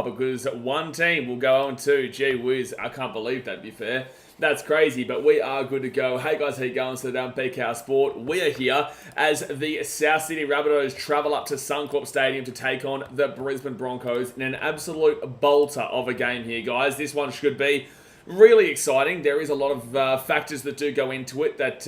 bumper because one team will go on to. Gee whiz, I can't believe that, to be fair. That's crazy, but we are good to go. Hey guys, how you going? So down BKR Sport. We are here as the South Sydney Rabbitohs travel up to Suncorp Stadium to take on the Brisbane Broncos in an absolute bolter of a game here, guys. This one should be really exciting. There is a lot of factors that do go into it that,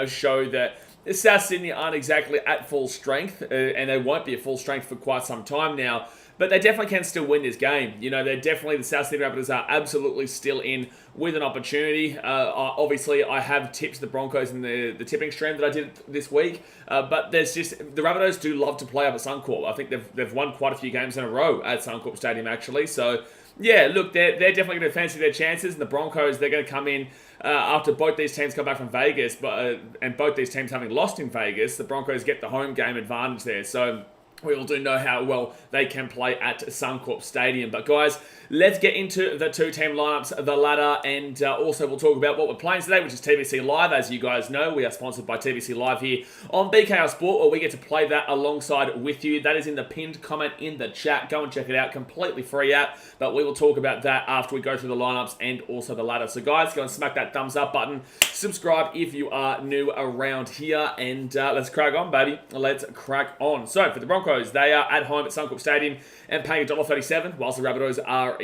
show that South Sydney aren't exactly at full strength, and they won't be at full strength for quite some time now. But they definitely can still win this game. You know, the South Sydney Rabbitohs are absolutely still in with an opportunity. Obviously, I have tipped the Broncos in the tipping stream that I did this week. But the Rabbitohs do love to play up at Suncorp. I think they've won quite a few games in a row at Suncorp Stadium, actually. So, yeah, look, they're definitely going to fancy their chances. And the Broncos, they're going to come in after both these teams come back from Vegas. And both these teams having lost in Vegas, the Broncos get the home game advantage there. So we all do know how well they can play at Suncorp Stadium. But guys, let's get into the two-team lineups, the ladder, and also we'll talk about what we're playing today, which is TBC Live. As you guys know, we are sponsored by TBC Live here on BKR Sport, where we get to play that alongside with you. That is in the pinned comment in the chat. Go and check it out. Completely free app. But we will talk about that after we go through the lineups and also the ladder. So guys, go and smack that thumbs up button. Subscribe if you are new around here. And let's crack on, baby. Let's crack on. So for the Broncos, they are at home at Suncorp Stadium and paying $1.37, whilst the Rabbitohs are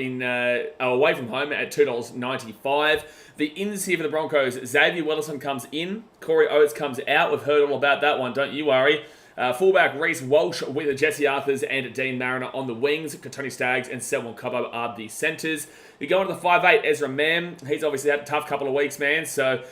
away from home at $2.95. The ins here for the Broncos, Xavier Willison comes in, Corey Oates comes out. We've heard all about that one, don't you worry. Fullback Reece Walsh with Jesse Arthurs and Dean Mariner on the wings. Tony Staggs and Selwyn Cobbo are the centres. You go into the 5'8", Ezra Mam. He's obviously had a tough couple of weeks, man, so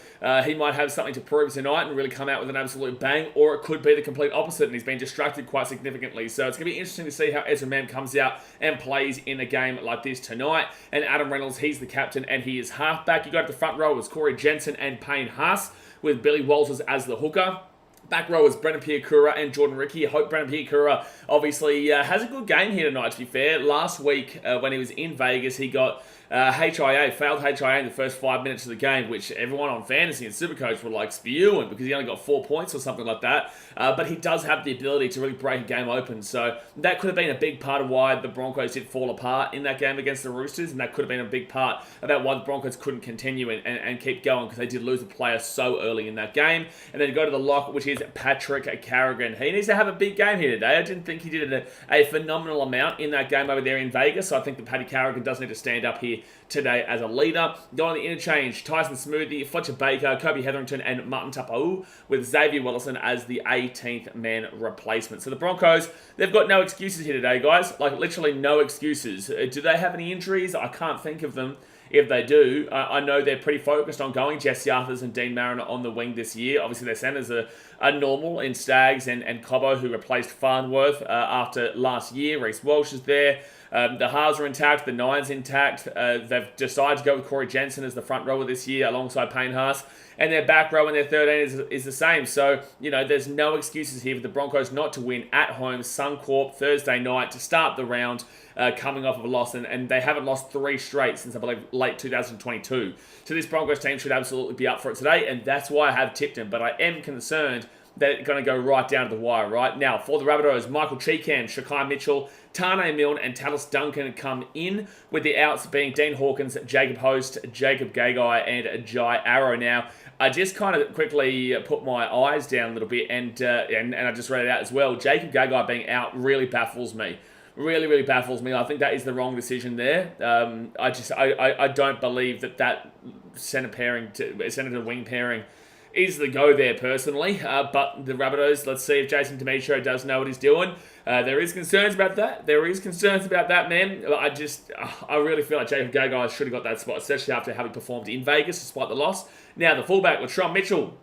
he might have something to prove tonight and really come out with an absolute bang, or it could be the complete opposite, and he's been distracted quite significantly. So it's going to be interesting to see how Ezra Mam comes out and plays in a game like this tonight. And Adam Reynolds, he's the captain, and he is halfback. You go to the front row, it's Corey Jensen and Payne Haas, with Billy Walters as the hooker. Back row is Brendan Piakura and Jordan Ricky. I hope Brendan Piakura obviously has a good game here tonight, to be fair. Last week, when he was in Vegas, he got failed HIA in the first 5 minutes of the game, which everyone on Fantasy and Supercoach were like spewing because he only got 4 points or something like that. But he does have the ability to really break a game open. So that could have been a big part of why the Broncos did fall apart in that game against the Roosters. And that could have been a big part about why the Broncos couldn't continue and keep going, because they did lose a player so early in that game. And then you go to the lock, which is Patrick Carrigan. He needs to have a big game here today. I didn't think he did a phenomenal amount in that game over there in Vegas. So I think that Paddy Carrigan does need to stand up here today as a leader. Going on the interchange, Tyson Smoothie, Fletcher Baker, Kobe Hetherington, and Martin Tapau, with Xavier Willison as the 18th man replacement. So the Broncos, they've got no excuses here today, guys. Like, literally no excuses. Do they have any injuries? I can't think of them. If they do, I know they're pretty focused on going Jesse Arthurs and Dean Mariner on the wing this year. Obviously, their centres are normal in Staggs and Cobbo, who replaced Farnworth after last year. Reece Walsh is there. The halves are intact. The nine's intact. They've decided to go with Corey Jensen as the front rower this year alongside Payne Haas. And their back row and their 13 is the same. So, there's no excuses here for the Broncos not to win at home Suncorp Thursday night to start the round, coming off of a loss. And they haven't lost 3 straight since, I believe, late 2022. So this Broncos team should absolutely be up for it today. And that's why I have tipped them. But I am concerned that it's going to go right down to the wire, right? Now, for the Rabbitohs, Michael Cheekan, Shakai Mitchell, Tane Milne and Tallis Duncan come in, with the outs being Dean Hawkins, Jacob Host, Jacob Gagai, and Jai Arrow. Now, I just kind of quickly put my eyes down a little bit, and I just read it out as well. Jacob Gagai being out really baffles me. Really baffles me. I think that is the wrong decision there. I don't believe that centre to wing pairing is the go there personally. But the Rabbitohs, let's see if Jason Demetrio does know what he's doing. There is concerns about that. Man. I really feel like Jacob Gagai should have got that spot, especially after how he performed in Vegas despite the loss. Now, the fullback, Latrell Mitchell,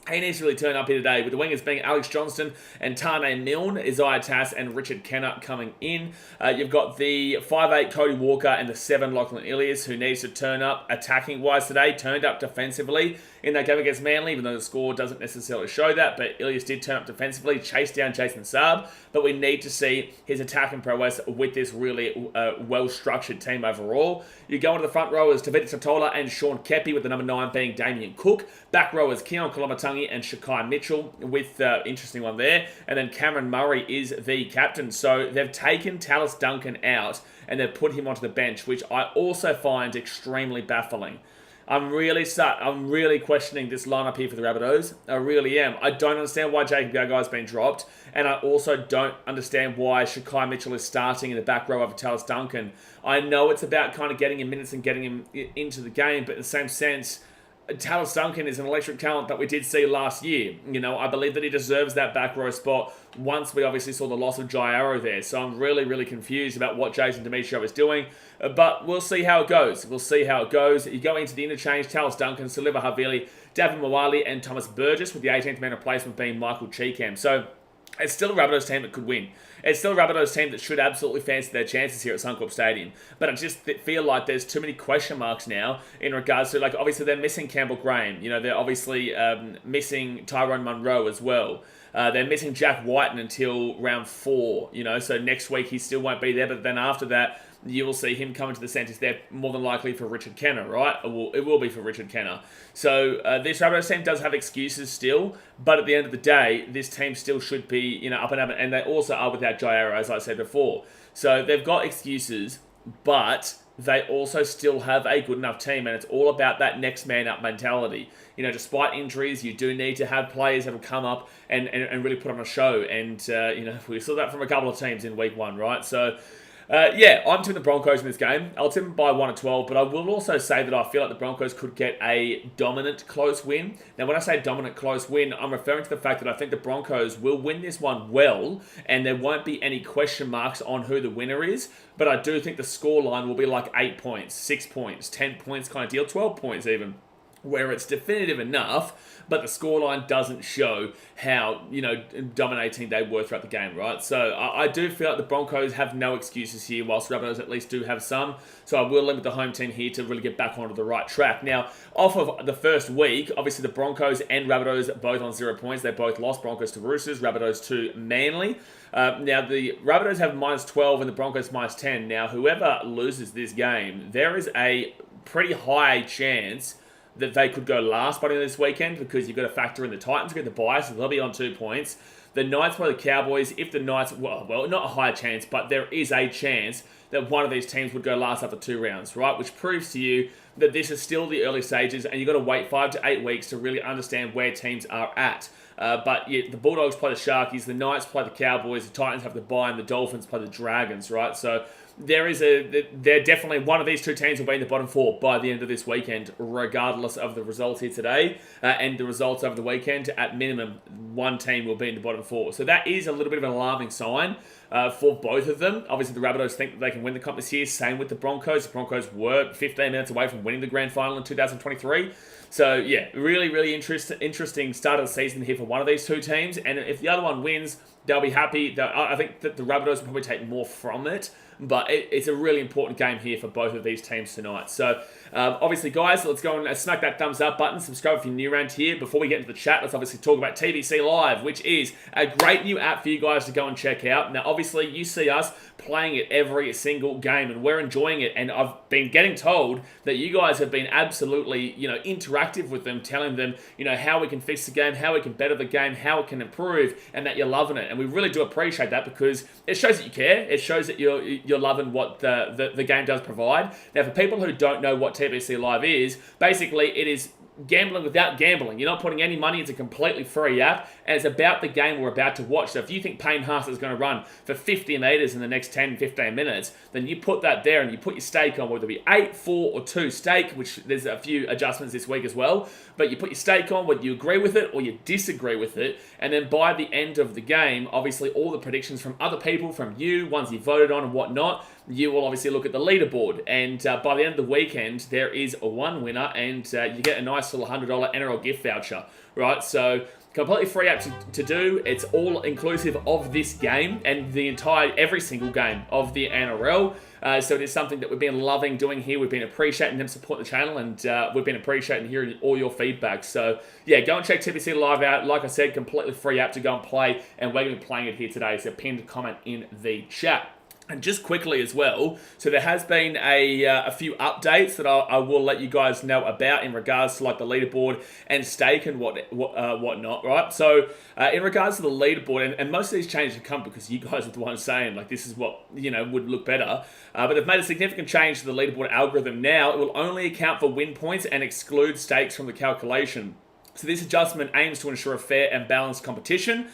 he needs to really turn up here today, with the wingers being Alex Johnston and Tane Milne, Isaiah Tass and Richard Kenner coming in. You've got the 5'8", Cody Walker, and the 7, Lachlan Ilias, who needs to turn up attacking-wise today, turned up defensively in that game against Manly, even though the score doesn't necessarily show that. But Ilias did turn up defensively, chase down Jason Saab. But we need to see his attacking prowess with this really well-structured team overall. You go into the front row as Tavita Satola and Sean Kepi, with the number 9 being Damien Cook. Back row is Keon Kolomatunga Sungy and Shakai Mitchell with interesting one there. And then Cameron Murray is the captain. So they've taken Tallis Duncan out and they've put him onto the bench, which I also find extremely baffling. I'm really questioning this lineup here for the Rabbitohs. I really am. I don't understand why Jacob Gagai's been dropped, and I also don't understand why Shakai Mitchell is starting in the back row over Tallis Duncan. I know it's about kind of getting him minutes and getting him into the game, but in the same sense, Tallis Duncan is an electric talent that we did see last year. You know, I believe that he deserves that back row spot once we obviously saw the loss of Jai Arrow there. So I'm really confused about what Jason Demetrio is doing. But we'll see how it goes. You go into the interchange, Tallis Duncan, Saliva Havili, Davin Mawali, and Thomas Burgess, with the 18th man replacement being Michael Cheekham. So it's still a Rabbitohs team that could win. It's still a Rabbitohs team that should absolutely fancy their chances here at Suncorp Stadium. But I just feel like there's too many question marks now in regards to, like, obviously they're missing Campbell Graham. You know, they're obviously missing Tyrone Munro as well. They're missing Jack Whiten until round 4, you know, so next week he still won't be there. But then after that, you will see him coming to the centres there more than likely for Richard Kenner, right? It will be for Richard Kenner. So this Rabbitohs team does have excuses still, but at the end of the day, this team still should be, you know, up and up, and they also are without Jai Arrow, as I said before. So they've got excuses, but they also still have a good enough team, and it's all about that next man up mentality. You know, despite injuries, you do need to have players that will come up and really put on a show, and you know, we saw that from a couple of teams in week 1, right? So I'm tipping the Broncos in this game. I'll tip them by 1 or 12, but I will also say that I feel like the Broncos could get a dominant close win. Now, when I say dominant close win, I'm referring to the fact that I think the Broncos will win this one well, and there won't be any question marks on who the winner is, but I do think the scoreline will be like 8 points, 6 points, 10 points kind of deal, 12 points even, where it's definitive enough, but the scoreline doesn't show how, you know, dominating they were throughout the game, right? So I do feel like the Broncos have no excuses here, whilst Rabbitohs at least do have some. So I will limit the home team here to really get back onto the right track. Now, off of the first week, obviously the Broncos and Rabbitohs both on 0 points. They both lost, Broncos to Roosters, Rabbitohs to Manly. Now, the Rabbitohs have -12 and the Broncos -10. Now, whoever loses this game, there is a pretty high chance that they could go last by the end of this weekend, because you've got to factor in the Titans get the bye, so they'll be on 2 points. The Knights play the Cowboys. If the Knights, well, not a high chance, but there is a chance that one of these teams would go last after 2 rounds, right? Which proves to you that this is still the early stages, and you've got to wait 5 to 8 weeks to really understand where teams are at. But yeah, the Bulldogs play the Sharkies, the Knights play the Cowboys, the Titans have the bye, and the Dolphins play the Dragons, right? So they're definitely one of these two teams will be in the bottom 4 by the end of this weekend, regardless of the results here today and the results over the weekend. At minimum, one team will be in the bottom 4. So that is a little bit of an alarming sign for both of them. Obviously, the Rabbitohs think that they can win the comp this year. Same with the Broncos. The Broncos were 15 minutes away from winning the grand final in 2023. So yeah, really interesting start of the season here for one of these two teams. And if the other one wins, they'll be happy. I think that the Rabbitohs will probably take more from it. But it's a really important game here for both of these teams tonight. So, obviously, guys, let's go and smack that thumbs up button. Subscribe if you're new around here. Before we get into the chat, let's obviously talk about TVC Live, which is a great new app for you guys to go and check out. Now, obviously, you see us playing it every single game, and we're enjoying it. And I've been getting told that you guys have been absolutely, interactive with them, telling them, how we can fix the game, how we can better the game, how it can improve, and that you're loving it. And we really do appreciate that, because it shows that you care. It shows that you're loving what the game does provide. Now, for people who don't know what TVC Live is, basically it is gambling without gambling. You're not putting any money. It's a completely free app, and it's about the game we're about to watch. So if you think Payne Haas is going to run for 50 metres in the next 10-15 minutes, then you put that there and you put your stake on, whether it be 8, 4 or 2 stake, which there's a few adjustments this week as well, but you put your stake on whether you agree with it or you disagree with it, and then by the end of the game, obviously all the predictions from other people, from you, ones you voted on and whatnot, you will obviously look at the leaderboard, and by the end of the weekend, there is one winner, and you get a nice little $100 NRL gift voucher, right? So completely free app to do. It's all inclusive of this game and every single game of the NRL. So it is something that we've been loving doing here. We've been appreciating them supporting the channel, and we've been appreciating hearing all your feedback. So yeah, go and check TVC Live out. Like I said, completely free app to go and play, and we're going to be playing it here today. So pinned comment in the chat. And just quickly as well, so there has been a few updates that I will let you guys know about in regards to like the leaderboard and stake and whatnot, right? So in regards to the leaderboard, and most of these changes have come because you guys are the ones saying like this is what would look better, but they've made a significant change to the leaderboard algorithm. Now it will only account for win points and exclude stakes from the calculation. So this adjustment aims to ensure a fair and balanced competition.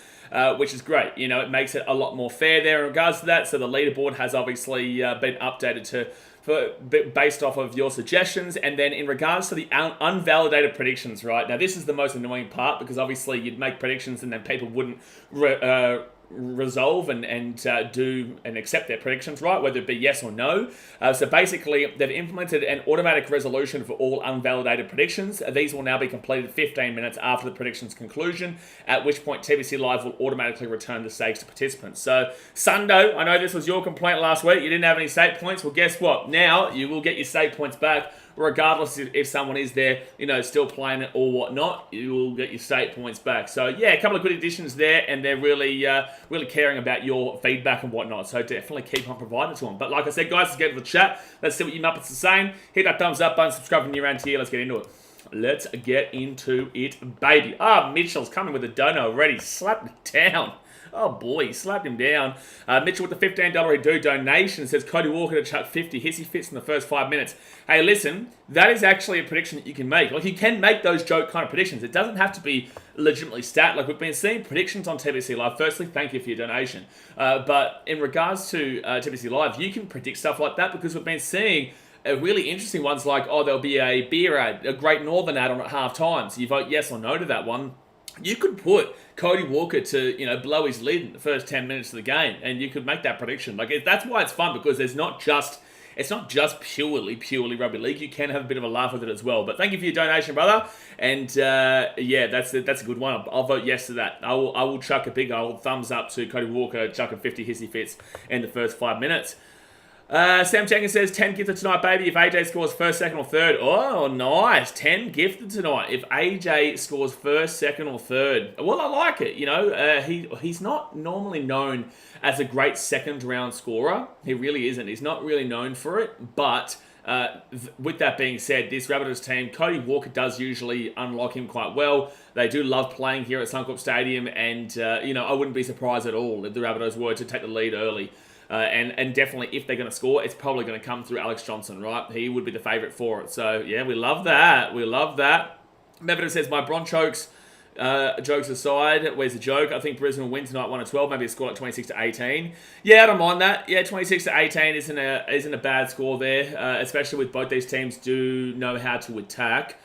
Which is great. It makes it a lot more fair there in regards to that. So the leaderboard has obviously been updated based off of your suggestions. And then in regards to the unvalidated predictions, right? Now this is the most annoying part because obviously you'd make predictions and then people wouldn't resolve and do and accept their predictions, right? Whether it be yes or no. So basically, they've implemented an automatic resolution for all unvalidated predictions. These will now be completed 15 minutes after the prediction's conclusion, at which point TBC Live will automatically return the stakes to participants. So, Sundo, I know this was your complaint last week. You didn't have any stake points. Well, guess what? Now you will get your stake points back. Regardless if someone is there, still playing it or whatnot, you will get your stake points back. So yeah, a couple of good additions there, and they're really caring about your feedback and whatnot. So definitely keep on providing to them. But like I said, guys, let's get to the chat. Let's see what you Muppets are saying. Hit that thumbs up button, subscribe if you're around here. Let's get into it. Let's get into it, baby. Mitchell's coming with a dono already. Slap me down. Oh boy, he slapped him down. Mitchell with the $15 do donation says Cody Walker to chuck 50 hissy fits in the first 5 minutes. Hey, listen, that is actually a prediction that you can make. Like, you can make those joke kind of predictions. It doesn't have to be legitimately stat. Like, we've been seeing predictions on TBC Live. Firstly, thank you for your donation. But in regards to TBC Live, you can predict stuff like that because we've been seeing really interesting ones like, there'll be a beer ad, a Great Northern ad on at half time. So you vote yes or no to that one. You could put Cody Walker to, blow his lid in the first 10 minutes of the game, and you could make that prediction. Like, that's why it's fun, because it's not just purely rugby league. You can have a bit of a laugh with it as well. But thank you for your donation, brother. And that's a good one. I'll vote yes to that. I will chuck a big old thumbs up to Cody Walker chucking 50 hissy fits in the first 5 minutes. Sam Jenkins says 10 gifted tonight, baby. If AJ scores first, second, or third. Oh, nice. 10 gifted tonight. If AJ scores first, second, or third. Well, I like it. He's not normally known as a great second round scorer. He really isn't. He's not really known for it. But with that being said, this Rabbitohs team, Cody Walker does usually unlock him quite well. They do love playing here at Suncorp Stadium. And, I wouldn't be surprised at all if the Rabbitohs were to take the lead early. And definitely, if they're going to score, it's probably going to come through Alex Johnson, right? He would be the favourite for it. So, yeah, we love that. We love that. Mevido says, my Bronchokes, jokes aside, where's the joke? I think Brisbane will win tonight 1-12, maybe a score like 26-18. Yeah, I don't mind that. Yeah, 26-18 isn't a bad score there, especially with both these teams do know how to attack.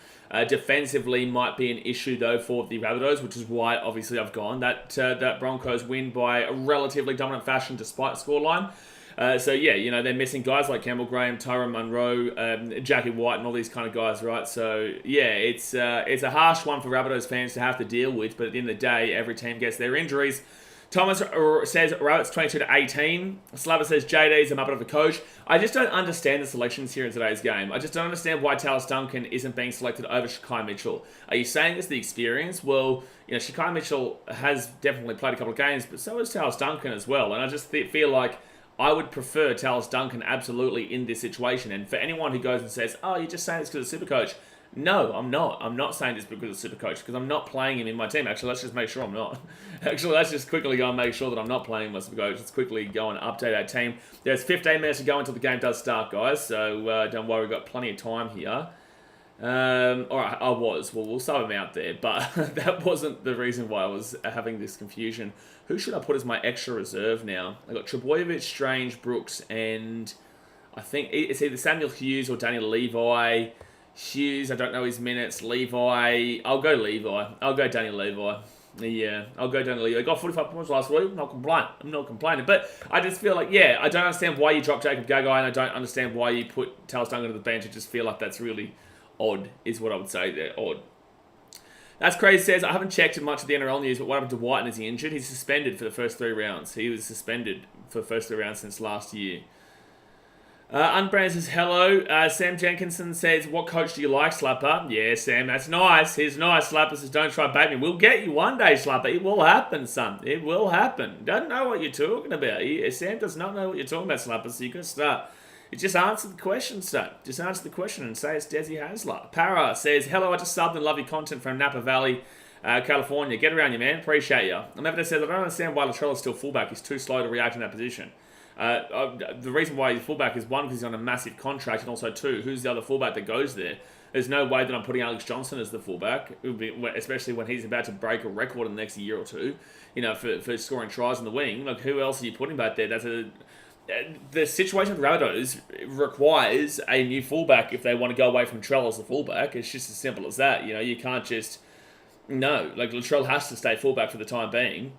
Defensively might be an issue, though, for the Rabbitohs, which is why, obviously, I've gone. That Broncos win by a relatively dominant fashion despite the scoreline. They're missing guys like Campbell Graham, Tyrone Munro, Jackie White, and all these kind of guys, right? So, yeah, it's a harsh one for Rabbitohs fans to have to deal with, but at the end of the day, every team gets their injuries. Thomas says Rabbits 22-18. Slava says JD is a muppet of a coach. I just don't understand the selections here in today's game. I just don't understand why Tallis Duncan isn't being selected over Shakai Mitchell. Are you saying it's the experience? Well, Shakai Mitchell has definitely played a couple of games, but so has Tallis Duncan as well. And I just feel like I would prefer Tallis Duncan absolutely in this situation. And for anyone who goes and says, oh, you're just saying it's because of Supercoach. No, I'm not. I'm not saying this because of Supercoach, because I'm not playing him in my team. Actually, let's just make sure I'm not. Actually, let's just quickly go and make sure that I'm not playing my Supercoach. Let's quickly go and update our team. There's 15 minutes to go until the game does start, guys. So don't worry, we've got plenty of time here. Alright, we'll sub him out there, but that wasn't the reason why I was having this confusion. Who should I put as my extra reserve now? I got Trebojevic, Strange, Brooks, and I think it's either Samuel Hughes or Daniel Levi. Hughes, I don't know his minutes. Levi, I'll go Levi. I'll go Daniel Levi. Yeah, I'll go Daniel Levi. I got 45 points last week. I'm not complaining. But I just feel like, I don't understand why you dropped Jacob Gagai, and I don't understand why you put Tallis Duncan to the bench. I just feel like that's really odd, is what I would say there. Odd. That's crazy. Says, I haven't checked much of the NRL news, but what happened to Whiten? Is he injured? He's suspended for the first 3 rounds. He was suspended for the first 3 rounds since last year. Unbrand says, hello. Sam Jenkinson says, what coach do you like, Slapper? Yeah, Sam, that's nice. He's nice. Slapper says, don't try bait me. We'll get you one day, Slapper. It will happen, son. It will happen. Doesn't know what you're talking about. Sam does not know what you're talking about, Slapper, so you can start. You just answer the question, son. Just answer the question and say it's Desi Hasler. Para says, hello, I just subbed and love your content from Napa Valley, California. Get around you, man. Appreciate you. Amanda says, I don't understand why Latrell is still fullback. He's too slow to react in that position. The reason why he's fullback is one, because he's on a massive contract, and also two, who's the other fullback that goes there? There's no way that I'm putting Alex Johnson as the fullback, especially when he's about to break a record in the next year or two, for scoring tries in the wing. Like, who else are you putting back there? The situation with the Rabbitohs requires a new fullback if they want to go away from Trell as the fullback. It's just as simple as that. You can't just... No, like, Latrell has to stay fullback for the time being.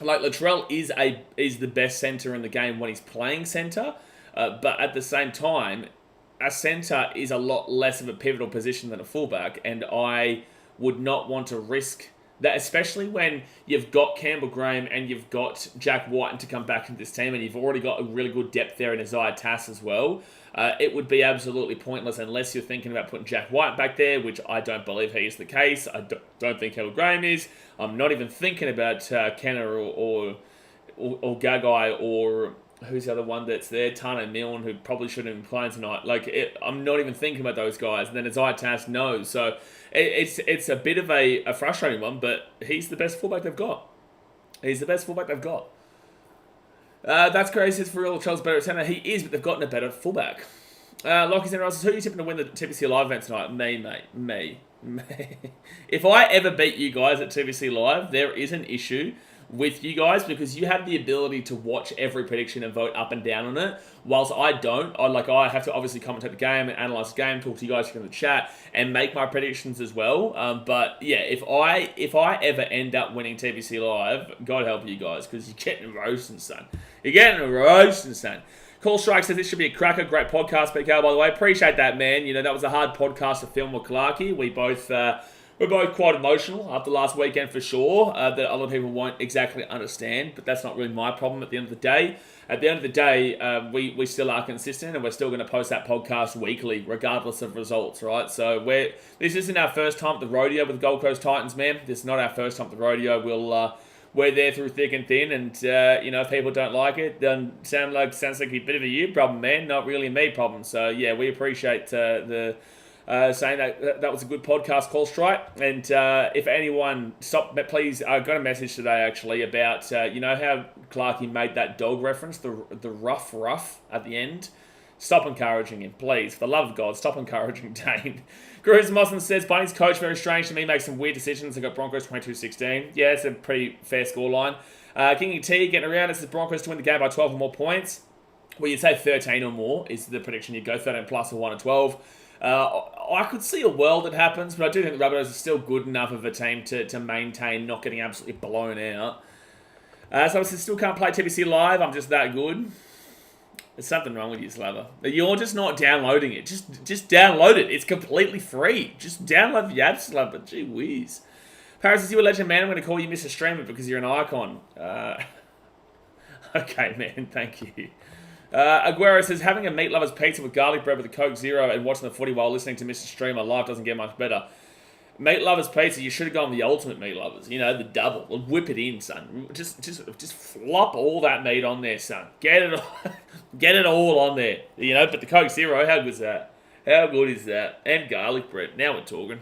Like, Latrell is the best centre in the game when he's playing centre, but at the same time, a centre is a lot less of a pivotal position than a fullback, and I would not want to risk that, especially when you've got Campbell Graham and you've got Jack Whiten to come back into this team, and you've already got a really good depth there in Isaiah Tass as well. It would be absolutely pointless unless you're thinking about putting Jack White back there, which I don't believe he is the case. I don't think Campbell Graham is. I'm not even thinking about Kenner or Gagai or who's the other one that's there, Tano Milne, who probably shouldn't have been playing tonight. I'm not even thinking about those guys. And then Isaiah Tass, no. So it's a bit of a frustrating one, but he's the best fullback they've got. He's the best fullback they've got. That's crazy. It's for real. Charles better at centre. He is, but they've gotten a better fullback. Lockie's in says, who are you tipping to win the TBC Live event tonight? Me, mate. Me. If I ever beat you guys at TBC Live, there is an issue with you guys because you have the ability to watch every prediction and vote up and down on it, whilst I don't. I have to obviously commentate the game and analyse the game, talk to you guys in the chat, and make my predictions as well. But yeah, if I ever end up winning TBC Live, God help you guys, because you're getting roasting, son. You're getting roasting, son. Call Strike says this should be a cracker. Great podcast, BK, by the way. Appreciate that, man. That was a hard podcast to film with Clarkey. We're both quite emotional after last weekend for sure, that a lot of people won't exactly understand, but that's not really my problem at the end of the day. At the end of the day, we still are consistent, and we're still going to post that podcast weekly, regardless of results, right? So this isn't our first time at the rodeo with the Gold Coast Titans, man. This is not our first time at the rodeo. We're there through thick and thin, and if people don't like it, then sounds like a bit of a you problem, man, not really a me problem. So yeah, we appreciate saying that was a good podcast, Call Strike. And if anyone, please, I got a message today actually about, how Clarkey made that dog reference, the rough at the end. Stop encouraging him, please. For the love of God, stop encouraging Dane. Cruz Mosson says, Bunny's coach, very strange to me, makes some weird decisions. I got Broncos 22-16. Yeah, it's a pretty fair scoreline. Kingy T getting around, it says Broncos to win the game by 12 or more points. Well, you'd say 13 or more is the prediction. You'd go 13 plus or 1 or 12. I could see a world that happens, but I do think the Rabbitohs are still good enough of a team to maintain not getting absolutely blown out. So I still can't play TBC Live. I'm just that good. There's something wrong with you, Slava. You're just not downloading it. Just download it. It's completely free. Just download the app, Slava. Gee whiz. Paris says, you a legend, man. I'm going to call you Mr. Streamer because you're an icon. Okay, man. Thank you. Aguero says, having a meat lover's pizza with garlic bread with a Coke Zero and watching the footy while listening to Mr. Streamer, life doesn't get much better. Meat lovers pizza, you should have gone with the ultimate meat lovers. The double. Whip it in, son. Just flop all that meat on there, son. Get it all on there. But the Coke Zero, how good is that? How good is that? And garlic bread. Now we're talking.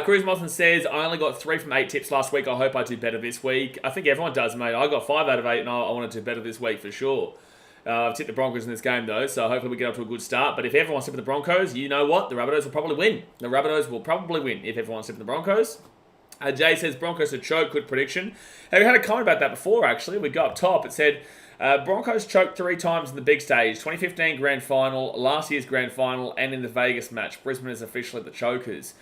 Cruz Mothman says, I only got 3 from 8 tips last week. I hope I do better this week. I think everyone does, mate. I got 5 out of 8, and I want to do better this week for sure. I've tipped the Broncos in this game, though, so hopefully we get off to a good start. But if everyone's tipping the Broncos, you know what? The Rabbitohs will probably win. The Rabbitohs will probably win if everyone's tipping the Broncos. Jay says, Broncos to choke. Good prediction. Hey, we had a comment about that before, actually. We got up top. It said, Broncos choked 3 times in the big stage. 2015 Grand Final, last year's Grand Final, and in the Vegas match. Brisbane is officially the chokers.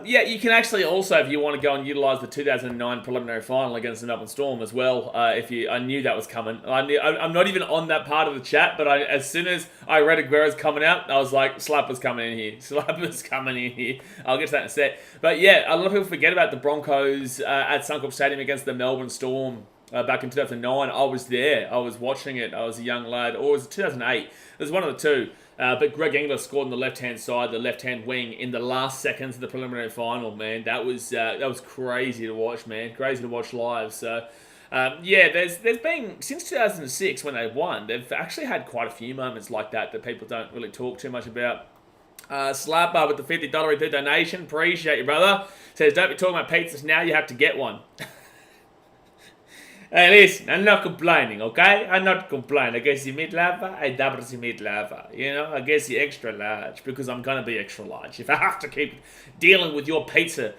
Yeah, you can actually also, if you want to go and utilise the 2009 preliminary final against the Melbourne Storm as well, I knew that was coming. I'm not even on that part of the chat, but as soon as I read Aguero's coming out, I was like, Slapper's coming in here. Slapper's coming in here. I'll get to that in a sec. But yeah, a lot of people forget about the Broncos at Suncorp Stadium against the Melbourne Storm back in 2009. I was there. I was watching it. I was a young lad. Or was it 2008? It was one of the two. But Greg Inglis scored on the left-hand side, the left-hand wing, in the last seconds of the preliminary final, man. That was crazy to watch, man. Crazy to watch live. So, there's been, since 2006 when they won, they've actually had quite a few moments like that people don't really talk too much about. Slapper with the $50 donation. Appreciate you, brother. Says, don't be talking about pizzas now, you have to get one. Hey, listen, I'm not complaining, okay? I'm not complaining. I guess the meat lava, I double the meat lava. You know, I guess the extra large, because I'm going to be extra large. If I have to keep dealing with your pizza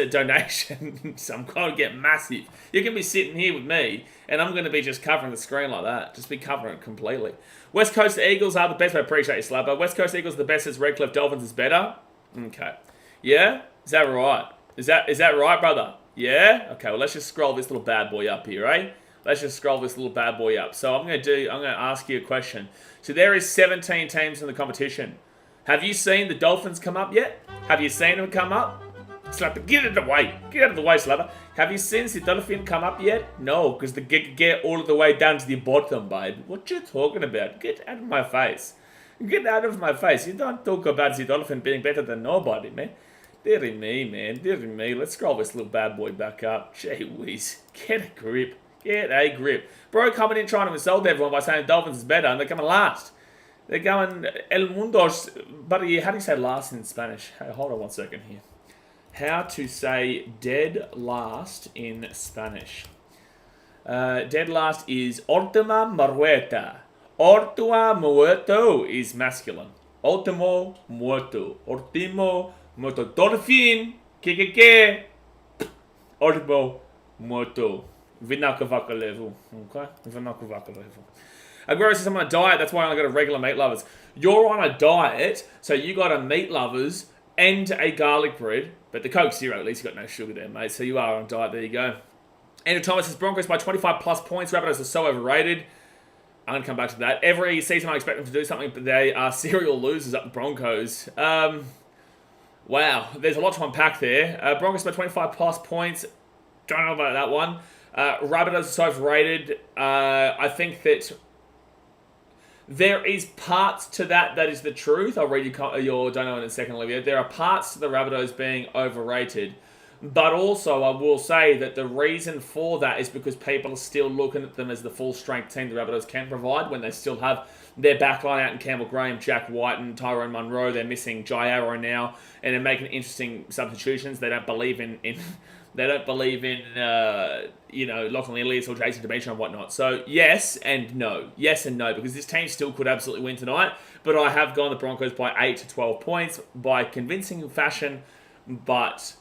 donations, I'm going to get massive. You can be sitting here with me, and I'm going to be just covering the screen like that. Just be covering it completely. West Coast Eagles are the best. I appreciate you, Slapper. West Coast Eagles are the best, as Redcliffe Dolphins is better. Okay. Yeah? Is that right? Is that right, brother? Yeah? Okay, well, let's just scroll this little bad boy up here, eh? Let's just scroll this little bad boy up. So I'm going to ask you a question. So there is 17 teams in the competition. Have you seen the Dolphins come up yet? Have you seen them come up? Slapper, get out of the way. Get out of the way, Slapper. Have you seen the Dolphin come up yet? No, because they get all the way down to the bottom, babe. What you talking about? Get out of my face. Get out of my face. You don't talk about the Dolphin being better than nobody, man. Dear me, man. Dear me. Let's scroll this little bad boy back up. Gee whiz. Get a grip. Get a grip. Bro coming in trying to insult everyone by saying Dolphins is better, and they're coming last. They're going El Mundo's. Buddy, how do you say last in Spanish? Hey, hold on one second here. How to say dead last in Spanish. Dead last is Última muerta. Última muerto is masculine. Último muerto. Último muerto. Dolphin. Que. Último muerto. Vinakavaka level. Okay? Vinakavaka level. Aguero says I'm on a diet, that's why I only got a regular meat lovers. You're on a diet, so you got a meat lovers and a garlic bread. But the Coke Zero, at least you got no sugar there, mate. So you are on a diet. There you go. Andrew Thomas says Broncos by 25 plus points. Rabbitohs are so overrated. I'm going to come back to that. Every season I expect them to do something, but they are serial losers up the Broncos. Wow. There's a lot to unpack there. Broncos by 25 plus points. Don't know about that one. Rabbitohs are so overrated. I think that there is parts to that is the truth. I'll read your don't know in a second, Olivia. There are parts to the Rabbitohs being overrated. But also, I will say that the reason for that is because people are still looking at them as the full-strength team the Rabbitohs can provide when they still have their backline out in Campbell Graham, Jack White, and Tyrone Munro. They're missing Jai Arrow now, and they're making interesting substitutions. They don't believe in Lachlan Ilias or Jason Demetriou and whatnot. So, yes and no. Yes and no, because this team still could absolutely win tonight. But I have gone the Broncos by 8 to 12 points by convincing fashion, but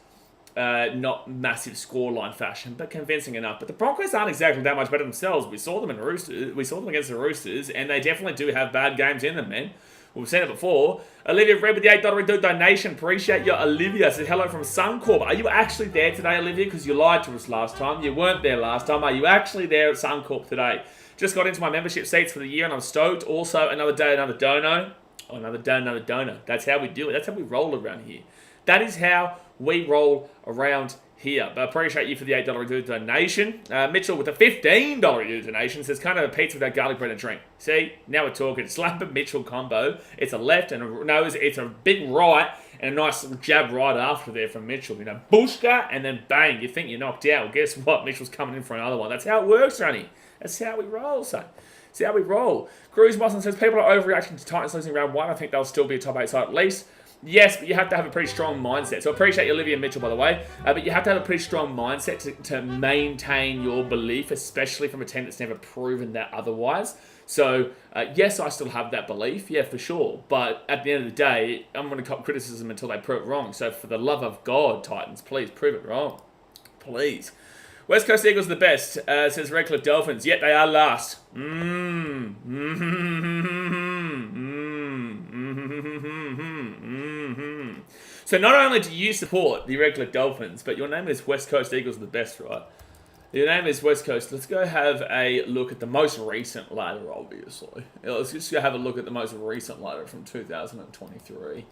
not massive scoreline fashion, but convincing enough. But the Broncos aren't exactly that much better themselves. We saw them against the Roosters, and they definitely do have bad games in them, man. We've seen it before. Olivia Red with the $8 donation. Appreciate you, Olivia. Says hello from Suncorp. Are you actually there today, Olivia? Because you lied to us last time. You weren't there last time. Are you actually there at Suncorp today? Just got into my membership seats for the year, and I'm stoked. Also, another day, another dono. Oh, another day, another dono. That's how we do it. That's how we roll around here. That is how we roll around here. But I appreciate you for the $8 donation. Mitchell with a $15 donation says, kind of a pizza without garlic bread and drink. See, now we're talking. Slapper Mitchell combo. It's a left and it's a big right and a nice jab right after there from Mitchell. You know, booshka and then bang. You think you're knocked out. Well, guess what? Mitchell's coming in for another one. That's how it works, Ronnie. That's how we roll, son. That's how we roll. Cruz Boston says, people are overreacting to Titans losing round 1. I think they'll still be a top 8 side at least. Yes, but you have to have a pretty strong mindset. So I appreciate you, Olivia Mitchell, by the way. But you have to have a pretty strong mindset to maintain your belief, especially from a team that's never proven that otherwise. So, yes, I still have that belief. Yeah, for sure. But at the end of the day, I'm going to cop criticism until they prove it wrong. So for the love of God, Titans, please prove it wrong. Please. West Coast Eagles are the best, says Redcliffe Dolphins. Yet they are last. So not only do you support the Redcliffe Dolphins, but your name is West Coast Eagles are the best, right? Your name is West Coast. Let's go have a look at the most recent ladder, obviously. Let's just go have a look at the most recent ladder from 2023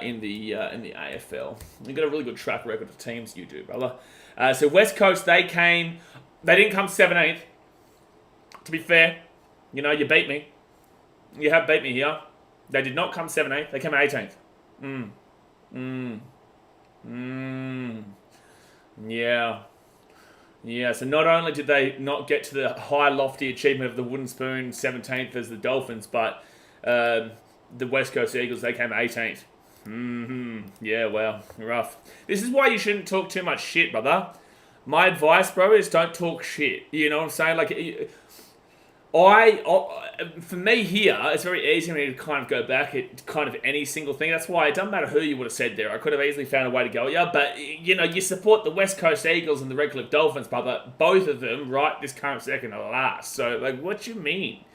in the AFL. You've got a really good track record of teams, you do, brother. So West Coast, they didn't come 17th. To be fair, you beat me. You have beat me here. They did not come 17th. They came 18th. Yeah, so not only did they not get to the high, lofty achievement of the wooden spoon 17th as the Dolphins, but the West Coast Eagles, they came 18th. Yeah, well, rough. This is why you shouldn't talk too much shit, brother. My advice, bro, is don't talk shit. You know what I'm saying? Like, for me here, it's very easy for me to kind of go back at kind of any single thing. That's why it doesn't matter who you would have said there. I could have easily found a way to go, yeah, but, you support the West Coast Eagles and the Redcliffe Dolphins, brother. Both of them, right this current second, are last. So, like, what you mean?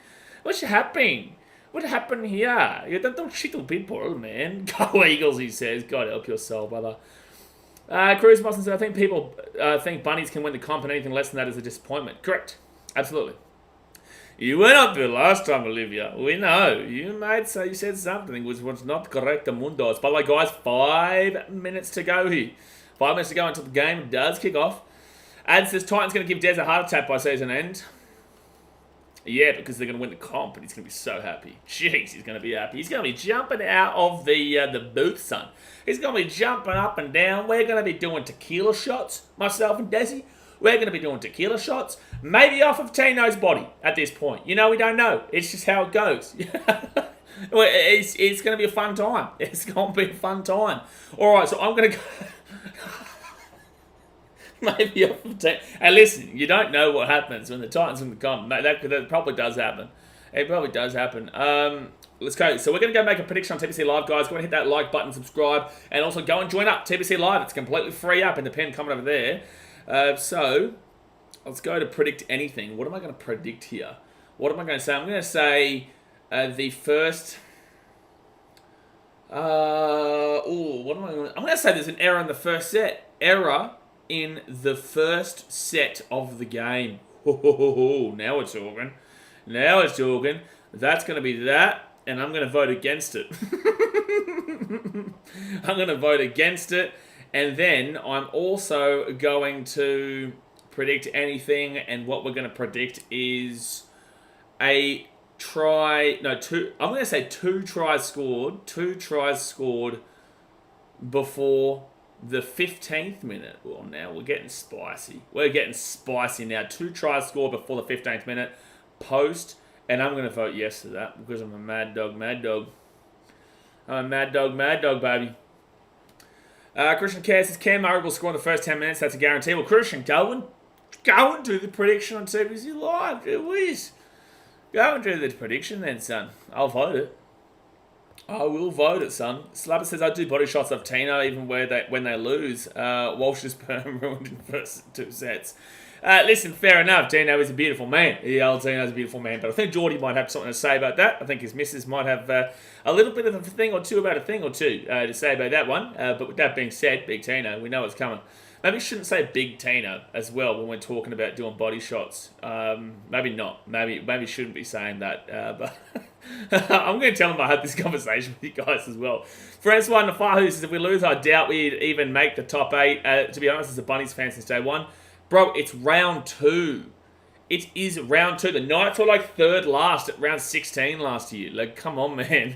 What's happening? What happened here? You don't shit on people, man. Go Eagles, he says. God help your soul, brother. Cruz Boston said, I think people think bunnies can win the comp, and anything less than that is a disappointment. Correct. Absolutely. You went up there last time, Olivia. We know. You might say you said something which was not correct, Mundos. By the way, guys, 5 minutes to go here. 5 minutes to go until the game does kick off. Ad says Titans going to give Des a heart attack by season end. Yeah, because they're going to win the comp, and he's going to be so happy. Jeez, he's going to be happy. He's going to be jumping out of the booth, son. He's going to be jumping up and down. We're going to be doing tequila shots, myself and Desi. We're going to be doing tequila shots, maybe off of Tino's body at this point. We don't know. It's just how it goes. It's going to be a fun time. It's going to be a fun time. All right, so I'm going to go... maybe off of Tino. Hey, listen, you don't know what happens when the Titans win the comp. That probably does happen. It probably does happen. Let's go. So we're going to go make a prediction on TPC Live, guys. Go and hit that like button, subscribe, and also go and join up TPC Live. It's completely free up in the pen comment over there. So, let's go to predict anything. What am I going to predict here? What am I going to say? I'm going to say the first... what am I going to... I'm going to say there's an error in the first set. Error in the first set of the game. Now we're talking. Now it's talking. That's going to be that, and I'm going to vote against it. I'm going to vote against it. And then I'm also going to predict anything, and what we're going to predict is I'm going to say 2 tries scored. 2 tries scored before the 15th minute. Well, now we're getting spicy. We're getting spicy now. 2 tries scored before the 15th minute post, and I'm going to vote yes to that because I'm a mad dog. I'm a mad dog, baby. Christian Kerr says Cam Murray will score in the first 10 minutes. That's a guarantee. Well, Christian, go and do the prediction on TPC Live. Please. Go and do the prediction then, son. I'll vote it. I will vote it, son. Slapper says I do body shots of Tino even when they lose. Walsh's perm ruined in the first 2 sets. Listen, fair enough. Tino is a beautiful man. Yeah, old Tino's a beautiful man. But I think Geordie might have something to say about that. I think his missus might have a little bit of a thing or two to say about that one. But with that being said, Big Tino, we know it's coming. Maybe we shouldn't say Big Tino as well when we're talking about doing body shots. Maybe not. Maybe shouldn't be saying that. But I'm going to tell him I had this conversation with you guys as well. Francois Nafahu says, if we lose, I doubt we'd even make the top 8. To be honest, as a Bunnies fan since day one. Bro, it's round 2. It is round 2. The Knights were like 3rd last at round 16 last year. Like, come on, man.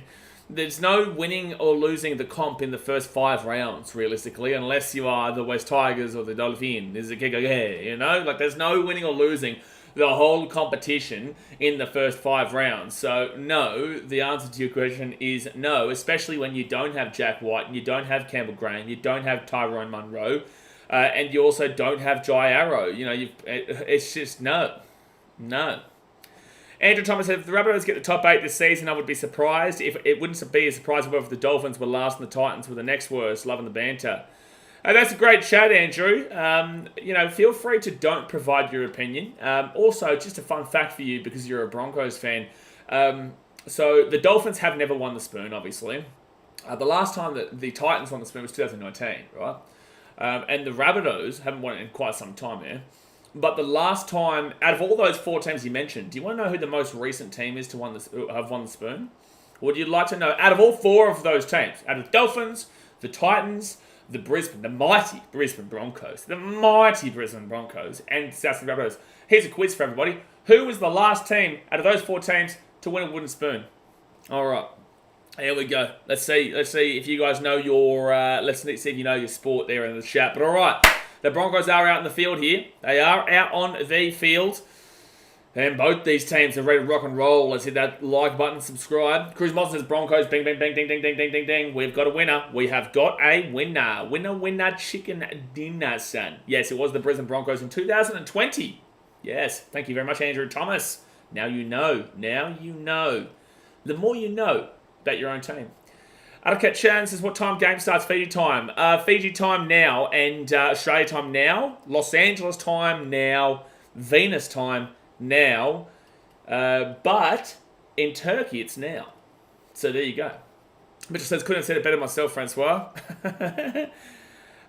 There's no winning or losing the comp in the first 5 rounds, realistically, unless you are the West Tigers or the Dolphins. There's a kickoff, Like, there's no winning or losing the whole competition in the first 5 rounds. So, no, the answer to your question is no, especially when you don't have Jack White, and you don't have Campbell Graham, you don't have Tyrone Munro, and you also don't have Jai Arrow. It's just no. Andrew Thomas said, if the Rabbitohs get the top 8 this season, I would be surprised. If it wouldn't be a surprise if the Dolphins were last and the Titans were the next worst. Loving the banter. That's a great chat, Andrew. Feel free to don't provide your opinion. Also, just a fun fact for you, because you're a Broncos fan. So the Dolphins have never won the Spoon, obviously. The last time that the Titans won the Spoon was 2019, right? And the Rabbitohs haven't won it in quite some time there. But the last time, out of all those 4 teams you mentioned, do you want to know who the most recent team is to have won the Spoon? Would you like to know, out of all 4 of those teams, out of the Dolphins, the Titans, the mighty Brisbane Broncos, and South Sydney Rabbitohs. Here's a quiz for everybody. Who was the last team out of those 4 teams to win a wooden spoon? All right. Here we go. Let's see if you guys know your. Let's see if you know your sport there in the chat. But all right, the Broncos are out in the field here. They are out on the field, and both these teams are ready to rock and roll. Let's hit that like button, subscribe. Cruz Moss says Broncos. Bing, bing, bing, ding, ding, ding, ding, ding, ding. We've got a winner. We have got a winner. Winner, chicken dinner, son. Yes, it was the Brisbane Broncos in 2020. Yes, thank you very much, Andrew Thomas. Now you know. The more you know about your own team. Adakat Chan says, what time game starts? Fiji time. Fiji time now and Australia time now. Los Angeles time now. Venus time now. But in Turkey, it's now. So there you go. Mitchell says, couldn't have said it better myself, Francois.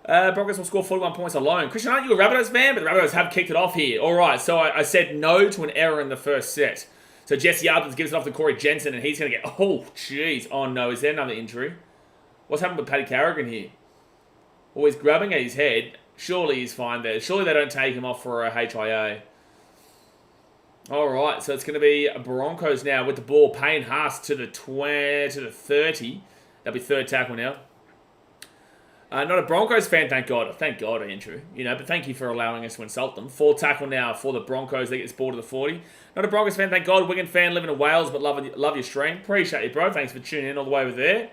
Broncos will score 41 points alone. Christian, aren't you a Rabbitohs fan? But the Rabbitohs have kicked it off here. All right, so I said no to an error in the first set. So Jesse Arbens gives it off to Corey Jensen, and he's going to get... Oh, jeez. Oh, no. Is there another injury? What's happened with Paddy Carrigan here? Oh, he's grabbing at his head. Surely he's fine there. Surely they don't take him off for a HIA. All right, so it's going to be Broncos now with the ball. Payne Haas to the 30. That'll be third tackle now. Not a Broncos fan, thank God. Thank God, Andrew. But thank you for allowing us to insult them. 4th tackle now for the Broncos. They get this ball to the 40. Not a Broncos fan, thank God. Wigan fan, living in Wales, but love your stream. Appreciate you, bro. Thanks for tuning in all the way over there.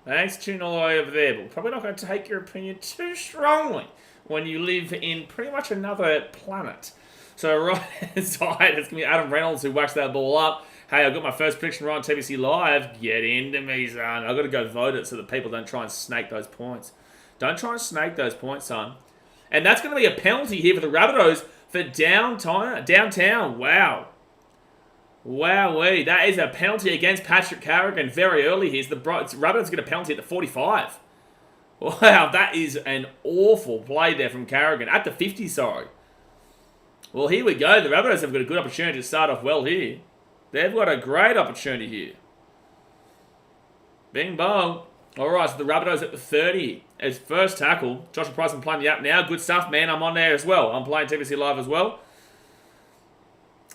Thanks for tuning all the way over there. But we're probably not going to take your opinion too strongly when you live in pretty much another planet. So right inside, it's going to be Adam Reynolds who whacks that ball up. Hey, I got my first prediction right on TVC Live. Get into me, son. I've got to go vote it so that people don't try and snake those points. Don't try and snake those points, son. And that's going to be a penalty here for the Rabbitohs for downtown. Wow. Wowee. That is a penalty against Patrick Carrigan very early here. The Rabbitohs get a penalty at the 45. Wow, that is an awful play there from Carrigan. At the 50, sorry. Well, here we go. The Rabbitohs have got a good opportunity to start off well here. They've got a great opportunity here. Bing bong. All right, so the Rabbitohs at the 30 as first tackle. Joshua Price, I'm playing the app now. Good stuff, man. I'm on there as well. I'm playing TVC Live as well.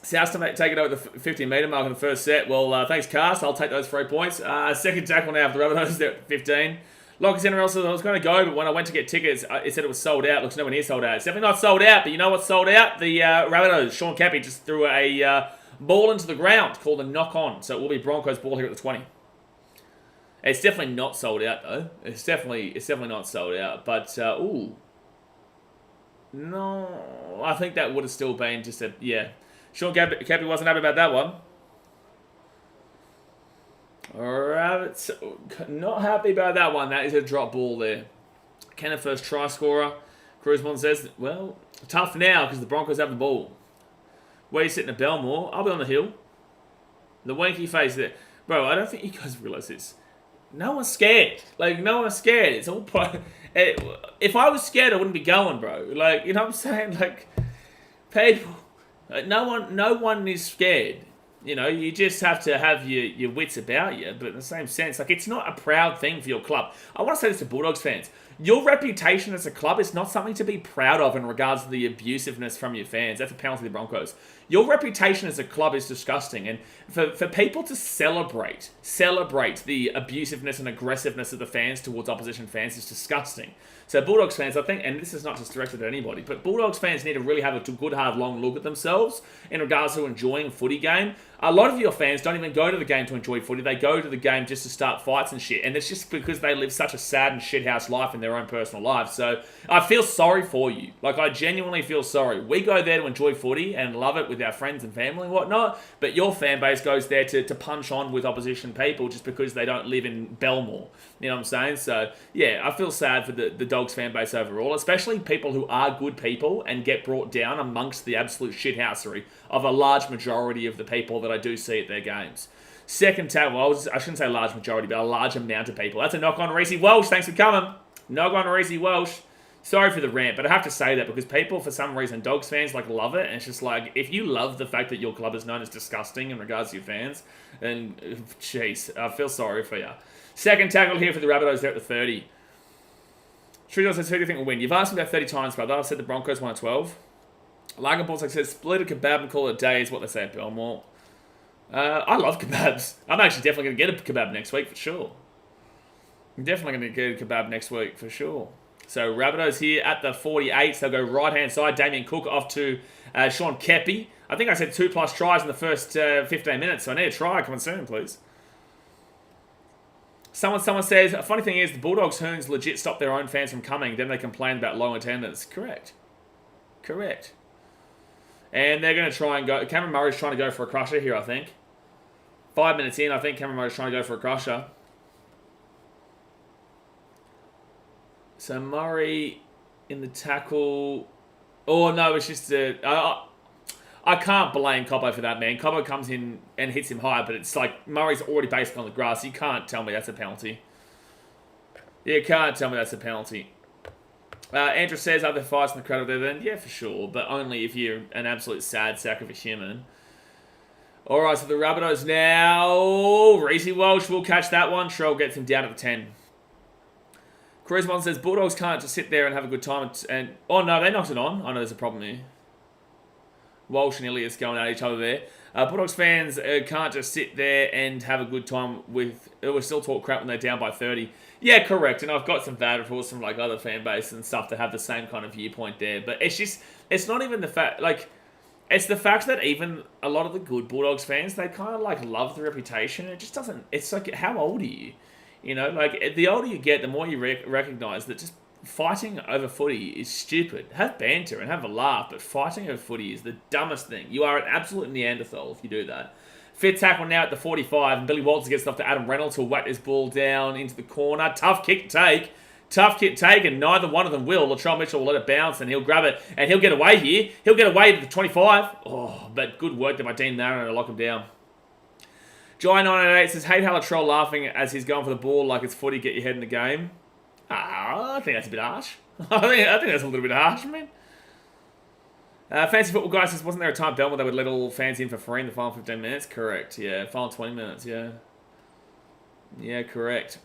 South to take it over the 15-metre mark in the first set. Well, thanks, Cast. I'll take those 3 points. Second tackle now for the Rabbitohs at 15. Locker's NRL says I was going to go, but when I went to get tickets, it said it was sold out. Looks nowhere near sold out. It's definitely not sold out, but you know what's sold out? The Rabbitohs. Sean Cappy just threw a ball into the ground called a knock-on. So it will be Broncos ball here at the 20. It's definitely not sold out, though. It's definitely not sold out. But, ooh. No, I think that would have still been just a, yeah. Sean Cappy wasn't happy about that one. Alright, not happy about that one. That is a drop ball there. Kenneth first try scorer. Cruzman says, well, tough now because the Broncos have the ball. Where are you sitting at Belmore? I'll be on the hill. The wanky face there. Bro, I don't think you guys realise this. No one's scared. No one's scared. It's all if I was scared, I wouldn't be going, bro. You know what I'm saying? People, no one is scared. You just have to have your wits about you. But in the same sense, it's not a proud thing for your club. I want to say this to Bulldogs fans. Your reputation as a club is not something to be proud of in regards to the abusiveness from your fans. That's a penalty to the Broncos. Your reputation as a club is disgusting. And for people to celebrate the abusiveness and aggressiveness of the fans towards opposition fans is disgusting. So Bulldogs fans, I think, and this is not just directed at anybody, but Bulldogs fans need to really have a good, hard, long look at themselves in regards to enjoying a footy game. A lot of your fans don't even go to the game to enjoy footy. They go to the game just to start fights and shit. And it's just because they live such a sad and shithouse life in their own personal lives. So I feel sorry for you. I genuinely feel sorry. We go there to enjoy footy and love it with our friends and family and whatnot. But your fan base goes there to punch on with opposition people just because they don't live in Belmore. You know what I'm saying? So, yeah, I feel sad for the Dogs fan base overall, especially people who are good people and get brought down amongst the absolute shithousery of a large majority of the people that I do see at their games. Second tackle, I shouldn't say large majority, but a large amount of people. That's a knock on Reece Welsh. Thanks for coming. Knock on Reece Welsh. Sorry for the rant, but I have to say that because people, for some reason, Dogs fans love it, and it's just if you love the fact that your club is known as disgusting in regards to your fans, then, jeez, I feel sorry for you. Second tackle here for the Rabbitohs there at the 30. Shrewdell says, who do you think will win? You've asked me about 30 times, brother. I've said the Broncos 1 at 12. Lagenball says, split a kebab and call it a day is what they say at Belmore. I love kebabs. I'm actually definitely going to get a kebab next week for sure. I'm definitely going to get a kebab next week for sure. So Rabbitohs here at the 48. They'll go right-hand side. Damien Cook off to Sean Kepi. I think I said 2+ tries in the first 15 minutes, so I need a try. Come on soon, please. Someone says, a funny thing is, the Bulldogs Hoons legit stop their own fans from coming, then they complain about low attendance. Correct. And they're going to try and go... Cameron Murray's trying to go for a crusher here, I think. 5 minutes in, I think Cameron Murray's trying to go for a crusher. So Murray in the tackle... Oh, no, it's just... I can't blame Cobbo for that, man. Cobbo comes in and hits him high, but it's like Murray's already basically on the grass. You can't tell me that's a penalty. You can't tell me that's a penalty. Andrew says, are there fights in the crowd there then? Yeah, for sure, but only if you're an absolute sad sack of a human. Alright, so the Rabbitohs now. Reece Walsh will catch that one. Shrell gets him down at the 10. Cruzmon says, Bulldogs can't just sit there and have a good time. Oh, no, they knocked it on. I know there's a problem here. Walsh and Ilias going at each other there. Bulldogs fans can't just sit there and have a good time with... We're still talk crap when they're down by 30. Yeah, correct. And I've got some bad reports from like other fan bases and stuff that have the same kind of viewpoint there. But it's just... It's not even the fact... Like, it's the fact that even a lot of the good Bulldogs fans, they kind of like love the reputation. It just doesn't... It's like, how old are you? You know, like, the older you get, the more you recognise that just... Fighting over footy is stupid. Have banter and have a laugh, but fighting over footy is the dumbest thing. You are an absolute Neanderthal if you do that. Fit tackle now at the 45, and Billy Walters gets off to Adam Reynolds, who'll whack this ball down into the corner. Tough kick to take. Tough kick taken. Neither one of them will. Latrell Mitchell will let it bounce, and he'll grab it, and he'll get away here. He'll get away to the 25. Oh, but good work there by Dean Narron to lock him down. Jai988 says, hate how Latrell laughing as he's going for the ball like it's footy, get your head in the game. I think that's a bit harsh. I think that's a little bit harsh, man. Fancy Football Guy says, wasn't there a time at Belmore they would let all fans in for free in the final 15 minutes? Correct, yeah. Final 20 minutes, yeah. Yeah, correct.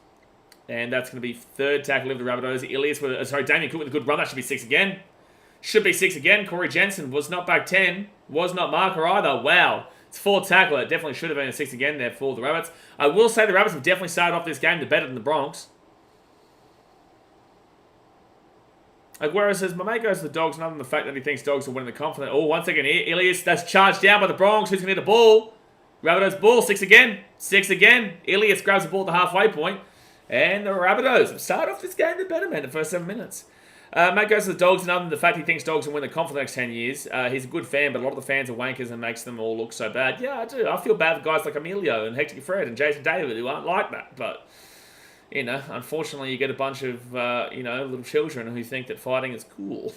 And that's going to be third tackle of the Rabbitohs. Ilias with, Damien Cook with a good run. That should be 6 again. Should be 6 again. Corey Jensen was not back 10. Was not marker either. Wow. It's 4 tackle. It definitely should have been a 6 again there for the Rabbits. I will say the Rabbits have definitely started off this game better than the Bronx. Aguero says, my mate goes to the Dogs, and other than the fact that he thinks Dogs will win the confidence. Oh, once again here, Ilias, that's charged down by the Bronx. Who's going to hit the ball? Rabbitohs ball, 6 again. 6 again. Ilias grabs the ball at the halfway point. And the Rabbitohs have started off this game the better, man, the first 7 minutes. Mate goes to the Dogs, and other than the fact he thinks Dogs will win the confidence the next 10 years. He's a good fan, but a lot of the fans are wankers and makes them all look so bad. Yeah, I do. I feel bad for guys like Emilio and Hector Fred and Jason David who aren't like that, but... You know, unfortunately, you get a bunch of, little children who think that fighting is cool.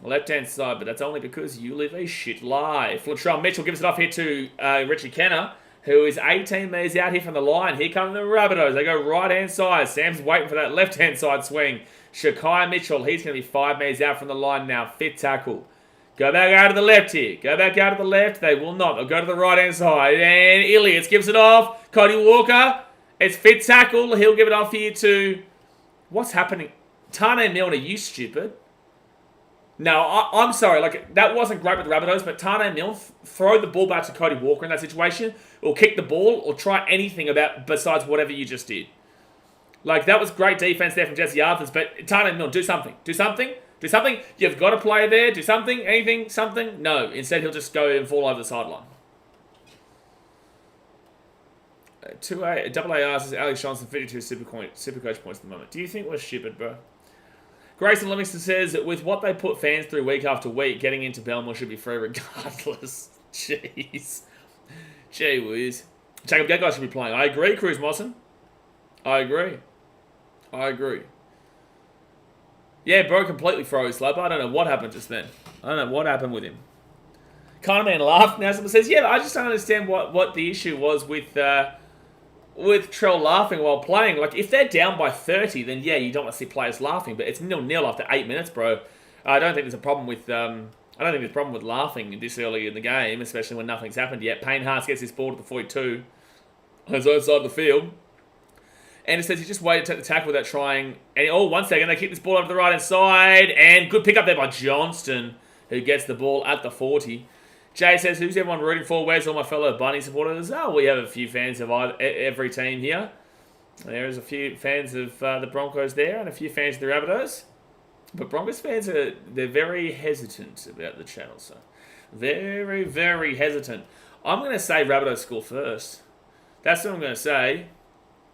Left-hand side, but that's only because you live a shit life. Latrell Mitchell gives it off here to Richie Kenner, who is 18 metres out here from the line. Here come the Rabbitohs. They go right-hand side. Sam's waiting for that left-hand side swing. Shakai Mitchell, he's going to be 5 metres out from the line now. Fit tackle. Go back out to the left here. Go back out to the left. They will not. They'll go to the right-hand side. And Ilias gives it off. Cody Walker. It's fit tackle. He'll give it off here to... What's happening? Tane Milner, you stupid. No, I'm sorry. Like, that wasn't great with the Rabbitohs, but Tane Milner, throw the ball back to Cody Walker in that situation, or kick the ball, or try anything besides whatever you just did. Like, that was great defense there from Jesse Arthurs, but Tane Milner, do something. Do something. Do something. You've got a player there. Do something. Anything. Something. No. Instead, he'll just go and fall over the sideline. 2A, double AR says Alex Johnson, 52 super coach points at the moment. Do you think we're stupid, bro? Grayson Livingston says, with what they put fans through week after week, getting into Belmore should be free regardless. Jeez. Gee whiz. Jacob Gagai should be playing. I agree, Cruz Mawson. I agree. Yeah, bro completely froze, Slope. I don't know what happened just then. I don't know what happened with him. Kind of man laughed. Now someone says, yeah, I just don't understand what the issue was with Trell laughing while playing. Like, if they're down by 30, then yeah, you don't want to see players laughing. But it's 0-0 after 8 minutes, bro. I don't think there's a problem with laughing this early in the game, especially when nothing's happened yet. Payne Haas gets his ball to the 42 on his own side of the field. And it says he just waited to take the tackle without trying. And 1 second, they kick this ball over the right-hand side. And good pick up there by Johnston, who gets the ball at the 40. Jay says, who's everyone rooting for? Where's all my fellow Bunny supporters? Oh, we have a few fans of every team here. There's a few fans of the Broncos there and a few fans of the Rabbitohs. But Broncos fans, they're very hesitant about the channel, so very, very hesitant. I'm going to say Rabbitohs score first. That's what I'm going to say.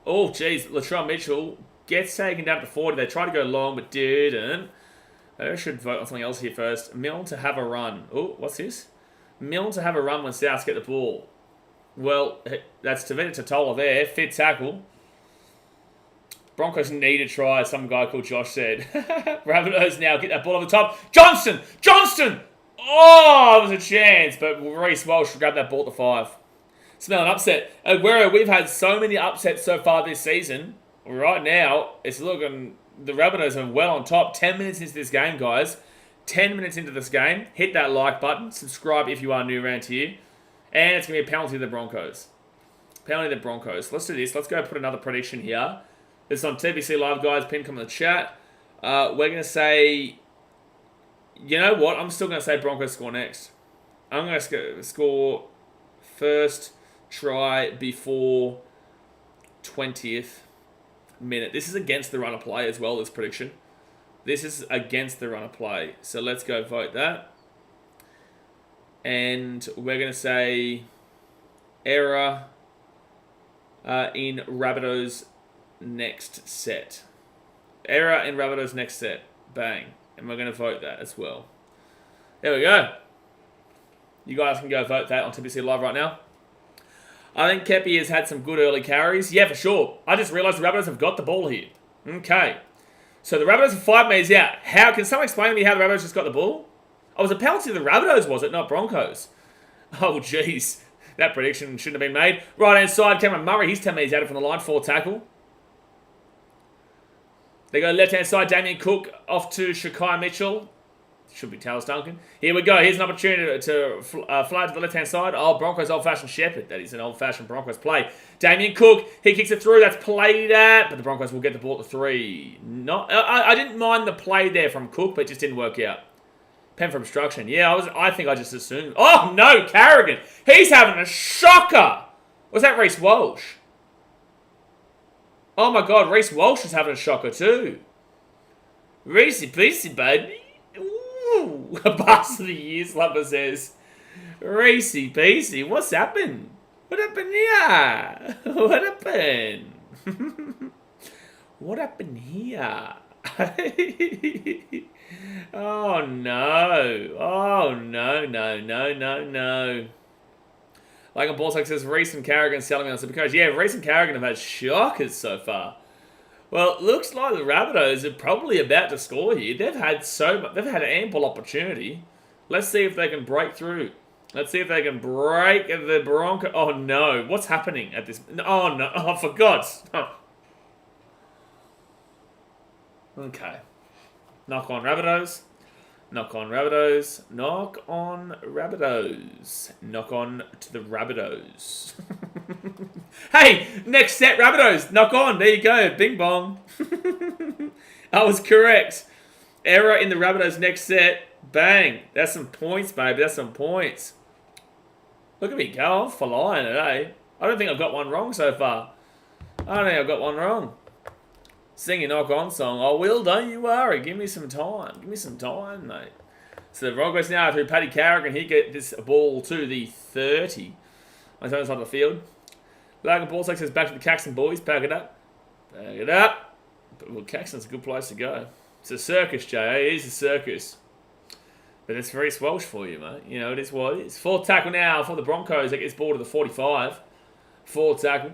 Oh, geez, Latrell Mitchell gets taken down to 40. They tried to go long, but didn't. I should vote on something else here first. Milne to have a run. Oh, what's this? Milne to have a run when Souths get the ball. Well, that's Tavita Totola there. Fit tackle. Broncos need to try, some guy called Josh said. Rabbitohs now get that ball over the top. Johnston! Oh, it was a chance, but Reece Walsh grabbed that ball at the 5. Smell an upset. Aguero, we've had so many upsets so far this season. Right now, it's looking... The Rabbitohs are well on top. 10 minutes into this game, guys. 10 minutes into this game. Hit that like button. Subscribe if you are new around here. And it's going to be a penalty to the Broncos. Penalty to the Broncos. Let's do this. Let's go put another prediction here. It's on TBC Live, guys. Pin come in the chat. We're going to say... You know what? I'm still going to say Broncos score next. I'm going to score first try before 20th minute. This is against the run of play as well, this prediction. This is against the run of play. So let's go vote that. And we're going to say error in Rabbitohs next set. Error in Rabbitohs next set. Bang. And we're going to vote that as well. There we go. You guys can go vote that on TBC Live right now. I think Kepi has had some good early carries. Yeah, for sure. I just realised the Rabbitohs have got the ball here. Okay. So the Rabbitohs are 5 metres out. How can someone explain to me how the Rabbitohs just got the ball? Oh, it was a penalty to the Rabbitohs, was it? Not Broncos. Oh, jeez. That prediction shouldn't have been made. Right-hand side, Cameron Murray. He's 10 metres out from the line. 4 tackle. They go left-hand side. Damien Cook off to Shakai Mitchell. Should be Talis Duncan. Here we go. Here's an opportunity to fly to the left-hand side. Oh, Broncos old-fashioned shepherd. That is an old-fashioned Broncos play. Damien Cook. He kicks it through. That's played at. But the Broncos will get the ball at the 3. I didn't mind the play there from Cook, but it just didn't work out. Pen for obstruction. Yeah, I think I just assumed. Oh, no. Carrigan. He's having a shocker. Was that Reece Walsh? Oh, my God. Reece Walsh is having a shocker, too. Reecey Peasy, baby. Ooh. Boss of the year, Slumber says. Reecey Peasy. What's happened? What happened here? What happened? What happened here? Oh, no. Oh, no. Like a Ballsack says, Reece and Carrigan selling me on Supercoach. Yeah, Reece and Carrigan have had shockers so far. Well, it looks like the Rabbitohs are probably about to score here. They've had ample opportunity. Let's see if they can break through. Let's see if they can break the Broncos. Oh, no. What's happening at this? Oh, no. Oh, for God's... Oh. Okay. Knock on Rabbitohs. Knock on Rabbitohs. Knock on Rabbitohs. Knock on to the Rabbitohs. Hey, next set, Rabbitohs. Knock on. There you go. Bing bong. I was correct. Error in the Rabbitohs next set. Bang. That's some points, baby. That's some points. Look at me go. I'm flying today. I don't think I've got one wrong so far. I don't think I've got one wrong. Sing your knock-on song. I will, don't you worry. Give me some time. Give me some time, mate. So the Broncos now through Paddy Carrigan. He get this ball to the 30. On the other side of the field. Logan Ballsack says back to the Caxton boys. Pack it up. Pack it up. But, well, Caxton's a good place to go. It's a circus, Jay. It is a circus. But it's very Welsh for you, mate. You know, it is what it is. 4th tackle now for the Broncos. They get this ball to the 45. 4th tackle.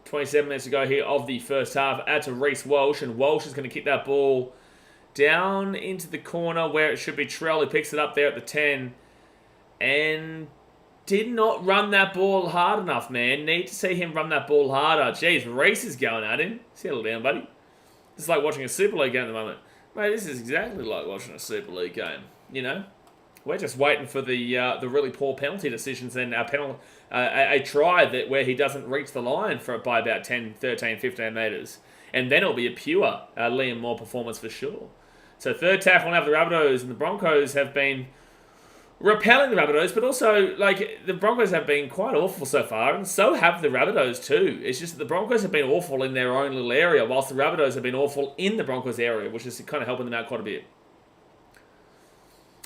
27 minutes to go here of the first half. Out to Reece Walsh. And Walsh is going to kick that ball down into the corner where it should be Trell. He picks it up there at the 10. And did not run that ball hard enough, man. Need to see him run that ball harder. Jeez, Reece is going at him. Settle down, buddy. It's like watching a Super League game at the moment. Mate, this is exactly like watching a Super League game. You know? We're just waiting for the really poor penalty decisions and our a try where he doesn't reach the line by about 10, 13, 15 metres. And then it'll be a pure Liam Moore performance for sure. So third tackle now for the Rabbitohs, and the Broncos have been repelling the Rabbitohs, but also, like, the Broncos have been quite awful so far, and so have the Rabbitohs too. It's just that the Broncos have been awful in their own little area, whilst the Rabbitohs have been awful in the Broncos area, which is kind of helping them out quite a bit.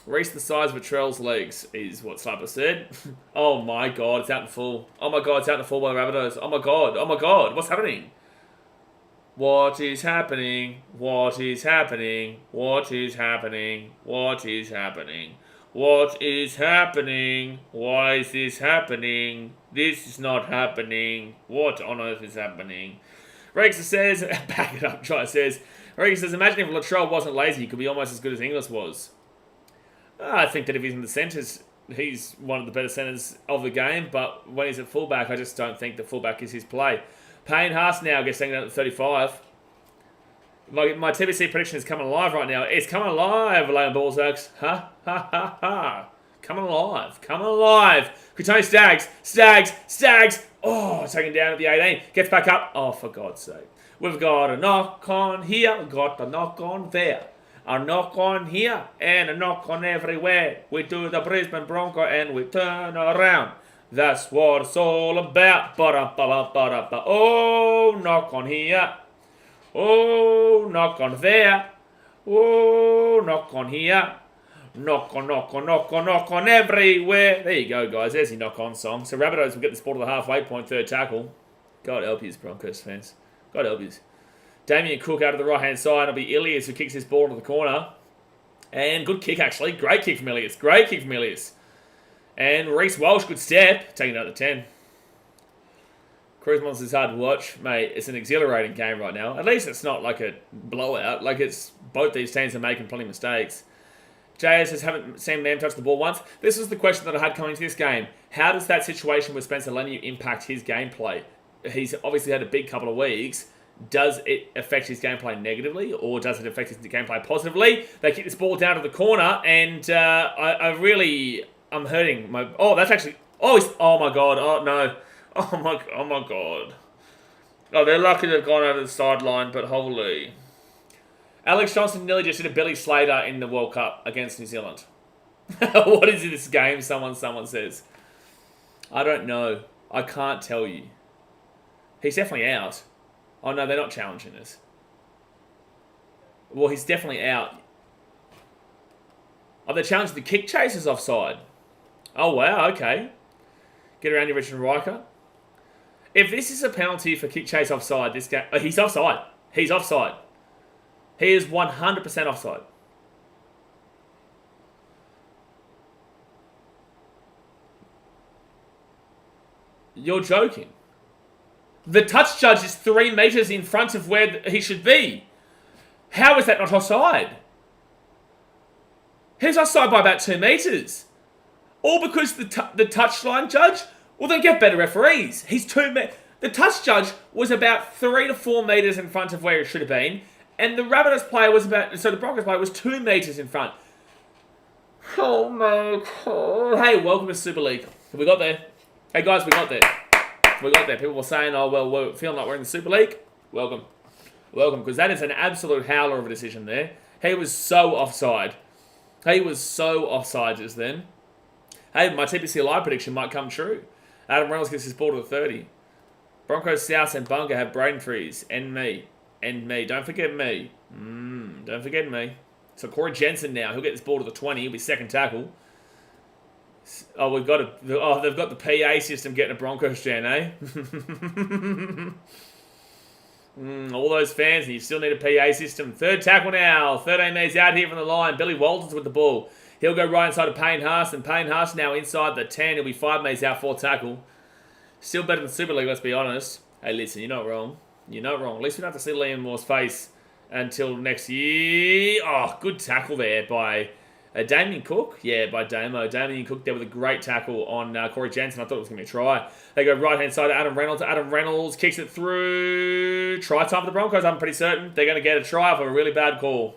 Reese the size of Trell's legs, is what Sniper said. Oh my god, it's out in full. Oh my god, it's out in full by the Rabbitohs. Oh my god, what's happening? What is happening? What is happening? What is happening? What is happening? What is happening? Why is this happening? This is not happening. What on earth is happening? Rex says, back it up, Try says, Rex says, imagine if Latrell wasn't lazy, he could be almost as good as Inglis was. I think that if he's in the centres, he's one of the better centres of the game, but when he's at fullback, I just don't think the fullback is his play. Payne Haas now gets taken out at 35. My TBC prediction is coming alive right now. It's coming alive, Liam Balzacs. Ha, ha, ha, ha. Coming alive. Coming alive. Kutoni Stags. Oh, taken down at the 18. Gets back up. Oh, for God's sake. We've got a knock on here. We've got a knock on there. A knock on here and a knock on everywhere. We do the Brisbane Broncos and we turn around. That's what it's all about. Ba-da-ba-ba-ba-da-ba. Oh, knock on here. Oh, knock on there. Oh, knock on here. Knock on everywhere. There you go, guys. There's your knock-on song. So Rabbitohs will get this ball to the halfway point, third tackle. God help you, Broncos fans. God help you. Damien Cook out of the right-hand side. It'll be Ilias who kicks his ball to the corner. And good kick, actually. Great kick from Ilias. And Reece Walsh, good step. Taking it out to 10. Cruise Monsters is hard to watch. Mate, it's an exhilarating game right now. At least it's not like a blowout. Like, it's both these teams are making plenty of mistakes. JS says, haven't seen them touch the ball once. This was the question that I had coming into this game. How does that situation with Spencer Leniu impact his gameplay? He's obviously had a big couple of weeks. Does it affect his gameplay negatively, or does it affect his gameplay positively? They kick this ball down to the corner, and I'm hurting my... Oh, that's actually... Oh my God. Oh, no. Oh my God. Oh, they're lucky they've gone over the sideline, but holy... Alex Johnson nearly just did a Billy Slater in the World Cup against New Zealand. What is this game? Someone says. I don't know. I can't tell you. He's definitely out. Oh no, they're not challenging this. Well, he's definitely out. Oh, they're challenging the kick chasers offside. Oh wow, okay. Get around your Richard Riker. If this is a penalty for kick chase offside, this game... he's offside. He's offside. He is 100% offside. You're joking. The touch judge is 3 metres in front of where he should be. How is that not offside? He's offside by about 2 metres. All because the touchline judge? Well, then get better referees. He's 2 metres. The touch judge was about 3 to 4 metres in front of where it should have been. And the Rabbitohs player was the Broncos player was 2 metres in front. Oh my God. Hey, welcome to Super League. We got there. Hey guys, we got there. We got there. People were saying, oh, well, we're feeling like we're in the Super League. Welcome. Welcome, because that is an absolute howler of a decision there. He was so offside. He was so offside just then. Hey, my TPC live prediction might come true. Adam Reynolds gets his ball to the 30. Broncos, South and Bunga have brain freeze. And me. Don't forget me. Don't forget me. So Corey Jensen now. He'll get this ball to the 20. He'll be second tackle. Oh, they've got the PA system getting a Broncos fan, eh? All those fans, and you still need a PA system. Third tackle now. 13 metres out here from the line. Billy Walters with the ball. He'll go right inside of Payne Haas, and Payne Haas now inside the 10. He'll be 5 metres out, fourth tackle. Still better than Super League, let's be honest. Hey, listen, you're not wrong. You're not wrong. At least we don't have to see Liam Moore's face until next year. Oh, good tackle there by Damien Cook. Yeah, by Damo. Damien Cook there with a great tackle on Corey Jensen. I thought it was going to be a try. They go right-hand side to Adam Reynolds. Adam Reynolds kicks it through. Try time for the Broncos, I'm pretty certain. They're going to get a try for a really bad call.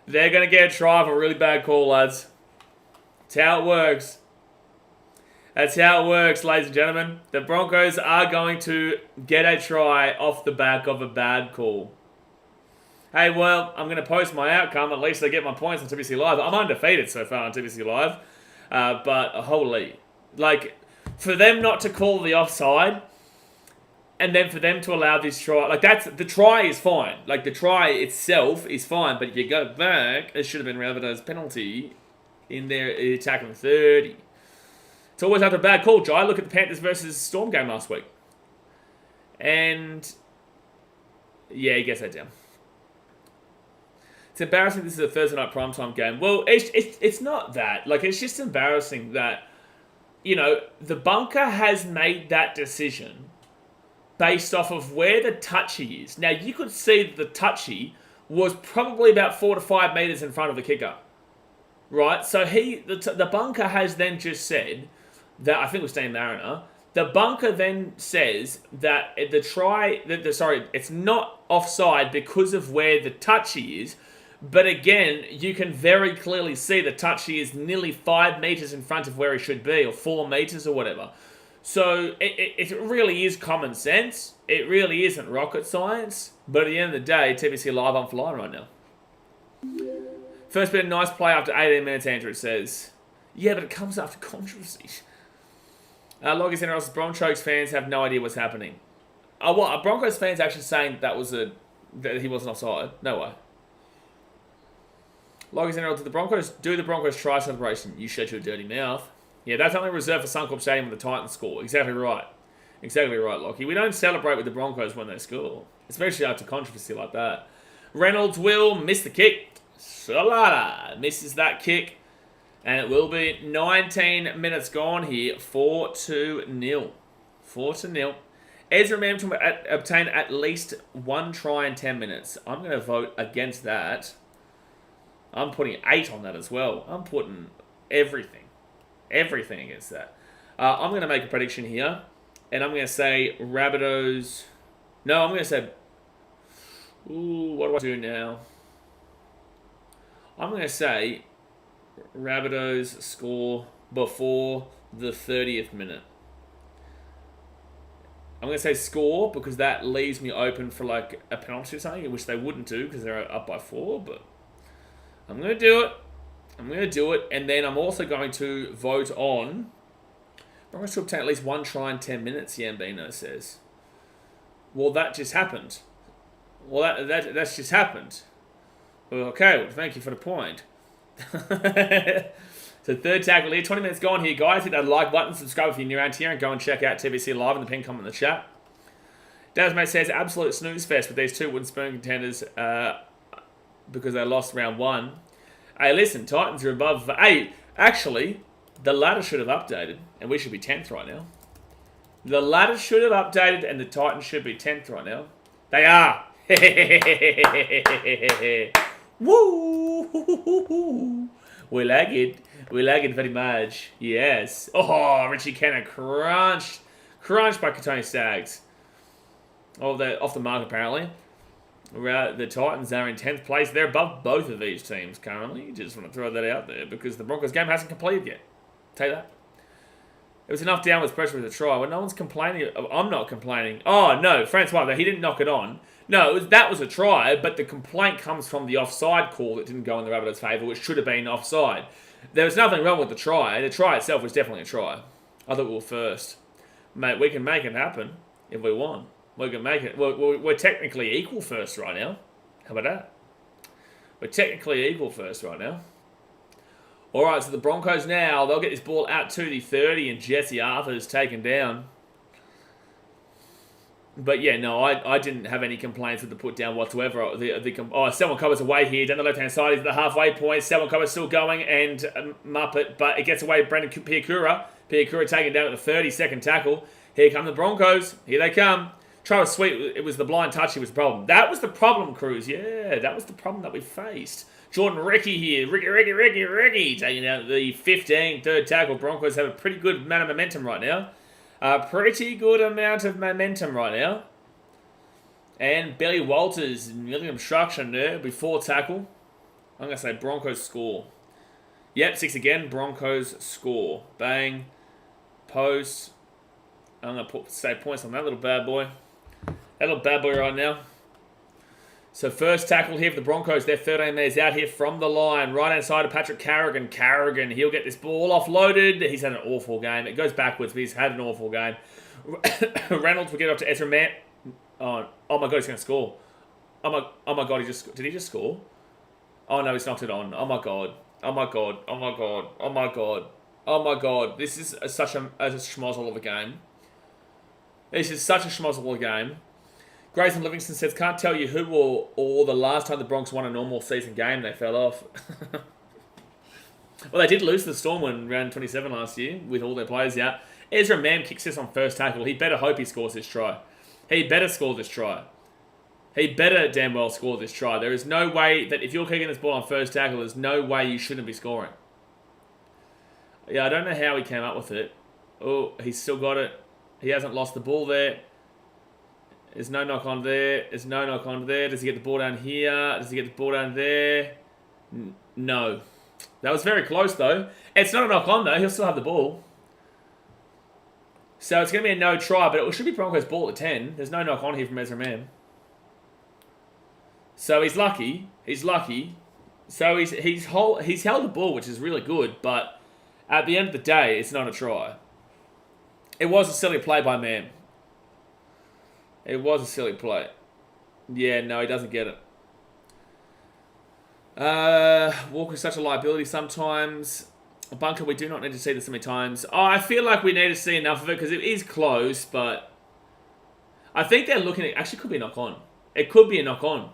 They're going to get a try for a really bad call, lads. That's how it works. That's how it works, ladies and gentlemen. The Broncos are going to get a try off the back of a bad call. Hey, well, I'm going to post my outcome. At least I get my points on TBC Live. I'm undefeated so far on TBC Live. But holy, like, for them not to call the offside, and then for them to allow this try, like, the try is fine. Like, the try itself is fine, but if you go back, it should have been Rabbitohs penalty in their attacking 30. It's always after a bad call, Jai. Look at the Panthers versus Storm game last week. And, yeah, he gets that down. It's embarrassing this is a Thursday night primetime game. Well, it's not that. Like, it's just embarrassing that, you know, the bunker has made that decision based off of where the touchy is. Now, you could see that the touchy was probably about 4 to 5 metres in front of the kicker. Right? So the bunker has then just said that, I think it was Dean Mariner, the bunker then says that it's not offside because of where the touchy is. But again, you can very clearly see the touchy is nearly 5 metres in front of where he should be, or 4 metres or whatever. So it really is common sense. It really isn't rocket science. But at the end of the day, TBC Live, I'm flying right now. First bit of nice play after 18 minutes, Andrew says. Yeah, but it comes after controversy. Loggers NRL Broncos fans have no idea what's happening. What? Are Broncos fans actually saying that he wasn't offside? No way. Loggers NRL to the Broncos. Do the Broncos try celebration? You shut your dirty mouth. Yeah, that's only reserved for Suncorp Stadium when the Titans score. Exactly right. Exactly right, Lockie. We don't celebrate with the Broncos when they score. Especially after controversy like that. Reynolds will miss the kick. Salada misses that kick. And it will be 19 minutes gone here. 4-0. 4-0. Ezra Mam to obtain at least 1 try in 10 minutes. I'm going to vote against that. I'm putting 8 on that as well. I'm putting everything. Everything against that. I'm going to make a prediction here. And I'm going to say Rabbitohs. No, I'm going to say... Ooh, what do I do now? I'm going to say Rabbitohs score before the 30th minute. I'm going to say score because that leaves me open for like a penalty or something, which they wouldn't do because they're up by 4. But I'm going to do it. I'm going to do it. And then I'm also going to vote on... I'm going to obtain at least 1 try in 10 minutes, Yambino says. Well, that just happened. Well, that's just happened. Well, okay, well, thank you for the point. So third tackle here. 20 minutes gone here, guys. Hit that like button, subscribe if you're new around here, and go and check out TBC Live in the pin comment in the chat. Dasmate says, absolute snooze fest with these 2 wooden spoon contenders because they lost round 1. Hey, listen, Titans are above... Hey, actually, the ladder should have updated, and we should be 10th right now. The ladder should have updated, and the Titans should be 10th right now. They are. Woo! We like it. We like it very much. Yes. Oh, Richie Kenner crunched by Katoni Staggs. Oh, they're off the mark apparently. The Titans are in 10th place. They're above both of these teams currently. Just want to throw that out there because the Broncos game hasn't completed yet. Tell you that. It was enough downwards pressure with a try. Well, no one's complaining. I'm not complaining. Oh, no. Francois, he didn't knock it on. No, that was a try, but the complaint comes from the offside call that didn't go in the Rabbitohs' favour, which should have been offside. There was nothing wrong with the try. The try itself was definitely a try. I thought we were first. Mate, we can make it happen if we want. We can make it. We're technically equal first right now. How about that? We're technically equal first right now. All right, so the Broncos now, they'll get this ball out to the 30, and Jesse Arthur's taken down. But yeah, no, I didn't have any complaints with the put down whatsoever. Selwyn Cobber's away here down the left-hand side. He's at the halfway point. Selwyn Cobber's still going, and Muppet, but it gets away. Brendan Piakura. Piakura taken down at the 32nd tackle. Here come the Broncos. Here they come. Travis Sweet, it was the blind touch. It was the problem. That was the problem, Cruz. Yeah, that was the problem that we faced. Jordan Ricky here. Ricky. Taking out the 15, third tackle. Broncos have a pretty good amount of momentum right now. And Billy Walters, nearly obstruction there before tackle. I'm going to say Broncos score. Yep, 6 again. Broncos score. Bang. Post. I'm going to say points on that little bad boy. That little bad boy right now. So first tackle here for the Broncos. They're 13 metres out here from the line. Right-hand side of Patrick Carrigan. Carrigan, he'll get this ball offloaded. He's had an awful game. It goes backwards, but he's had an awful game. Reynolds will get up to Ezra Mann. Oh my God, he's going to score. Oh my God, did he just score? Oh no, he's knocked it on. Oh my God. Oh my God. Oh my God. Oh my God. Oh my God. This is such a schmozzle of a game. This is such a schmozzle of a game. Grayson Livingston says, can't tell you who or the last time the Bronx won a normal season game, they fell off. Well, they did lose to the Storm in round 27 last year with all their players out. Ezra Mann kicks this on first tackle. He better hope he scores this try. He better score this try. He better damn well score this try. There is no way that if you're kicking this ball on first tackle, there's no way you shouldn't be scoring. Yeah, I don't know how he came up with it. Oh, he's still got it. He hasn't lost the ball there. There's no knock on there. There's no knock on there. Does he get the ball down here? Does he get the ball down there? No. That was very close, though. It's not a knock on, though. He'll still have the ball. So it's going to be a no try, but it should be Broncos ball at 10. There's no knock on here from Ezra Mann. So he's lucky. He's lucky. So he's held the ball, which is really good, but at the end of the day, it's not a try. It was a silly play by Mann. It was a silly play. Yeah, no, he doesn't get it. Walker's such a liability sometimes. Bunker, we do not need to see this so many times. Oh, I feel like we need to see enough of it because it is close, but I think they're looking at... Actually, it could be a knock-on. It could be a knock-on.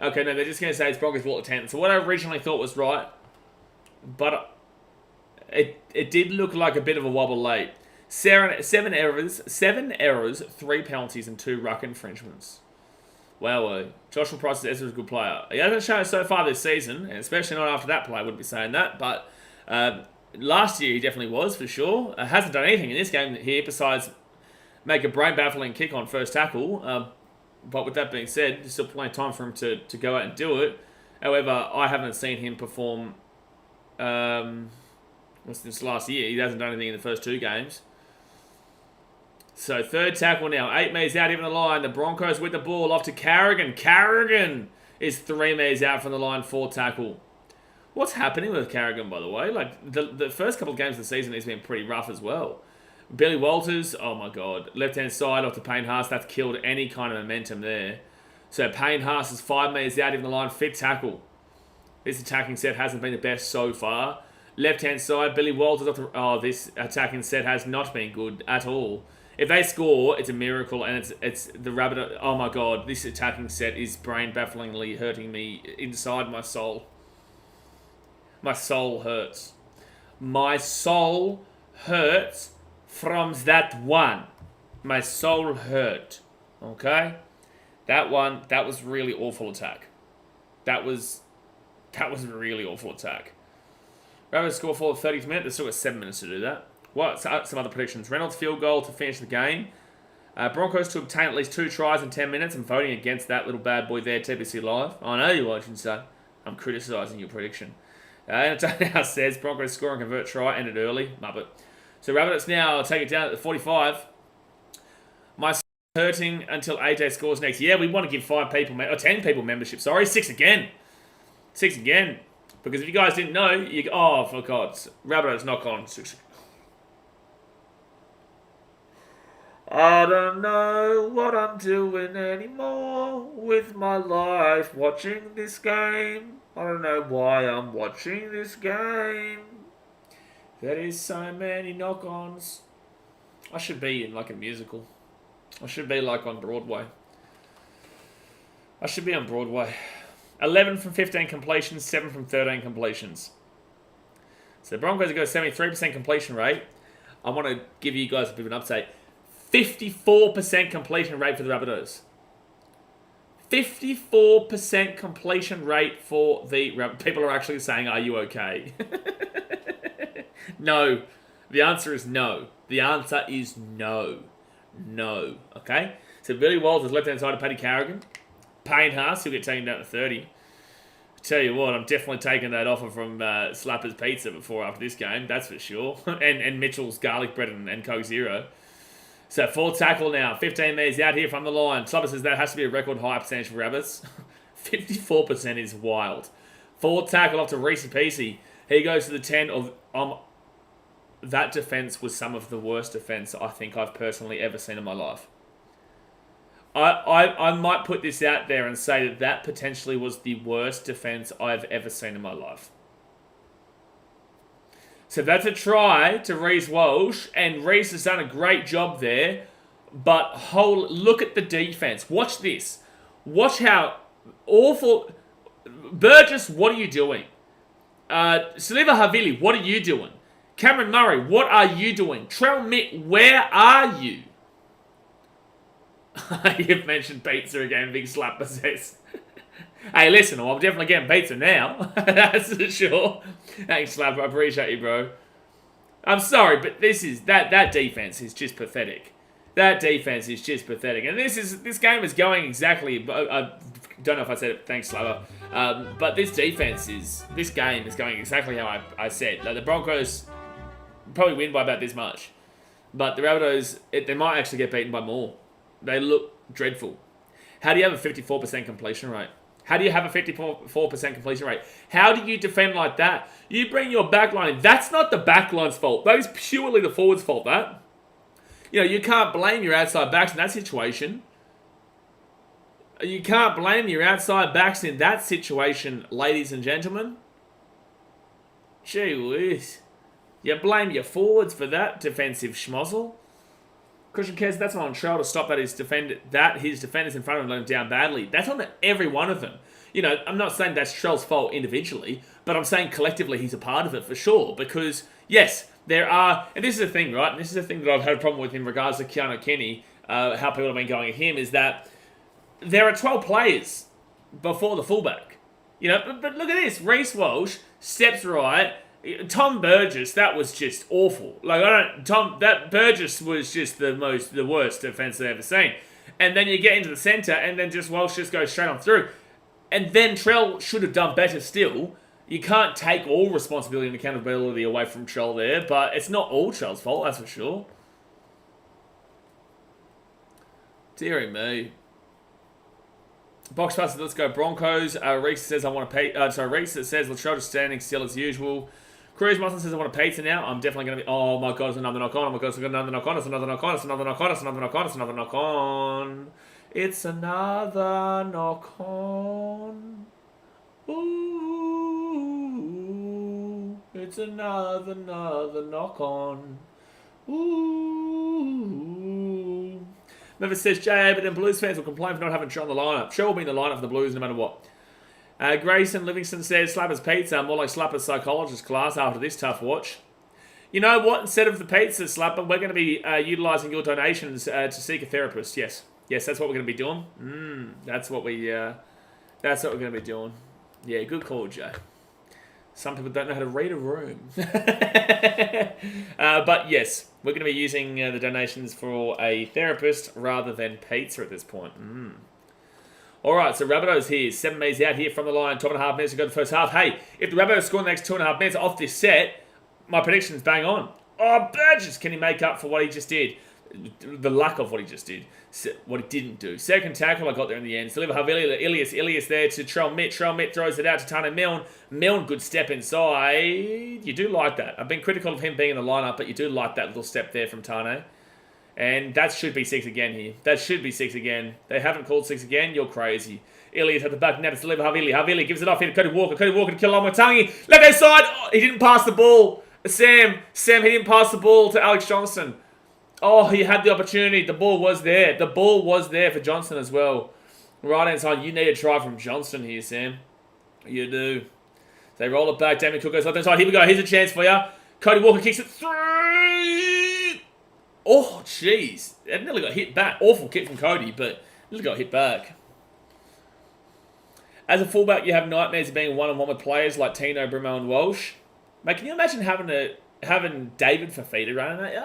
Okay, no, they're just going to say it's Broncos ball at 10. So what I originally thought was right, but it did look like a bit of a wobble late. 7 errors, 3 penalties, and 2 ruck infringements. Wow, Joshua Price is a good player. He hasn't shown it so far this season, and especially not after that play, I wouldn't be saying that, but last year he definitely was, for sure. Hasn't done anything in this game here besides make a brain-baffling kick on first tackle. But with that being said, there's still plenty of time for him to go out and do it. However, I haven't seen him perform since last year. He hasn't done anything in the first 2 games. So third tackle now. 8 metres out even the line. The Broncos with the ball off to Carrigan. Carrigan is 3 metres out from the line for tackle. What's happening with Carrigan, by the way? Like the first couple of games of the season, he's been pretty rough as well. Billy Walters, oh my God. Left-hand side off to Payne Haas. That's killed any kind of momentum there. So Payne Haas is 5 metres out even the line. Fit tackle. This attacking set hasn't been the best so far. Left-hand side, Billy Walters off to... this attacking set has not been good at all. If they score, it's a miracle, and it's the Rabbitohs. Oh my God, this attacking set is brain-bafflingly hurting me inside my soul. My soul hurts. My soul hurts from that one. My soul hurt. Okay? That was really awful attack. That was a really awful attack. Rabbitohs score for 30th minute. They've still got 7 minutes to do that. What? Some other predictions. Reynolds field goal to finish the game. Broncos to obtain at least 2 tries in 10 minutes. I'm voting against that little bad boy there, TBC Live. I know you're watching, son. I'm criticising your prediction. Antonio says Broncos score and convert try. Ended early. Muppet. So Rabbitohs now take it down at the 45. My hurting until AJ scores next. Yeah, we want to give 5 people, 10 people membership. Sorry, 6 again. 6 again. Because if you guys didn't know, oh, for God's Rabbitohs knock on 6. I don't know what I'm doing anymore with my life watching this game. I don't know why I'm watching this game. There is so many knock-ons. I should be in like a musical. I should be like on Broadway. I should be on Broadway. 11 from 15 completions, 7 from 13 completions. So the Broncos have got a 73% completion rate. I want to give you guys a bit of an update. 54% completion rate for the Rabbitohs. 54% completion rate for the Rabbitohs. People are actually saying, are you okay? No. The answer is no. The answer is no. No. Okay? So Billy Walters left-hand side of Paddy Carrigan. Payne Haas, he'll get taken down to 30. Tell you what, I'm definitely taking that offer from Slapper's Pizza after this game, that's for sure. and Mitchell's Garlic Bread and Coke Zero. So full tackle now, 15 metres out here from the line. Slapper says that has to be a record high percentage for Rabbits. 54% is wild. Full tackle off to Reese Peasy. He goes to the 10 of... that defence was some of the worst defence I think I've personally ever seen in my life. I might put this out there and say that potentially was the worst defence I've ever seen in my life. So that's a try to Reece Walsh, and Reece has done a great job there. But look at the defence. Watch this. Watch how awful... Burgess, what are you doing? Saliva Havili, what are you doing? Cameron Murray, what are you doing? Trell Mitt, where are you? You've mentioned pizza again, Big Slapper says. Hey, listen, I'm definitely getting pizza now. That's for sure. Thanks, Slapper. I appreciate you, bro. I'm sorry, but that defense is just pathetic. That defense is just pathetic. And this game is going exactly... I don't know if I said it. Thanks, Slapper. But this game is going exactly how I said. Like, the Broncos probably win by about this much. But the Rabbitohs, they might actually get beaten by more. They look dreadful. How do you have a 54% completion rate? How do you have a 54% completion rate? How do you defend like that? You bring your backline in. That's not the backline's fault. That is purely the forward's fault, that. You can't blame your outside backs in that situation. You can't blame your outside backs in that situation, ladies and gentlemen. Gee whiz. You blame your forwards for that defensive schmozzle. Christian Kez, that's not on Trell to stop his defenders in front of him let him down badly. That's on every one of them. I'm not saying that's Trell's fault individually, but I'm saying collectively he's a part of it for sure. Because, yes, there are... And this is the thing, right? And this is the thing that I've had a problem with in regards to Keanu Kenny, how people have been going at him, is that there are 12 players before the fullback. But look at this. Reece Walsh steps right... Tom Burgess, that was just awful. That Burgess was just the worst defense I've ever seen. And then you get into the centre, and then Walsh just goes straight on through. And then Trell should have done better still. You can't take all responsibility and accountability away from Trell there, but it's not all Trell's fault, that's for sure. Deary me. Box passes, let's go Broncos. Reese says I want to pay. Reese says Latrell just standing still as usual. Cruz Musson says I want a pizza now. I'm definitely going to be... Oh my god, it's another knock on. Oh my god, it's another knock on. It's another knock on. It's another knock on. It's another knock on. It's another knock on. It's another knock on. Ooh. It's another knock on. Ooh. Memphis says, J.A., but then Blues fans will complain for not having Trell in the lineup. Trell will be in the lineup for the Blues no matter what. Grayson Livingston says, Slapper's Pizza, more like Slapper's psychologist class after this tough watch. You know what? Instead of the pizza, Slapper, we're going to be utilising your donations to seek a therapist. Yes, that's what we're going to be doing. That's what we're going to be doing. Yeah, good call, Jay. Some people don't know how to read a room. But yes, we're going to be using the donations for a therapist rather than pizza at this point. All right, so Rabbitohs here. 7 metres out here from the line. 12.5 minutes to go to the first half. Hey, if the Rabbitohs score in the next 2.5 minutes off this set, my prediction's bang on. Oh, Burgess, can he make up for what he just did? The lack of what he just did. What he didn't do. Second tackle, I got there in the end. Deliver Havili, Ilias there to Trell Mitt. Trell Mitt throws it out to Tane Milne. Milne, good step inside. You do like that. I've been critical of him being in the lineup, but you do like that little step there from Tane. And that should be 6 again here. That should be 6 again. They haven't called 6 again. You're crazy. Ilias at the back now to deliver Havili. Havili gives it off here to Cody Walker. Cody Walker to Kilomatangi. Left hand side. Oh, he didn't pass the ball. Sam, he didn't pass the ball to Alex Johnston. Oh, he had the opportunity. The ball was there. The ball was there for Johnston as well. Right hand side. You need a try from Johnston here, Sam. You do. They roll it back. Damien Cook goes left hand side. Here we go. Here's a chance for you. Cody Walker kicks it through. Oh, jeez. It nearly got hit back. Awful kick from Cody, but nearly got hit back. As a fullback, you have nightmares of being one-on-one with players like Tino, Brimo, and Walsh. Mate, can you imagine having David Fafita running at you?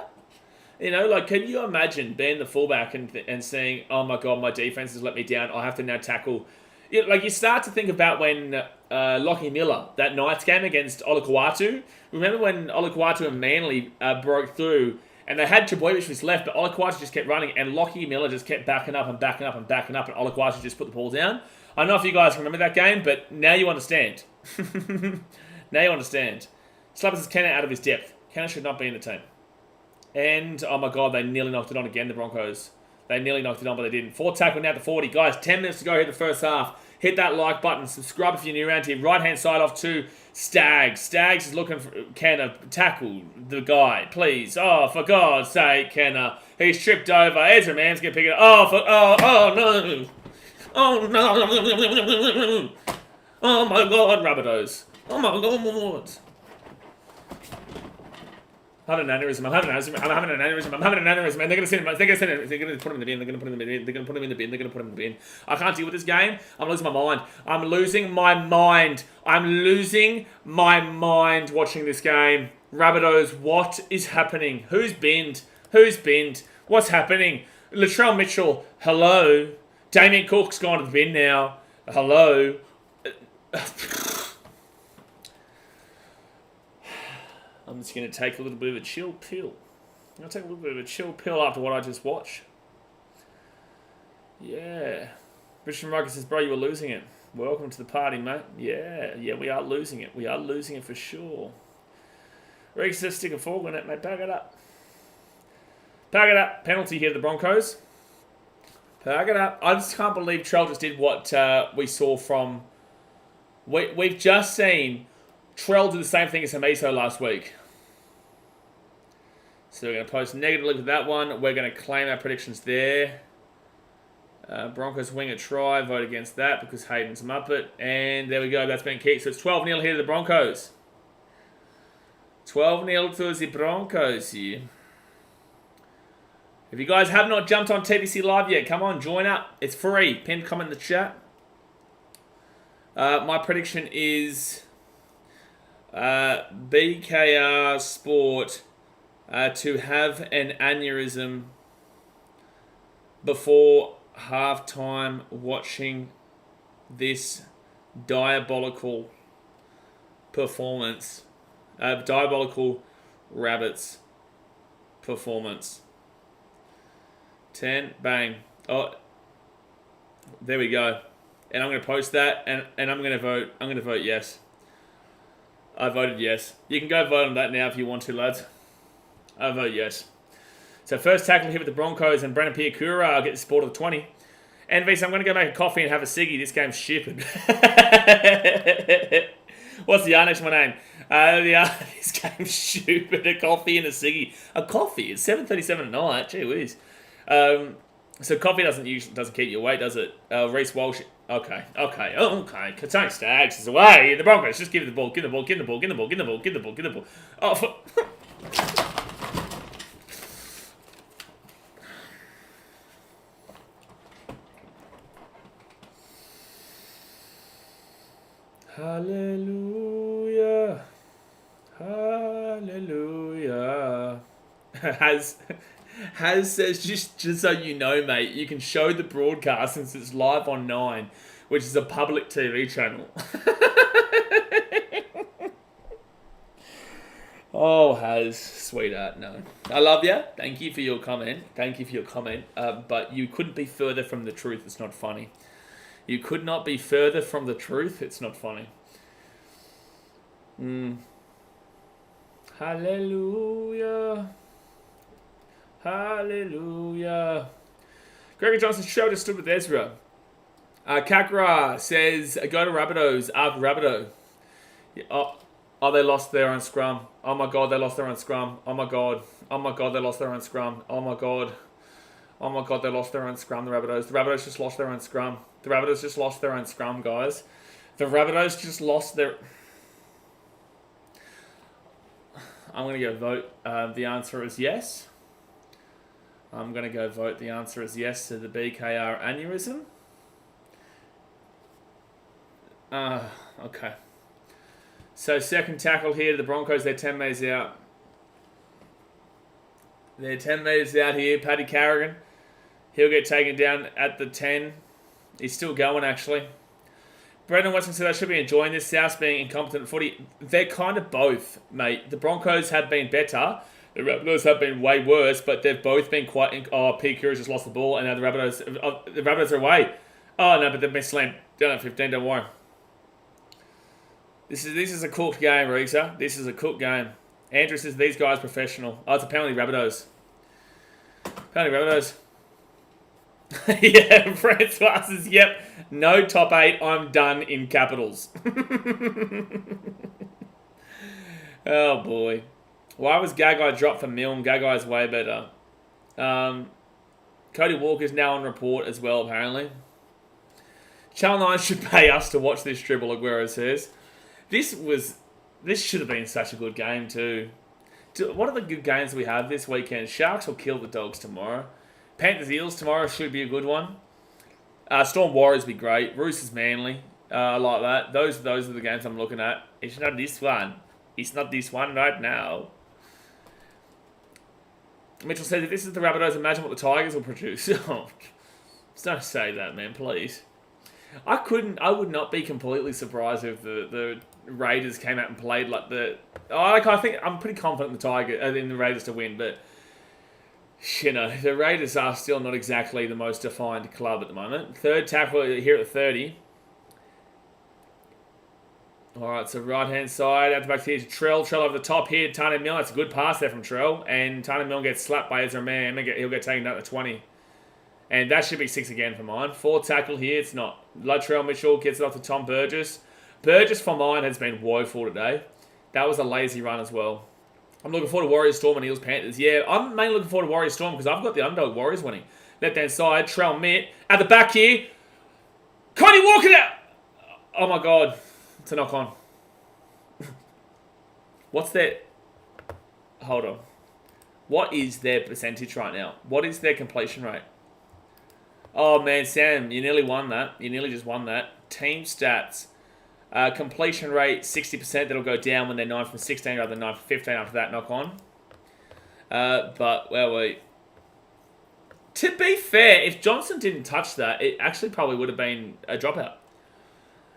Can you imagine being the fullback and saying, oh my God, my defense has let me down. I have to now tackle, you start to think about when Lockie Miller, that Knights game against Olakuatu. Remember when Olakuatu and Manly broke through, and they had Trebojevic was left, but Olakuatu just kept running, and Lockie Miller just kept backing up, and Olakuatu just put the ball down. I don't know if you guys remember that game, but now you understand. Now you understand. Slappers Kenner out of his depth. Kenner should not be in the team. And, oh my God, they nearly knocked it on again, the Broncos. They nearly knocked it on, but they didn't. 4th tackle now to 40. Guys, 10 minutes to go here in the first half. Hit that like button. Subscribe if you're new around here. Right-hand side off to Stags. Stags is looking for Kenner. Tackle the guy, please. Oh, for God's sake, Kenner. He's tripped over. Ezra Mann's going to pick it up. Oh, no. Oh, no. Oh, my God, Rabbitohs. Oh, my God. I'm having an aneurysm, and they're going to send him, they're going to put him in the bin, I can't deal with this game. I'm losing my mind watching this game. Rabbitohs, what is happening? Who's binned? What's happening? Latrell Mitchell, hello. Damien Cook's gone to the bin now. Hello. I'm just going to take a little bit of a chill pill. After what I just watched. Yeah. Brisbane Broncos says, bro, you were losing it. Welcome to the party, mate. Yeah, we are losing it. We are losing it for sure. Rex says, stick a fork on it, mate. Pack it up. Penalty here to the Broncos. Pack it up. I just can't believe Trell just did what we saw from... We've just seen Trell do the same thing as Hamiso last week. So we're going to post negatively for that one. We're going to claim our predictions there. Broncos wing a try. Vote against that because Hayden's Muppet. And there we go. That's been kicked. So it's 12-0 here to the Broncos. 12-0 to the Broncos here. If you guys have not jumped on TBC Live yet, come on, join up. It's free. Pinned comment in the chat. My prediction is BKR Sport to have an aneurysm before halftime watching this diabolical performance. Diabolical Rabbits performance. 10, bang. Oh, there we go. And I'm going to post that, and I'm going to vote. I'm going to vote yes. I voted yes. You can go vote on that now if you want to, lads. I vote yes. So first tackle here with the Broncos and Brennan Piakura. I'll get the sport of the 20. And Visa, I'm going to go make a coffee and have a ciggy. This game's stupid. What's the next my name? This game's stupid. A coffee and a ciggy. A coffee? It's 7:37 at night. Gee whiz. So coffee doesn't keep you awake, does it? Reece Walsh. Okay. Katoni Staggs is away. The Broncos just give the ball. Give the ball. Oh. Hallelujah. Has says, just so you know, mate, you can show the broadcast since it's live on 9, which is a public TV channel. Oh, Has, sweetheart, no. I love you. Thank you for your comment. But you couldn't be further from the truth. It's not funny. You could not be further from the truth. It's not funny. Hallelujah. Gregory Johnson showed us stood with Ezra. Kakra says, go to Rabbitohs after Rabbitoh. Yeah, oh, they lost their own scrum. Oh my God, they lost their own scrum. Oh my God, they lost their own scrum. Oh my God, they lost their own scrum, the Rabbitohs. The Rabbitohs just lost their own scrum. The Rabbitohs just lost their own scrum, guys. The Rabbitohs just lost their... I'm going to go vote. The answer is yes. I'm going to go vote. The answer is yes to the BKR aneurysm. Okay. So second tackle here to the Broncos. They're 10 metres out. They're 10 metres out here. Paddy Carrigan. He'll get taken down at the 10. He's still going, actually. Brendan Weston said I should be enjoying this. South being incompetent at footy. They're kind of both, mate. The Broncos have been better. The Rabbitohs have been way worse, but they've both been quite... PQ's just lost the ball, and now the Rabbitohs are away. Oh, no, but they've been slammed down at 15, don't worry. This is a cooked game, Risa. This is a cooked game. Andrew says these guys professional. Oh, it's a penalty, Rabbitohs. Penalty, Rabbitohs. Yeah, Francois says, yep, no top 8, I'm done in capitals. Oh, boy. Why was Gagai dropped for Milne? Gagai's way better. Cody Walker's now on report as well, apparently. Channel 9 should pay us to watch this dribble, Aguero says. This should have been such a good game too. What are the good games we have this weekend? Sharks will kill the Dogs tomorrow. Panthers Eels tomorrow should be a good one. Storm Warriors will be great. Roosters Manly. I like that. Those are the games I'm looking at. It's not this one. It's not this one right now. Mitchell says, if this is the Rabbitohs, imagine what the Tigers will produce. Oh, don't say that, man, please. I would not be completely surprised if the Raiders came out and played like the... I think I'm pretty confident in the Raiders to win, but you know, the Raiders are still not exactly the most defined club at the moment. Third tackle here at the 30. All right, so right-hand side, out the back here to Trell. Trell over the top here, Tane Milne. That's a good pass there from Trell. And Tane Milne gets slapped by Ezra Mann. He'll get taken down to 20. And that should be 6 again for mine. 4 tackle here, it's not. Latrell Mitchell gets it off to Tom Burgess. Burgess for mine has been woeful today. That was a lazy run as well. I'm looking forward to Warriors Storm and Eels Panthers. Yeah, I'm mainly looking forward to Warriors Storm because I've got the underdog Warriors winning. Left-hand side, Trell Mitt. At the back here, Connie Walker out! Oh my God. It's a knock on. What's their... Hold on. What is their percentage right now? What is their completion rate? Oh, man, Sam, you nearly won that. You nearly just won that. Team stats. Completion rate, 60%. That'll go down when they're 9 from 16 rather than 9 from 15 after that knock on. But, well, to be fair, if Johnson didn't touch that, it actually probably would have been a dropout.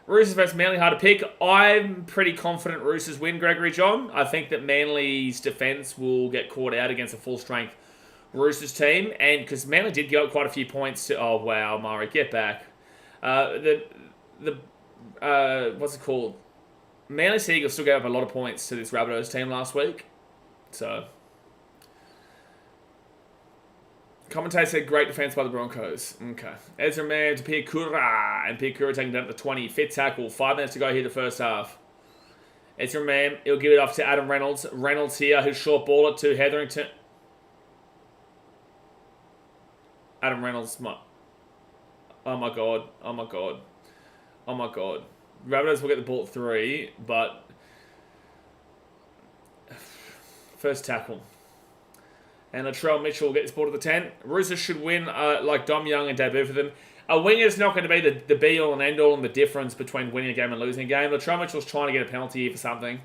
Roosters versus Manly, hard to pick. I'm pretty confident Roosters win, Gregory John. I think that Manly's defence will get caught out against a full-strength Roosters team. And because Manly did go up quite a few points to... Oh, wow, Murray, get back. What's it called? Manly Seagulls still gave up a lot of points to this Rabbitohs team last week. So... Commentator said great defence by the Broncos. Okay. Ezra Mann to Piakura. And Piakura taking down to the 20. Fifth tackle. 5 minutes to go here the first half. Ezra Mann. He'll give it off to Adam Reynolds. Reynolds here. Who's short ball it to Hetherington. Adam Reynolds. Oh my God. Oh my God. Oh my God. Rabbitohs will get the ball at 3. But... First tackle. And Latrell Mitchell will get this ball to the 10. Roosters should win like Dom Young and debut for them. A winger's not going to be the be-all and end-all and the difference between winning a game and losing a game. Latrell Mitchell's trying to get a penalty here for something.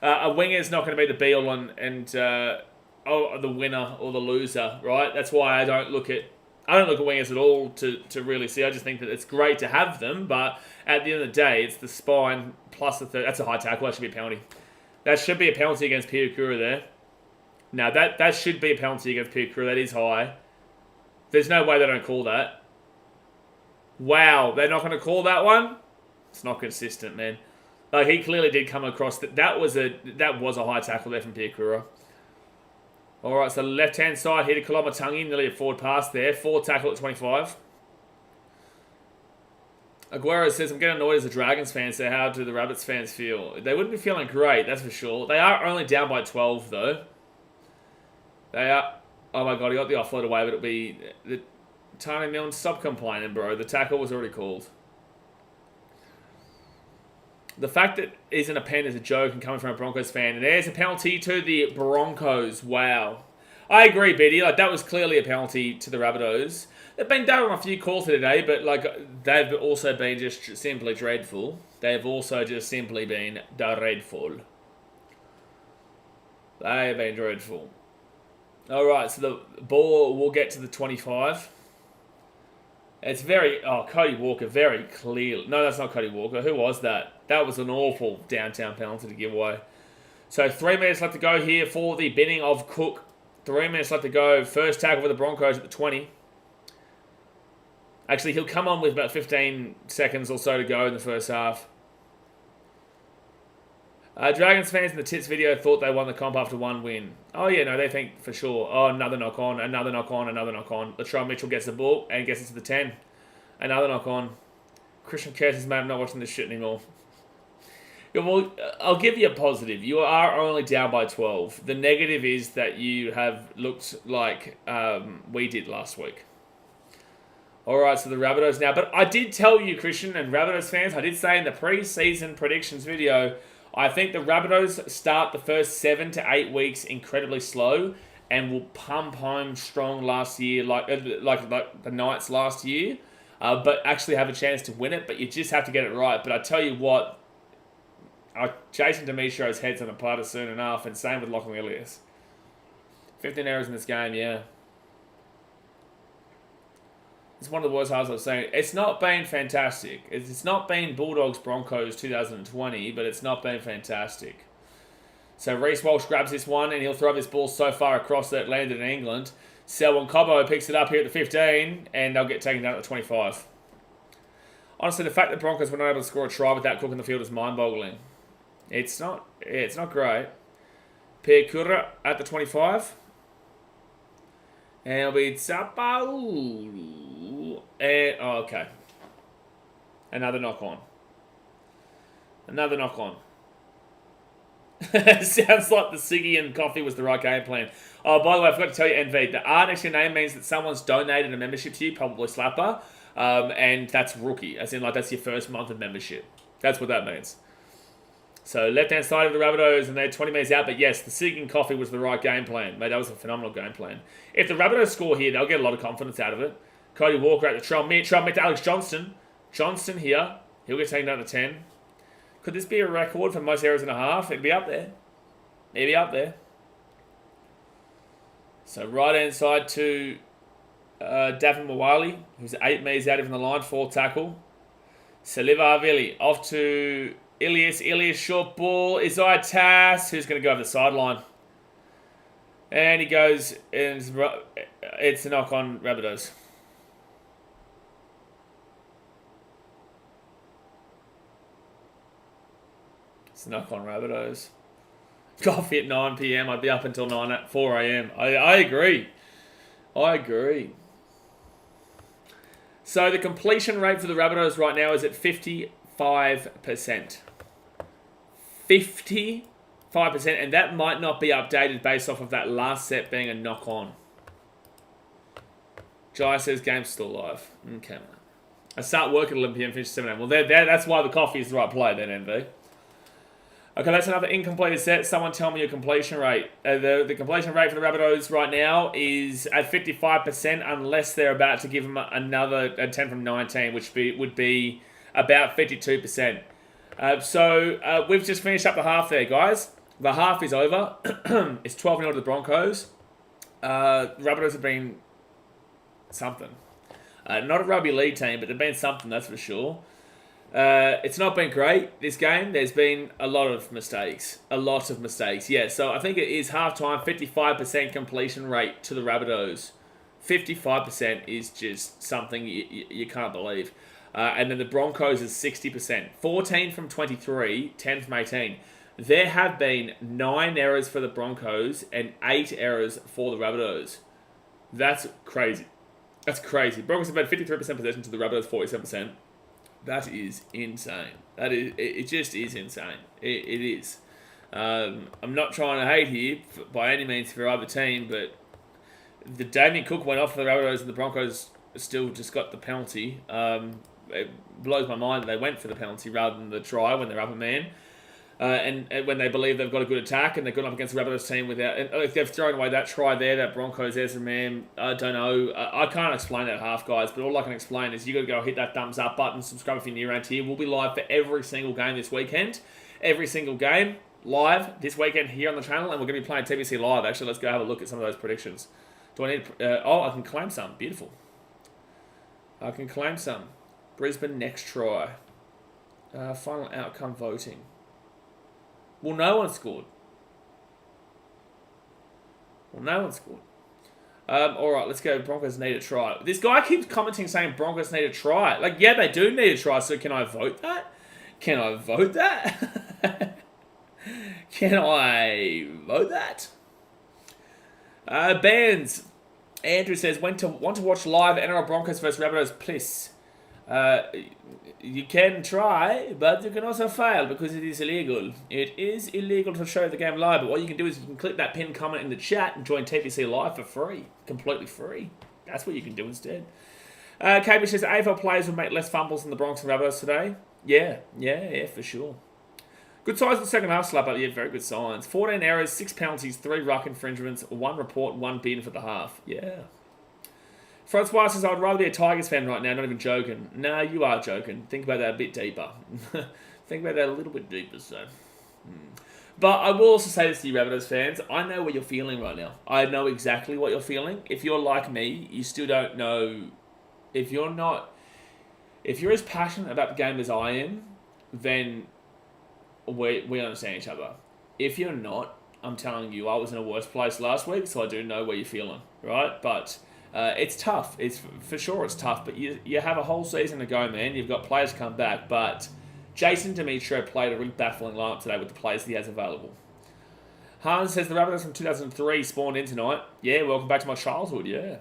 A winger's not going to be the be-all and the winner or the loser, right? That's why I don't look at wingers at all to really see. I just think that it's great to have them, but at the end of the day, it's the spine plus the third. That's a high tackle. That should be a penalty. That should be a penalty against Piakura there. Now, that should be a penalty against Piakura. That is high. There's no way they don't call that. Wow, they're not going to call that one? It's not consistent, man. Like, he clearly did come across... That was a high tackle there from Piakura. All right, so left-hand side here to Kolomatangi. Nearly a forward pass there. Forward tackle at 25. Aguero says, I'm getting annoyed as a Dragons fan, so how do the Rabbits fans feel? They wouldn't be feeling great, that's for sure. They are only down by 12, though. They are... Oh my God, he got the offload away, but it'll be... Tane Milne, stop complaining, bro. The tackle was already called. The fact that he's in a pen is a joke and coming from a Broncos fan. And there's a penalty to the Broncos. Wow. I agree, Betty. Like, that was clearly a penalty to the Rabbitohs. They've been down on a few calls today, but like they've also been just simply dreadful. They've also just simply been dreadful. They've been dreadful. All right, so the ball will get to the 25. It's very... Oh, Cody Walker, very clear. No, that's not Cody Walker. Who was that? That was an awful downtown penalty to give away. So 3 minutes left to go here for the binning of Cook. 3 minutes left to go. First tackle for the Broncos at the 20. Actually, he'll come on with about 15 seconds or so to go in the first half. Dragons fans in the Tits video thought they won the comp after 1 win. Oh, yeah, no, they think for sure. Oh, another knock on, another knock on, another knock on. Latrell Mitchell gets the ball and gets it to the 10. Another knock on. Christian Curtis, mate, I'm not watching this shit anymore. Yeah, well, I'll give you a positive. You are only down by 12. The negative is that you have looked like we did last week. All right, so the Rabbitohs now. But I did tell you, Christian and Rabbitohs fans, I did say in the pre-season predictions video, I think the Rabbitohs start the first 7 to 8 weeks incredibly slow and will pump home strong last year, like the Knights last year, but actually have a chance to win it. But you just have to get it right. But I tell you what, Jason Demetriou's head's on a platter soon enough, and same with Lachlan Ilias. 15 errors in this game, yeah. It's one of the worst halves I've seen. It's not been fantastic. It's not been Bulldogs-Broncos 2020, but it's not been fantastic. So Reece Walsh grabs this one, and he'll throw this ball so far across that it landed in England. Selwyn Cobbo picks it up here at the 15, and they'll get taken down at the 25. Honestly, the fact that Broncos were not able to score a try without Cook in the field is mind-boggling. It's not great. Pierre Kura at the 25. And it'll be Zapau. And, oh, okay. Another knock on. Another knock on. Sounds like the Siggy and coffee was the right game plan. Oh, by the way, I forgot to tell you, NV, the R next to your name means that someone's donated a membership to you, probably Slapper, and that's rookie, as in like that's your first month of membership. That's what that means. So left-hand side of the Rabbitohs, and they're 20 minutes out. But yes, the Siggy and coffee was the right game plan. Mate, that was a phenomenal game plan. If the Rabbitohs score here, they'll get a lot of confidence out of it. Cody Walker at the Trell Mid to Alex Johnston. Johnston here. He'll get taken down to 10. Could this be a record for most errors in a half? It'd be up there. It'd be up there. So right-hand side to Davin Mawali, who's 8 metres out from the line, 4 tackle. Saliva Avili off to Ilias, short ball. Isaiah Tass, who's going to go over the sideline. And he goes, and it's a knock on Rabbitohs. It's a knock on Rabbitohs. Coffee at 9 p.m. I'd be up until 4 a.m. I agree. I agree. So the completion rate for the Rabbitohs right now is at 55%. 55%, and that might not be updated based off of that last set being a knock-on. Jai says game's still live. Okay, man. I start work at 11 p.m. finish 7 a.m. Well, that's why the coffee is the right play then, NV. Okay, that's another incompleted set. Someone tell me your completion rate. The completion rate for the Rabbitohs right now is at 55%, unless they're about to give them another 10 from 19, which would be about 52%. So we've just finished up the half there, guys. The half is over. It's 12-0 to the Broncos. Rabbitohs have been something. Not a rugby league team, but they've been something, that's for sure. It's not been great, this game. There's been a lot of mistakes. Yeah, so I think it is half-time, 55% completion rate to the Rabbitohs. 55% is just something you can't believe. And then the Broncos is 60%. 14 from 23, 10 from 18. There have been 9 errors for the Broncos and 8 errors for the Rabbitohs. That's crazy. That's crazy. Broncos have had 53% possession to the Rabbitohs, 47%. That is insane. It just is insane. It is. I'm not trying to hate here by any means for either team, but the Damien Cook went off for the Rabbitohs and the Broncos still just got the penalty. It blows my mind that they went for the penalty rather than the try when they're up a man. And when they believe they've got a good attack and they've gone up against the Rabbitohs team without... And if they've thrown away that try there, that Broncos Ezra man, I don't know. I can't explain that half, guys, but all I can explain is you got to go hit that thumbs up button, subscribe if you're new around here. We'll be live for every single game this weekend. Every single game live this weekend here on the channel, and we're going to be playing TBC live. Actually, let's go have a look at some of those predictions. Do I need... I can claim some. Beautiful. I can claim some. Brisbane next try. Final outcome voting. Well, no one scored. Alright, let's go. Broncos need a try. This guy keeps commenting saying Broncos need a try. Like, yeah, they do need a try, so can I vote that? Can I vote that? Bands. Andrew says, want to watch live NRL Broncos versus Rabbitohs, please. You can try, but you can also fail because it is illegal. It is illegal to show the game live, but what you can do is you can click that pinned comment in the chat and join TPC Live for free. Completely free. That's what you can do instead. KB says, AFL players will make less fumbles than the Broncos and Rabbitohs today. Yeah, for sure. Good signs in the second half, slap up. Yeah, very good signs. 14 errors, 6 penalties, 3 ruck infringements, 1 report, 1 bin for the half. Yeah. Francois says, I'd rather be a Tigers fan right now, not even joking. No, you are joking. Think about that a bit deeper. Think about that a little bit deeper, so. But I will also say this to you, Rabbitohs fans. I know what you're feeling right now. I know exactly what you're feeling. If you're like me, you still don't know. If you're as passionate about the game as I am, then we understand each other. If you're not, I'm telling you, I was in a worse place last week, so I do know where you're feeling, right? But it's tough. It's for sure it's tough. But you have a whole season to go, man. You've got players come back. But Jason Demetrio played a really baffling lineup today with the players he has available. Hans says the Rabbitohs from 2003 spawned in tonight. Yeah, welcome back to my childhood. Yeah.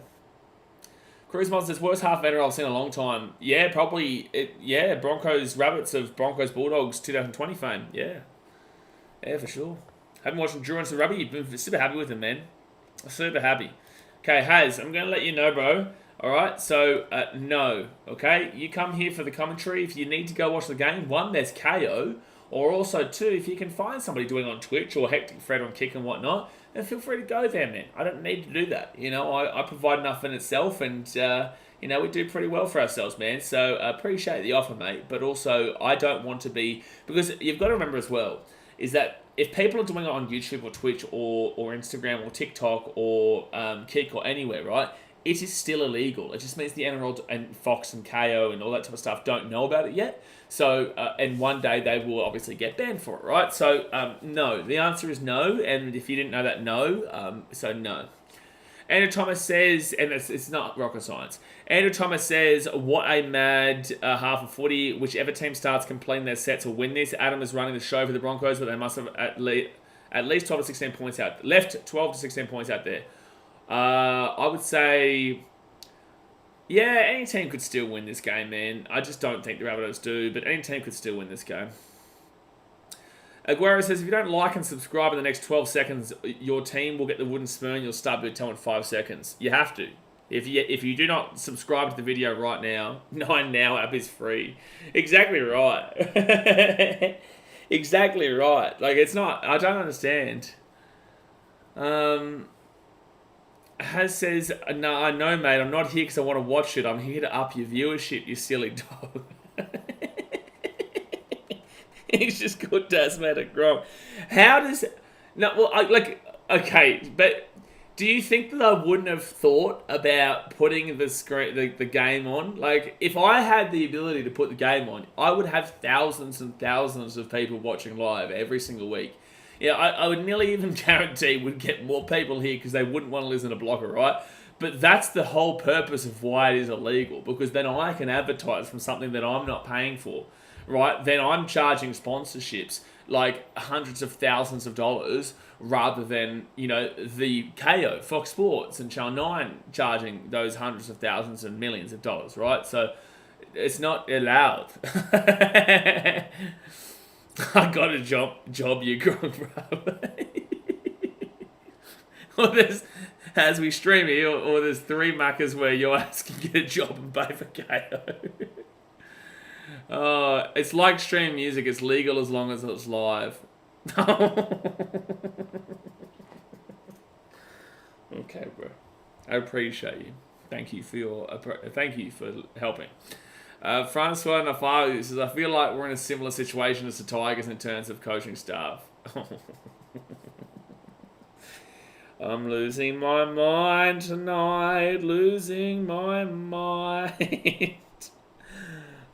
Cruise Mod says worst half of NRL I've seen in a long time. Yeah, probably. Broncos Rabbits of Broncos Bulldogs 2020 fame. Yeah, for sure. Haven't watched Endurance and Rugby. Been super happy with them, man. Super happy. Okay, Haz, I'm going to let you know, bro. All right, so no, okay? You come here for the commentary. If you need to go watch the game, 1, there's KO. Or also, 2, if you can find somebody doing on Twitch or Hectic Fred on Kick and whatnot, then feel free to go there, man. I don't need to do that. You know, I provide enough in itself and, we do pretty well for ourselves, man. So I appreciate the offer, mate. But also, I don't want to be... Because you've got to remember as well, is that if people are doing it on YouTube or Twitch or Instagram or TikTok or Kick or anywhere, right, it is still illegal. It just means the NRL and Fox and KO and all that type of stuff don't know about it yet. So, and one day they will obviously get banned for it, right? So, no. The answer is no. And if you didn't know that, no. So, no. Andrew Thomas says, and it's not rocket science. Andrew Thomas says, what a mad half of footy. Whichever team starts completing their sets will win this. Adam is running the show for the Broncos, but they must have at least 12 to 16 points out. Left 12 to 16 points out there. I would say, yeah, any team could still win this game, man. I just don't think the Rabbitohs do, but any team could still win this game. Aguero says, if you don't like and subscribe in the next 12 seconds, your team will get the wooden spoon. You'll start with in 5 seconds. You have to. If you do not subscribe to the video right now, 9 Now app is free. Exactly right. Exactly right. Like, it's not... I don't understand. Has says, no, I know, mate. I'm not here because I want to watch it. I'm here to up your viewership, you silly dog. He's just called Tasmanic Grom. How does... No, well, okay, but do you think that I wouldn't have thought about putting the game on? Like, if I had the ability to put the game on, I would have thousands and thousands of people watching live every single week. Yeah, I would nearly even guarantee we'd get more people here because they wouldn't want to listen to Blocker, right? But that's the whole purpose of why it is illegal, because then I can advertise from something that I'm not paying for, right? Then I'm charging sponsorships like hundreds of thousands of dollars rather than, the KO, Fox Sports and Channel 9 charging those hundreds of thousands and millions of dollars, right? So it's not allowed. I got a job you Gronk, bro. Or there's, as we stream here, or there's 3 Maccas where your ass can get a job and pay for KO. It's like stream music. It's legal as long as it's live. Okay, bro. I appreciate you. Thank you for helping. Francois Nafaru says, I feel like we're in a similar situation as the Tigers in terms of coaching staff. I'm losing my mind tonight, losing my mind.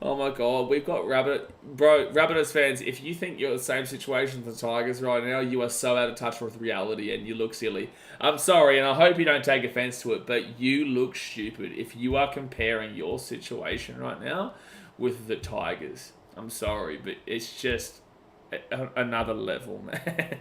Oh my God, we've got Rabbitohs fans, if you think you're in the same situation as the Tigers right now, you are so out of touch with reality and you look silly. I'm sorry, and I hope you don't take offense to it, but you look stupid if you are comparing your situation right now with the Tigers. I'm sorry, but it's just another level, man.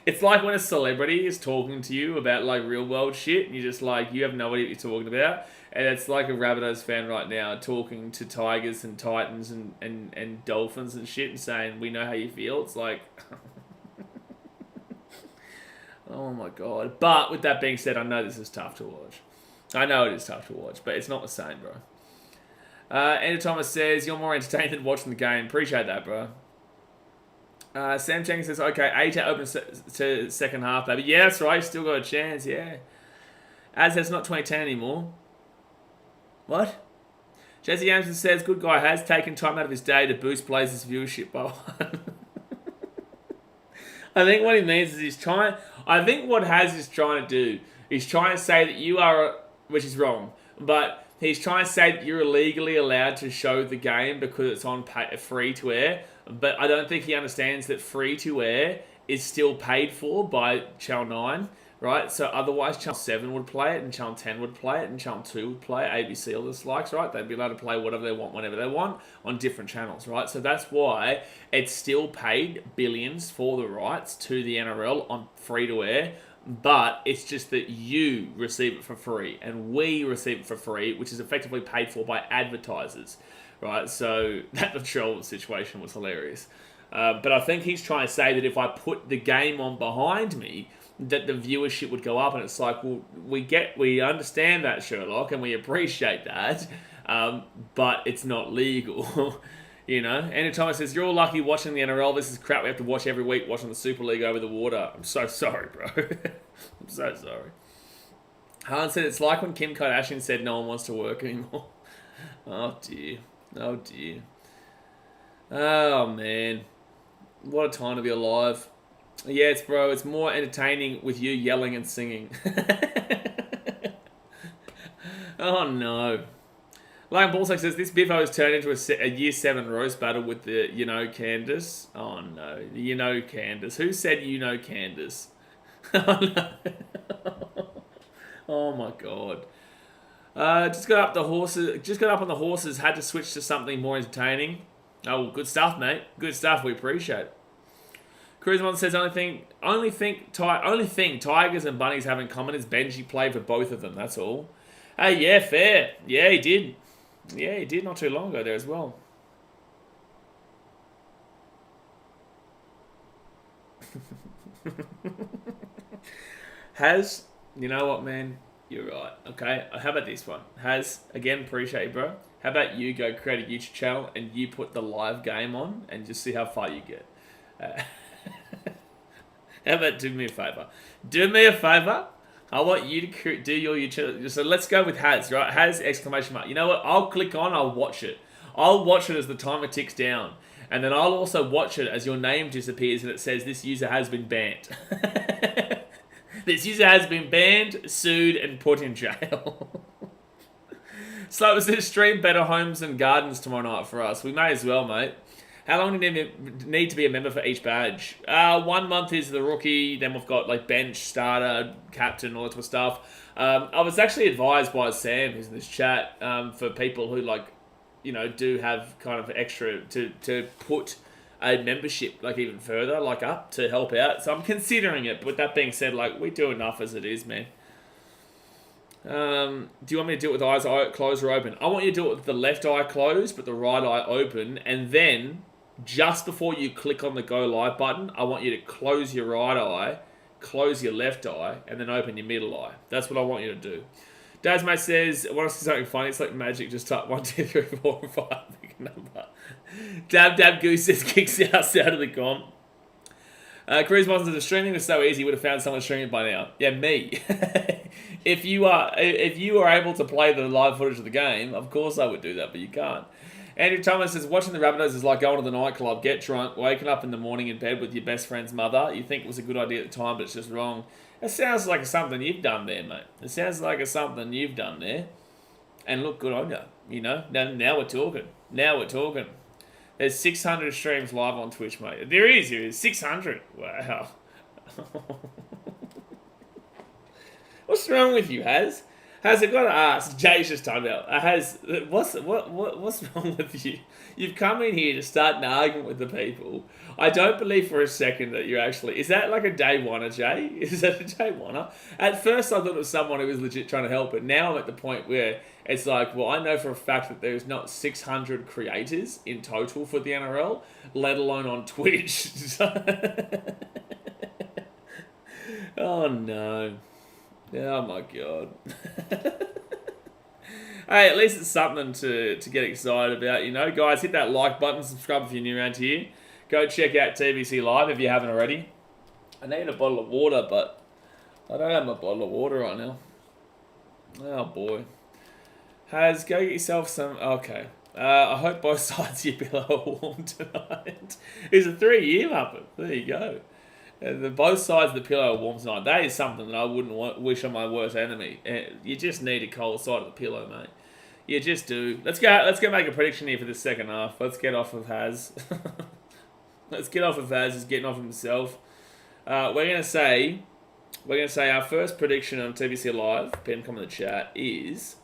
It's like when a celebrity is talking to you about like real world shit, and you're just like, you have no idea what you're talking about. And it's like a Rabbitohs fan right now talking to Tigers and Titans and Dolphins and shit and saying, we know how you feel. It's like, oh my God. But with that being said, I know this is tough to watch. I know it is tough to watch, but it's not the same, bro. Andy Thomas says, you're more entertained than watching the game. Appreciate that, bro. Sam Jenkins says, okay, 8 open to second half, baby. Yeah, that's right. Still got a chance, yeah. As it's not 2010 anymore. What? Jesse Anderson says, good guy has taken time out of his day to boost Blazers viewership by one. I think what he means is I think what Has is trying to do, he's trying to say that you are, which is wrong, but he's trying to say that you're illegally allowed to show the game because it's on free to air, but I don't think he understands that free to air is still paid for by Channel 9. Right, so otherwise Channel 7 would play it, and Channel 10 would play it, and Channel 2 would play it, ABC or the likes, right? They'd be allowed to play whatever they want, whenever they want, on different channels, right? So that's why it's still paid billions for the rights to the NRL on free-to-air, but it's just that you receive it for free, and we receive it for free, which is effectively paid for by advertisers, right? So that Latrell situation was hilarious. But I think he's trying to say that if I put the game on behind me, that the viewership would go up, and it's like, well, we understand that, Sherlock, and we appreciate that, but it's not legal, you know. Andrew Thomas says, you're all lucky watching the NRL. This is crap we have to watch every week, watching the Super League over the water. I'm so sorry, bro. I'm so sorry. Han said, it's like when Kim Kardashian said no one wants to work anymore. Oh dear. Oh dear. Oh man. What a time to be alive. Yes, bro, it's more entertaining with you yelling and singing. Oh, no. Lion Ballsack says, this Biffo has turned into a Year 7 roast battle with the, Candace. Oh, no. Candace. Who said Candace? Oh, no. Oh, my God. Just got up on the horses, had to switch to something more entertaining. Oh, good stuff, mate. Good stuff. We appreciate it. Cruisemon says, only thing Tigers and Bunnies have in common is Benji played for both of them. That's all. Hey, yeah, fair. Yeah, he did. Yeah, he did not too long ago there as well. Has, you know what, man? You're right. Okay, how about this one? Has, again, appreciate you, bro. How about you go create a YouTube channel and you put the live game on and just see how far you get? How about do me a favour? Do me a favour. I want you to do your YouTube. So let's go with Has, right? Has, exclamation mark. You know what? I'll click on, I'll watch it. I'll watch it as the timer ticks down. And then I'll also watch it as your name disappears and it says this user has been banned. This user has been banned, sued, and put in jail. So is this stream Better Homes and Gardens tomorrow night for us? We may as well, mate. How long do you need to be a member for each badge? 1 month is the rookie, then we've got like bench, starter, captain, all that type of stuff. I was actually advised by Sam, who's in this chat, for people who do have kind of extra to put a membership even further, up to help out. So I'm considering it, but with that being said, we do enough as it is, man. Do you want me to do it with the eyes closed or open? I want you to do it with the left eye closed, but the right eye open, and then just before you click on the go live button, I want you to close your right eye, close your left eye, and then open your middle eye. That's what I want you to do. Dazmate says, want to see something funny? It's like magic, just type 1, 2, 3, 4, 5, pick a number. Dab Goose says, kicks out of the comp. Cruise Monsters, the streaming was so easy, would have found someone streaming by now. Yeah, me. If you are able to play the live footage of the game, of course I would do that, but you can't. Andrew Thomas says, watching the Rabbitohs is like going to the nightclub, get drunk, waking up in the morning in bed with your best friend's mother. You think it was a good idea at the time, but it's just wrong. It sounds like something you've done there, mate. It sounds like something you've done there. And look, good on you. You know, now we're talking. Now we're talking. There's 600 streams live on Twitch, mate. There is 600. Wow. What's wrong with you, Has? Has it got to ask? Jay's just talking about. What's wrong with you? You've come in here to start an argument with the people. I don't believe for a second that you're actually... Is that like a day oneer, Jay? Is that a day oneer? At first I thought it was someone who was legit trying to help, but now I'm at the point where it's like, well, I know for a fact that there's not 600 creators in total for the NRL, let alone on Twitch. Oh, no. Oh, my God. Hey, at least it's something to get excited about, you know. Guys, hit that like button, subscribe if you're new around here. Go check out TVC Live if you haven't already. I need a bottle of water, but I don't have my bottle of water right now. Oh, boy. Go get yourself some... Okay. I hope both sides of your pillow are warm tonight. It's a 3-year muppet. There you go. Both sides of the pillow are warm tonight. That is something that I wouldn't wish on my worst enemy. You just need a cold side of the pillow, mate. You just do. Let's go make a prediction here for the second half. Let's get off of Has. Let's get off of Has. He's getting off himself. We're gonna say our first prediction on TVC Live. Pen come in the chat is.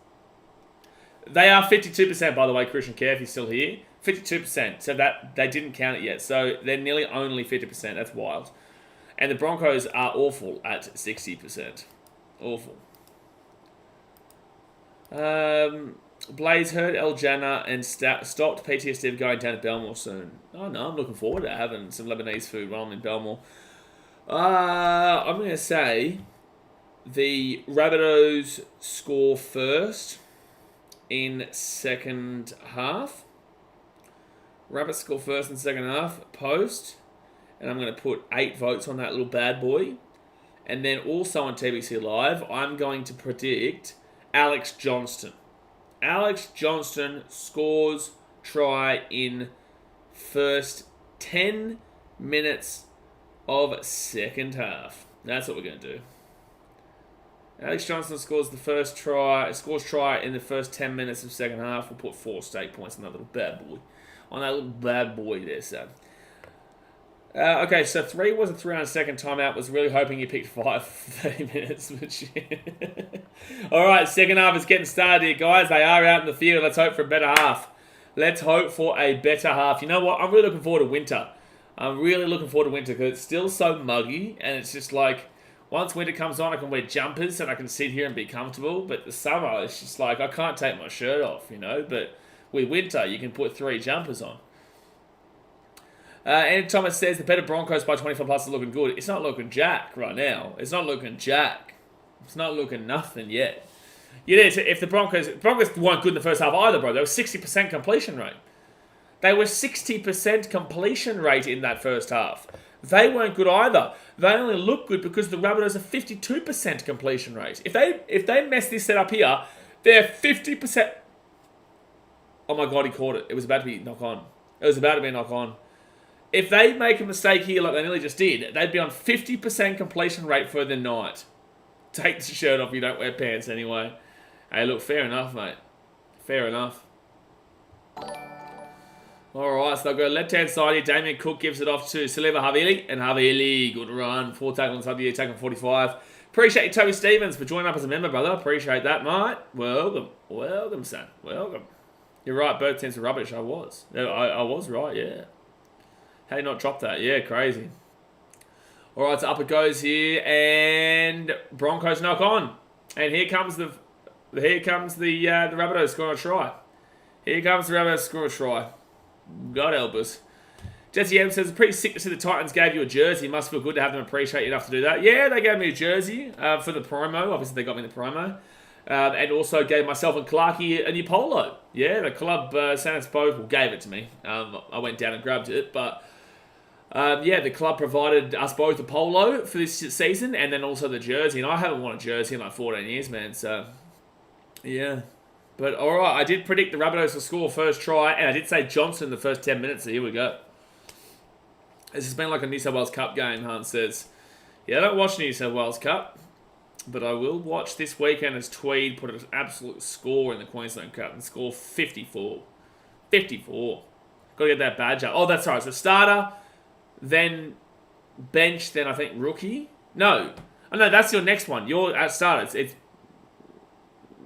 They are 52%, by the way. Christian Care, if he's still here, 52%. So that they didn't count it yet. So they're nearly only 50%. That's wild. And the Broncos are awful at 60%. Awful. Blaze heard El Jannah and stopped PTSD going down to Belmore soon. Oh no, I'm looking forward to having some Lebanese food while I'm in Belmore. I'm going to say the Rabbitohs score first in second half. Rabbits score first in second half, post. And I'm going to put 8 votes on that little bad boy. And then also on TBC Live, I'm going to predict Alex Johnston. Alex Johnston scores try in first 10 minutes of second half. That's what we're going to do. Alex Johnston scores try in the first 10 minutes of second half. We'll put 4 stake points on that little bad boy. On that little bad boy there, so. Okay, so 3 was a 3 on second timeout. Was really hoping you picked 5 for 30 minutes. But all right, second half is getting started here, guys. They are out in the field. Let's hope for a better half. Let's hope for a better half. You know what? I'm really looking forward to winter. I'm really looking forward to winter because it's still so muggy. And it's just like, once winter comes on, I can wear jumpers and I can sit here and be comfortable. But the summer, it's just like, I can't take my shirt off, you know. But with winter, you can put 3 jumpers on. And Thomas says the better Broncos by 25 plus are looking good. It's not looking jack right now. It's not looking jack. It's not looking nothing yet. If the Broncos weren't good in the first half either, bro. They were 60% completion rate. They were 60% completion rate in that first half. They weren't good either. They only look good because the Rabbitohs are 52% completion rate. If they mess this set up here, they're 50%. Oh my God, he caught it. It was about to be knock on. It was about to be a knock on. If they make a mistake here like they nearly just did, they'd be on 50% completion rate for the night. Take the shirt off, you don't wear pants anyway. Hey, look, fair enough, mate. Fair enough. Alright, so they'll go left-hand side here. Damien Cook gives it off to Saliva Havili. And Havili, good run. 4 tackles on the tackle 45. Appreciate you, Toby Stevens, for joining up as a member, brother. Appreciate that, mate. Welcome. Welcome, son. Welcome. You're right, both teams are rubbish. I was. I was right, yeah. How do you not drop that? Yeah, crazy. All right, so up it goes here, and Broncos knock on, and here comes the Rabbitohs scoring a try. Here comes the Rabbitohs scoring a try. God help us. Jesse M says, it's pretty sick to see the Titans gave you a jersey. Must feel good to have them appreciate you enough to do that. Yeah, they gave me a jersey for the promo. Obviously, they got me the promo. And also gave myself and Clarkie a new polo. Yeah, the club San Expo gave it to me. I went down and grabbed it, but yeah, the club provided us both a polo for this season and then also the jersey. And I haven't worn a jersey in like 14 years, man. So, yeah. But all right, I did predict the Rabbitohs to score first try, and I did say Johnson in the first 10 minutes, so here we go. This has been like a New South Wales Cup game, Hunt says. Yeah, I don't watch New South Wales Cup, but I will watch this weekend as Tweed put an absolute score in the Queensland Cup and score 54. 54. Got to get that badge up. Oh, that's right. So starter, then bench, then I think rookie. No. Oh, no, that's your next one. Your starter. It's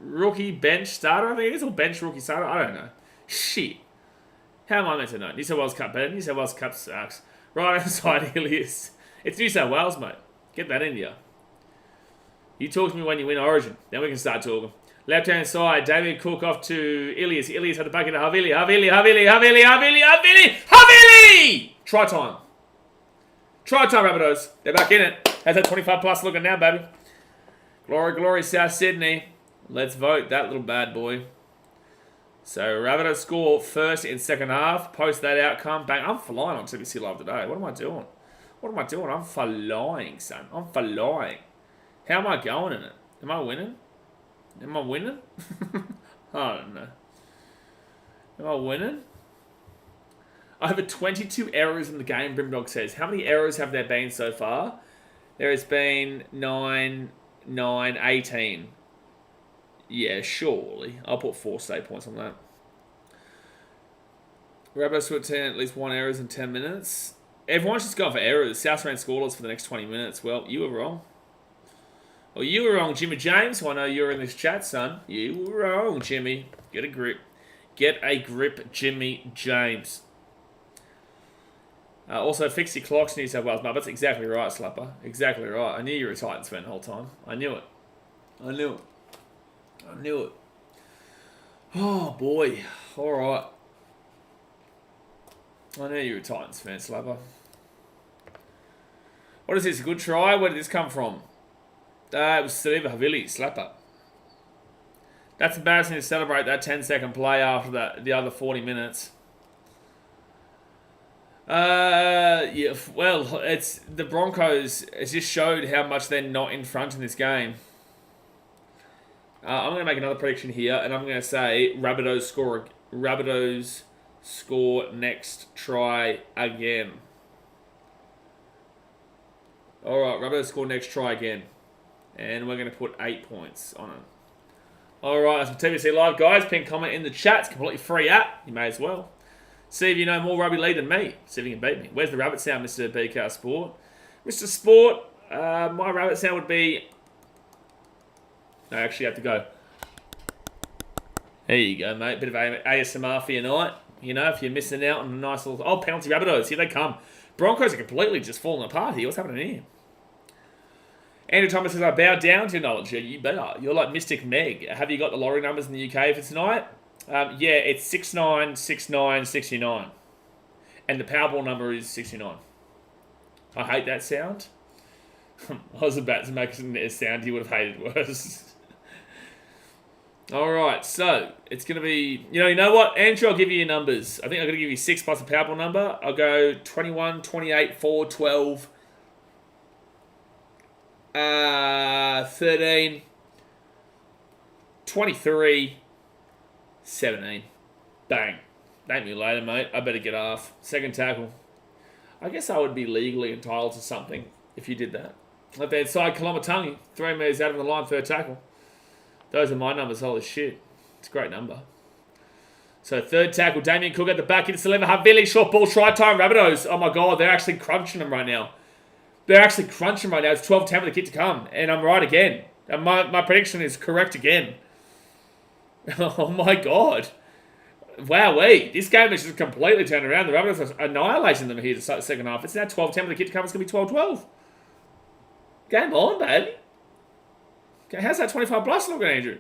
rookie, bench, starter, I think it is, or bench, rookie, starter. I don't know. Shit. How am I meant to know? New South Wales Cup better. New South Wales Cup sucks. Right outside Ilias. It's New South Wales, mate. Get that in you. You talk to me when you win Origin. Then we can start talking. Left-hand side, David Cook off to Ilias. Ilias had the back into Havili. Try time. Try time, Rabbitohs. They're back in it. How's that 25 plus looking now, baby? Glory, glory, South Sydney. Let's vote that little bad boy. So, Rabbitohs score first in second half. Post that outcome. Bang. I'm flying on TBC Live today. What am I doing? What am I doing? I'm flying, son. I'm flying. How am I going in it? Am I winning? Am I winning? I don't know. Am I winning? Over 22 errors in the game, Brimdog says. How many errors have there been so far? There has been 9, 18. Yeah, surely. I'll put 4 save points on that. Rabbitohs to attain at least 1 errors in 10 minutes. Everyone's just going for errors. South ran scoreless for the next 20 minutes. Well, you were wrong. Well, you were wrong, Jimmy James. Well, I know you're in this chat, son. You were wrong, Jimmy. Get a grip. Get a grip, Jimmy James. Also, fix your clocks, New South Wales. No, that's exactly right, Slapper. Exactly right. I knew you were a Titans fan the whole time. I knew it. I knew it. I knew it. Oh, boy. All right. I knew you were a Titans fan, Slapper. What is this? A good try? Where did this come from? It was Steve Havili, Slapper. That's embarrassing to celebrate that 10-second play after the other 40 minutes. Yeah, well, it's the Broncos. It just showed how much they're not in front in this game. I'm going to make another prediction here, and I'm going to say Rabbitohs score next try again. All right, Rabbitohs score next try again, and we're going to put 8 points on it. All right, that's TBC Live, guys. Pin comment in the chat. It's a completely free app. You may as well. See if you know more rugby league than me. See if you can beat me. Where's the rabbit sound, Mr. BKR Sport? Mr. Sport, my rabbit sound would be... I actually have to go. There you go, mate. Bit of ASMR for your night. You know, if you're missing out on a nice little... Oh, penalty Rabbitohs. Here they come. Broncos are completely just falling apart here. What's happening here? Andrew Thomas says, I bow down to your knowledge. You better. You're like Mystic Meg. Have you got the lottery numbers in the UK for tonight? Yeah, it's 696969. And the Powerball number is 69. I hate that sound. I was about to make a sound you would have hated worse. Alright, so it's going to be... You know what? Andrew, I'll give you your numbers. I think I'm going to give you 6 plus a Powerball number. I'll go 21, 28, 4, 12... 13, 23, 17. Bang. Thank me later, mate. I better get off. Second tackle. I guess I would be legally entitled to something if you did that. Left hand side, Kolomatangi. 3 metres out of the line, third tackle. Those are my numbers. Holy shit. It's a great number. So third tackle, Damien Cook at the back. It's 11. Havili, short ball, try time. Rabbitohs. Oh my God, they're actually crunching them right now. They're actually crunching right now. It's 12-10 with the kick to come. And I'm right again. And my prediction is correct again. Oh my God. Wowee. This game is just completely turned around. The Rabbitohs are annihilating them here to start the second half. It's now 12-10 with the kick to come. It's going to be 12-12. Game on, baby. Okay, how's that 25 plus looking, Andrew?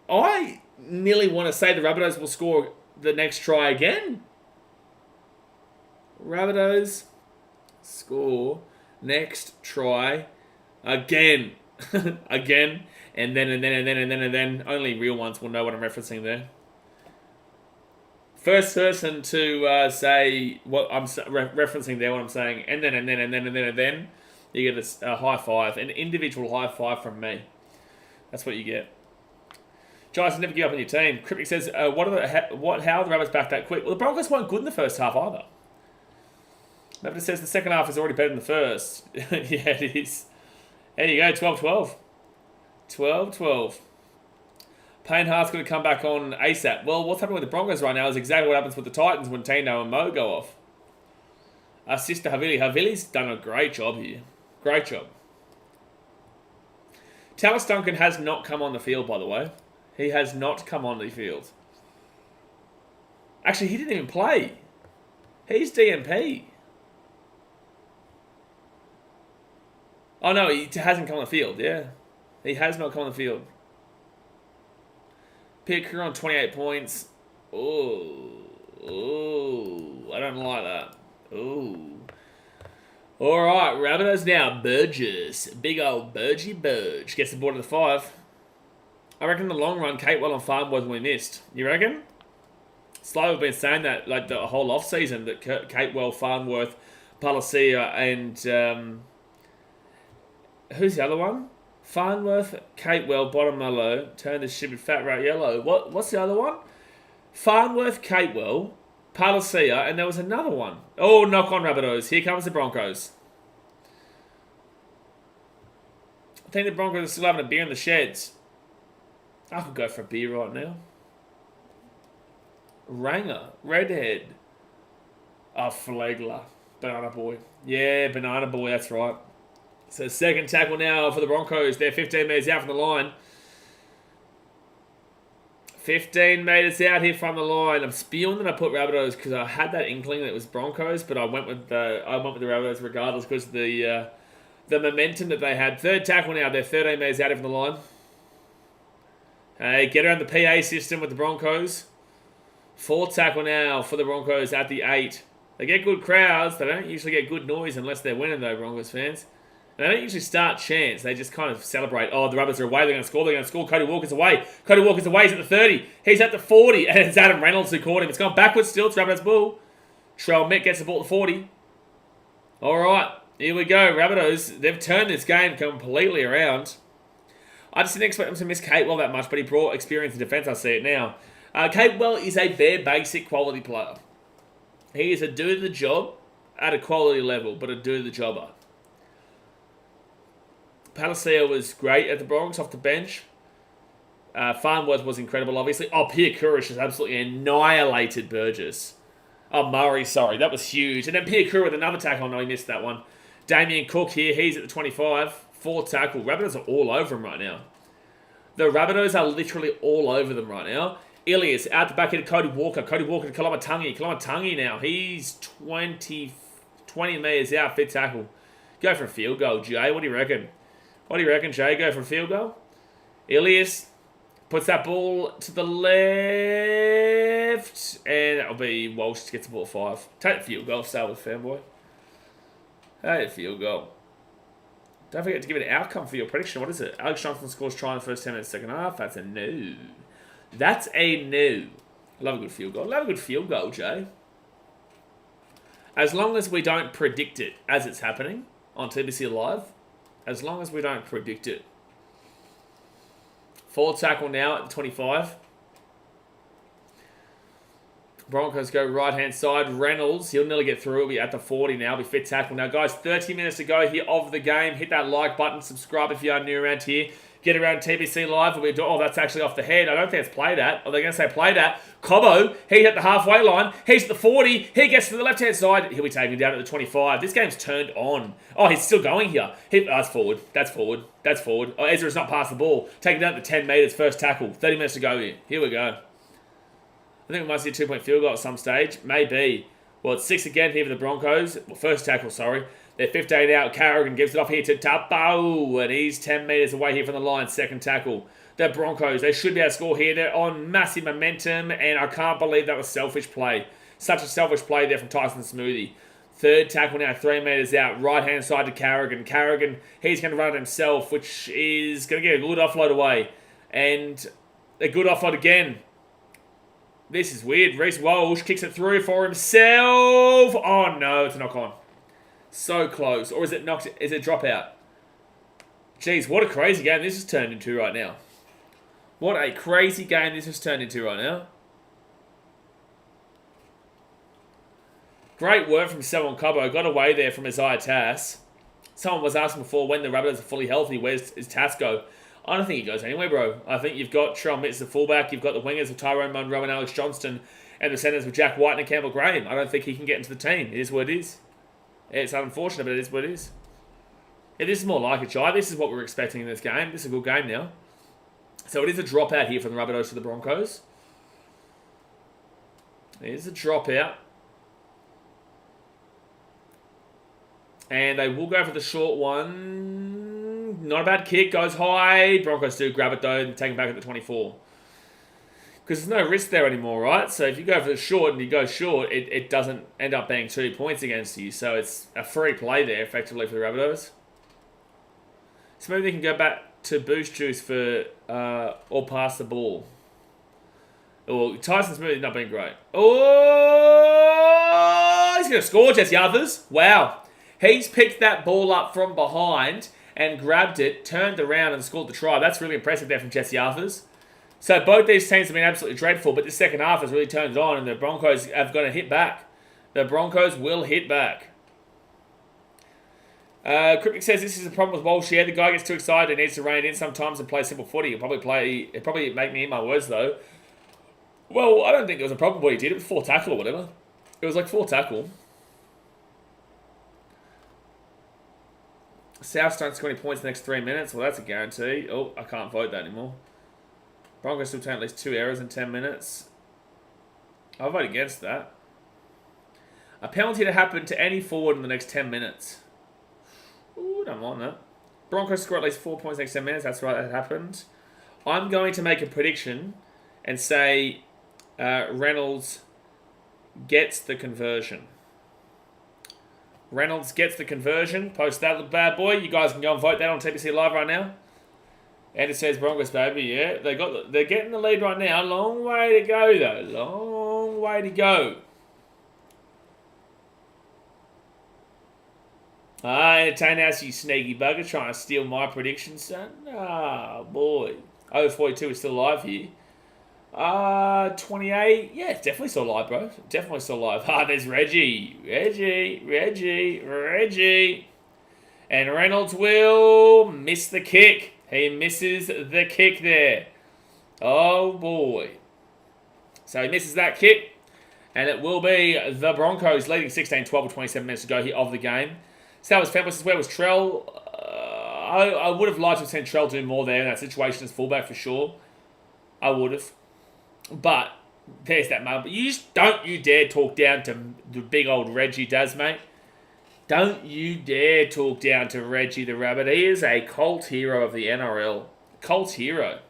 I nearly want to say the Rabbitohs will score the next try again. Rabbitohs score next try again. Again. And then. Only real ones will know what I'm referencing there. First person to say what I'm referencing there, what I'm saying, and then. You get a high five, an individual high five from me. That's what you get. Giants never give up on your team. Cryptic says, how are the Rabbits back that quick? Well, the Broncos weren't good in the first half either. Rabbit says the second half is already better than the first. Yeah, it is. There you go, 12-12. 12-12. Payne Hart's going to come back on ASAP. Well, what's happening with the Broncos right now is exactly what happens with the Titans when Tino and Mo go off. Assist to Havili. Havili's done a great job here. Great job. Tallis Duncan has not come on the field, by the way. He has not come on the field. Actually, he didn't even play. He's DMP. Oh, no, he hasn't come on the field, yeah. He has not come on the field. Picker on 28 points. Ooh, I don't like that. Ooh. All right, Rabbitohs now. Burgess. Big old Burgy Burge. Gets the board to the 5. I reckon in the long run, Catewell and Farnworth will be missed. You reckon? Slow have been saying that like the whole off-season, that Catewell, Farnworth, Palacia, and... who's the other one? Farnworth, Catewell, Bottomello, turn the stupid fat rat yellow. What's the other one? Farnworth, Catewell, Palacia, and there was another one. Oh, knock on Rabbitohs. Here comes the Broncos. I think the Broncos are still having a beer in the sheds. I could go for a beer right now. Ranger, Redhead. Oh, Flagler. Banana Boy. Yeah, Banana Boy, that's right. So second tackle now for the Broncos. They're 15 metres out from the line. 15 metres out here from the line. I'm spewing that I put Rabbitohs because I had that inkling that it was Broncos, but I went with the Rabbitohs regardless because of the momentum that they had. Third tackle now. They're 13 metres out here from the line. Hey, get around the PA system with the Broncos. Fourth tackle now for the Broncos at the 8. They get good crowds. They don't usually get good noise unless they're winning, though, Broncos fans. They don't usually start chants. They just kind of celebrate. Oh, the Rabbits are away. They're going to score. They're going to score. Cody Walker's away. Cody Walker's away. He's at the 30. He's at the 40. And it's Adam Reynolds who caught him. It's gone backwards still. It's Rabbitohs ball. Trell Mick gets the ball at the 40. All right. Here we go. Rabbitohs, they've turned this game completely around. I just didn't expect him to miss Catewell that much, but he brought experience in defence. I see it now. Catewell is a bare basic quality player. He is a do-the-job at a quality level, but a do-the-jobber. Palacia was great at the Broncos off the bench. Farnworth was incredible, obviously. Oh, Pierre Kurish has absolutely annihilated Burgess. Oh, Murray, sorry. That was huge. And then Pierre Kurish with another tackle. Oh, no, he missed that one. Damien Cook here. He's at the 25. Fourth tackle. Rabbitohs are all over him right now. The Rabbitohs are literally all over them right now. Ilias out the back end of Cody Walker. Cody Walker to Kalamatangi. Kalamatangi now. He's 20 metres out. Fifth tackle. Go for a field goal, Jay. What do you reckon? What do you reckon, Jay? Go for a field goal? Ilias puts that ball to the left. And that'll be Walsh gets the ball at 5. Take the field goal. Start with fanboy. Take the field goal. Don't forget to give it an outcome for your prediction. What is it? Alex Johnson scores try in the first 10 minutes second half. That's a no. That's a no. Love a good field goal. Love a good field goal, Jay. As long as we don't predict it as it's happening on TBC Live. As long as we don't predict it. Fourth tackle now at the 25. Broncos go right-hand side. Reynolds, he'll nearly get through. He'll be at the 40 now. Be fit tackle. Now, guys, 30 minutes to go here of the game. Hit that like button. Subscribe if you are new around here. Get around TBC Live. Oh, that's actually off the head. I don't think it's played at. Are they going to say played at? Cobbo, he's at the halfway line. He's at the 40. He gets to the left-hand side. He'll be taken down at the 25. This game's turned on. Oh, he's still going here. That's forward. That's forward. That's forward. Oh, Ezra's not past the ball. Taken down at the 10 metres. First tackle. 30 minutes to go here. Here we go. I think we might see a 2-point field goal at some stage. Maybe. Well, it's 6 again here for the Broncos. Well, first tackle, sorry. They're 15 out. Carrigan gives it off here to Tapo. And he's 10 metres away here from the line. Second tackle. The Broncos, they should be able to score here. They're on massive momentum. And I can't believe that was selfish play. Such a selfish play there from Tyson Smoothie. Third tackle now, 3 metres out. Right-hand side to Carrigan. Carrigan, he's going to run it himself, which is going to get a good offload away. And a good offload again. This is weird. Reece Walsh kicks it through for himself. Oh, no, it's a knock on. So close. Or is it knocked? Is it drop out? Jeez, what a crazy game this has turned into right now. What a crazy game this has turned into right now. Great work from Selwyn Cobbo. Got away there from Isaiah Tass. Someone was asking before when the Rabbitohs are fully healthy, where's Tass go? I don't think he goes anywhere, bro. I think you've got Trell Mitts, the fullback. You've got the wingers of Tyrone Munro and Alex Johnston. And the centres with Jack White and Campbell Graham. I don't think he can get into the team. It is what it is. It's unfortunate, but it is what it is. Yeah, this is more like it, Jai. This is what we're expecting in this game. This is a good game now. So it is a dropout here from the Rabbitohs to the Broncos. It is a dropout. And they will go for the short one. Not a bad kick. Goes high. Broncos do grab it, though, and take it back at the 24. Because there's no risk there anymore, right? So if you go for the short and you go short, it doesn't end up being 2 points against you. So it's a free play there, effectively, for the Rabbitohs. So maybe they can go back to Boost Juice for or pass the ball. Oh, Tyson's movie not been great. Oh, he's going to score, Jesse Arthurs. Wow. He's picked that ball up from behind and grabbed it, turned around and scored the try. That's really impressive there from Jesse Arthurs. So both these teams have been absolutely dreadful, but this second half has really turned on and the Broncos have got to hit back. The Broncos will hit back. Cryptic says this is a problem with Walsh. Yeah, the guy gets too excited and needs to rein in sometimes and play simple footy. It'll probably make me eat my words though. Well, I don't think there was a problem what he did. It was 4 tackle or whatever. It was like 4 tackle. South don't score any points in the next 3 minutes. Well, that's a guarantee. Oh, I can't vote that anymore. Broncos still take at least 2 errors in 10 minutes. I'll vote against that. A penalty to happen to any forward in the next 10 minutes. Ooh, don't mind that. Broncos score at least 4 points in the next 10 minutes. That's right, that happened. I'm going to make a prediction and say Reynolds gets the conversion. Reynolds gets the conversion. Post that, little bad boy. You guys can go and vote that on TPC Live right now. And it says Broncos, baby. Yeah, they're getting the lead right now. Long way to go, though. Long way to go. Entertain us, you sneaky bugger, trying to steal my prediction, son. Ah, boy. 042 is still alive here. 28. Yeah, it's definitely still alive, bro. Definitely still alive. There's Reggie. And Reynolds will miss the kick. He misses the kick there. Oh, boy. So he misses that kick. And it will be the Broncos leading 16-12 with 27 minutes to go here of the game. So that was Fenway. Where was Trell? I would have liked to have seen Trell do more there in that situation as fullback for sure. I would have. But there's that moment. Don't you dare talk down to the big old Reggie does, mate. Don't you dare talk down to Reggie the Rabbit. He is a cult hero of the NRL. Cult hero.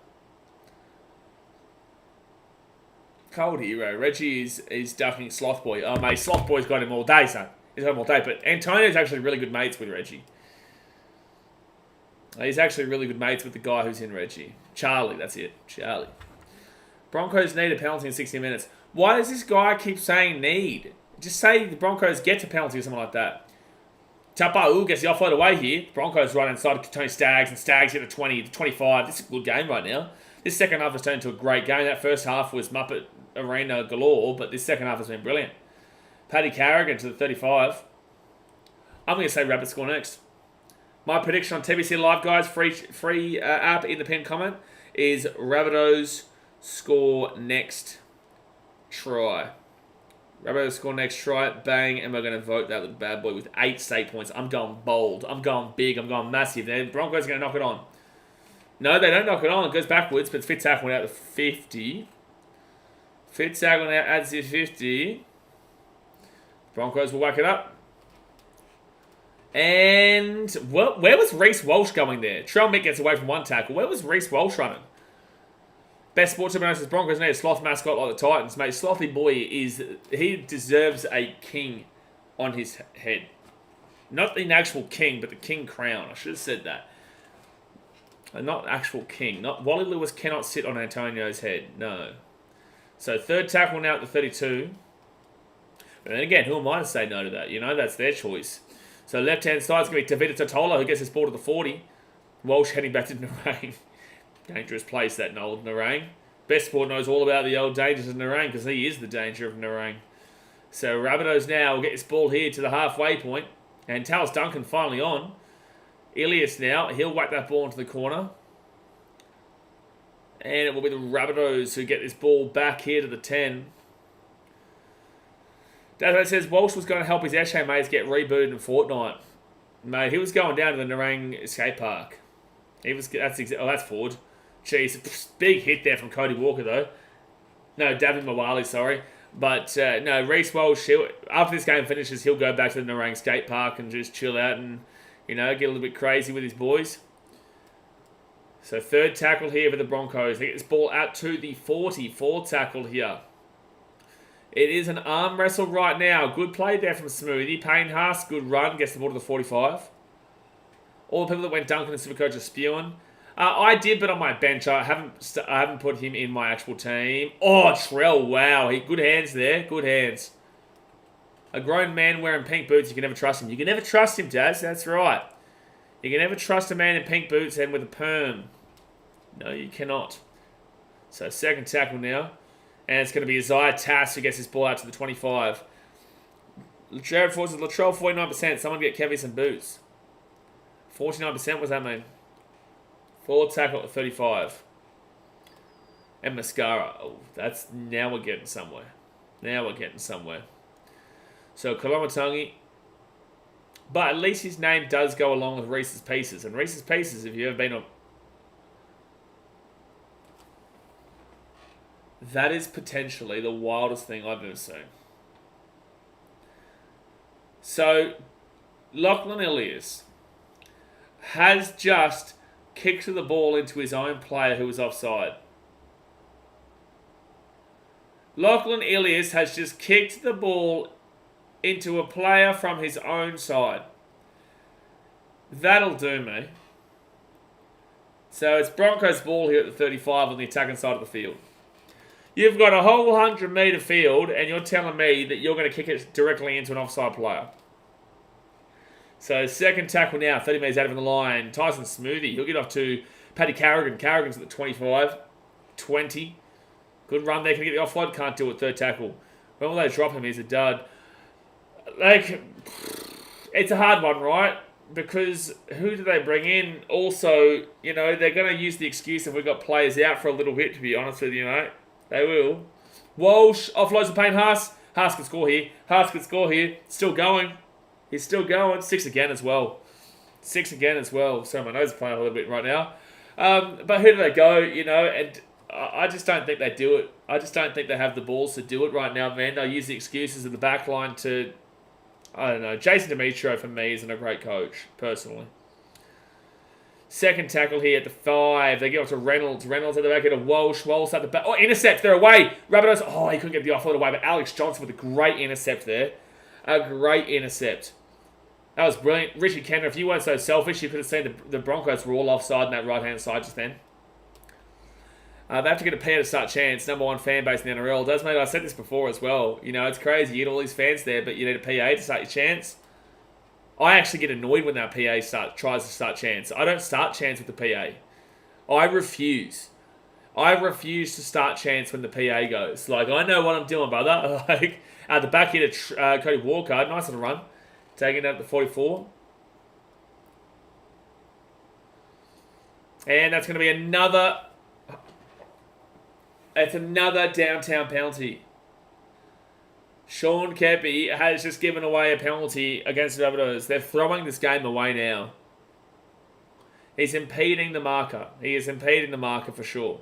Cult hero. Reggie is ducking Sloth Boy. Oh, mate, Sloth Boy's got him all day, son. He's got him all day. But Antonio's actually really good mates with Reggie. He's actually really good mates with the guy who's in Reggie. Charlie, that's it. Charlie. Broncos need a penalty in 60 minutes. Why does this guy keep saying need? Just say the Broncos get a penalty or something like that. Tapau gets the offload away here. Broncos right inside Tony Staggs, and Staggs hit a 20, 25. This is a good game right now. This second half has turned into a great game. That first half was Muppet Arena galore, but this second half has been brilliant. Paddy Carrigan to the 35. I'm going to say Rabbits score next. My prediction on TBC Live, guys, free app in the pinned comment, is Rabbitohs score next try. Rabbitohs score next try, bang, and we're going to vote that little bad boy with 8 stake points. I'm going bold. I'm going big. I'm going massive. The Broncos are going to knock it on. No, they don't knock it on. It goes backwards, but Fitzhack went out to 50. Fitzhack went out adds to 50. Broncos will whack it up. And where was Reece Walsh going there? Trell Mick gets away from one tackle. Where was Reece Walsh running? Best sports says Broncos need a sloth mascot like the Titans. Mate, Slothy Boy he deserves a king on his head. Not the actual king, but the king crown. I should have said that. Not actual king. Not Wally Lewis cannot sit on Antonio's head. No. So third tackle now at the 32. But then again, who am I to say no to that? You know, that's their choice. So left-hand side is going to be Tavita Totola, who gets his ball to the 40. Walsh heading back to Narang. Dangerous place, that old Narang. Best Sport knows all about the old dangers of Narang because he is the danger of Narang. So Rabbitohs now will get this ball here to the halfway point. And Talis Duncan finally on. Ilias now, he'll whack that ball into the corner. And it will be the Rabbitohs who get this ball back here to the 10. That's says Walsh was going to help his Eshe mates get rebooted in Fortnite. Mate, he was going down to the Narang skate park. That's Ford. Jeez, big hit there from Cody Walker though. No, Davin Mawali, sorry. But no, Reece Walsh, after this game finishes, he'll go back to the Narang skate park and just chill out and, get a little bit crazy with his boys. So third tackle here for the Broncos. They get this ball out to the 40. Fourth tackle here. It is an arm wrestle right now. Good play there from Smoothie. Payne Haas, good run. Gets the ball to the 45. All the people that went Duncan and Supercoach are spewing. I did, but on my bench. I haven't put him in my actual team. Oh, Trell, wow. Good hands there. Good hands. A grown man wearing pink boots, you can never trust him. You can never trust him, Jazz. That's right. You can never trust a man in pink boots and with a perm. No, you cannot. So second tackle now. And it's going to be Isaiah Tass who gets his ball out to the 25. Jared Ford says, Latrell 49%. Someone get Kevy some boots. 49%, what does that mean? Forward tackle at 35. And Mascara. Oh, now we're getting somewhere. So Kalamatangi. But at least his name does go along with Reese's Pieces. And Reese's Pieces, if you've ever been on... That is potentially the wildest thing I've ever seen. So, Lachlan Ilias has just kicked the ball into his own player who was offside. Lachlan Ilias has just kicked the ball into a player from his own side. That'll do me. So it's Broncos ball here at the 35 on the attacking side of the field. You've got a whole 100-metre field and you're telling me that you're going to kick it directly into an offside player. So second tackle now, 30 metres out of the line. Tyson Smoothie, he'll get off to Paddy Carrigan. Carrigan's at the 25. 20. Good run there. Can he get the offload? Can't do it. Third tackle. When will they drop him? He's a dud. It's a hard one, right? Because who do they bring in? Also, they're going to use the excuse if we've got players out for a little bit, to be honest with you, mate. They will. Walsh offloads the Payne Haas. Haas can score here. Still going. He's still going. 6 again as well. Sorry, my nose is playing a little bit right now. But who do they go, and I just don't think they do it. I just don't think they have the balls to do it right now, man. They use the excuses of the back line to, I don't know. Jason Demetrio, for me, isn't a great coach, personally. Second tackle here at the 5. They get off to Reynolds. Reynolds at the back of Walsh. Walsh at the back. Oh, intercept. They're away. Rabbitohs. Oh, he couldn't get the offload away. But Alex Johnson with a great intercept there. A great intercept. That was brilliant. Richie Kenner, if you weren't so selfish, you could have seen the Broncos were all offside on that right-hand side just then. They have to get a pair to start chance. Number 1 fan base in the NRL. Does, mate, I said this before as well. It's crazy. You get all these fans there, but you need a PA to start your chance. I actually get annoyed when that PA tries to start chance. I don't start chance with the PA. I refuse. To start chance when the PA goes. I know what I'm doing, brother. At the back here to Cody Walker. Nice little run. Taking it out to 44. And that's going to be another... It's another downtown penalty. Sean Kepi has just given away a penalty against the Rabbitohs. They're throwing this game away now. He's impeding the marker. He is impeding the marker for sure.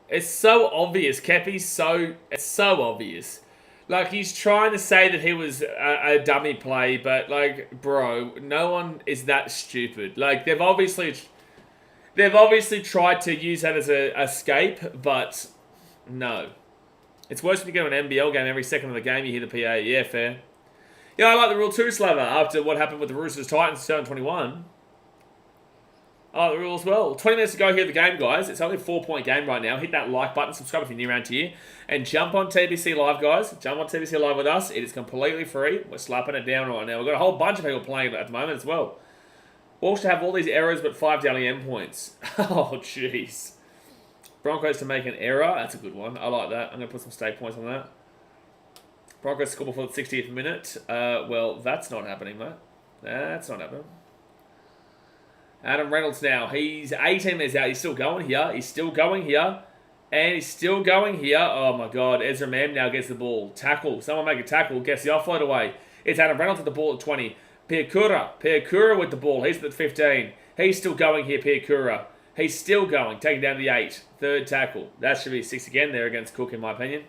It's so obvious. Kepi's it's so obvious. He's trying to say that he was a dummy play, but, bro, no one is that stupid. They've obviously tried to use that as a escape, but no. It's worse when you go to an NBL game every second of the game, you hear the PA. Yeah, fair. Yeah, I like the Rule 2 slaver after what happened with the Roosters Titans in 2021. Oh, the rules well. 20 minutes to go here at the game, guys. It's only a 4-point game right now. Hit that like button, subscribe if you're new around here, and jump on TBC Live, guys. Jump on TBC Live with us. It is completely free. We're slapping it down right now. We've got a whole bunch of people playing at the moment as well. Walsh to have all these errors, but 5 daily end points. Oh, jeez. Broncos to make an error. That's a good one. I like that. I'm going to put some stake points on that. Broncos score before the 60th minute. Well, that's not happening, mate. That's not happening. Adam Reynolds now. He's 18 minutes out. He's still going here. He's still going here. And he's still going here. Oh, my God. Ezra Mam now gets the ball. Tackle. Someone make a tackle. Gets the offload away. It's Adam Reynolds with the ball at 20. Piakura with the ball. He's at the 15. He's still going here, Piakura. He's still going. Taking down the 8. Third tackle. That should be 6 again there against Cook, in my opinion.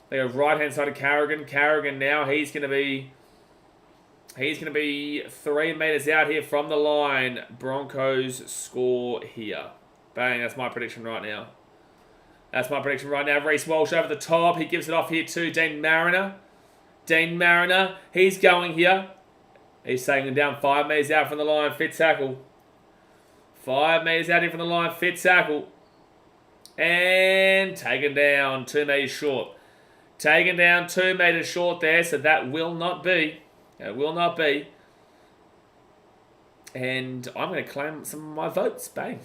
They go right-hand side of Carrigan. Carrigan now, he's going to be 3 metres out here from the line. Broncos score here. Bang, that's my prediction right now. That's my prediction right now. Reece Walsh over the top. He gives it off here to Dean Mariner. Dean Mariner, he's going here. He's taking him down 5 metres out from the line. Fit tackle. 5 metres out here from the line. Fit tackle. And taken down 2 metres short. Taken down 2 metres short there, so that will not be. It will not be. And I'm going to claim some of my votes. Bang.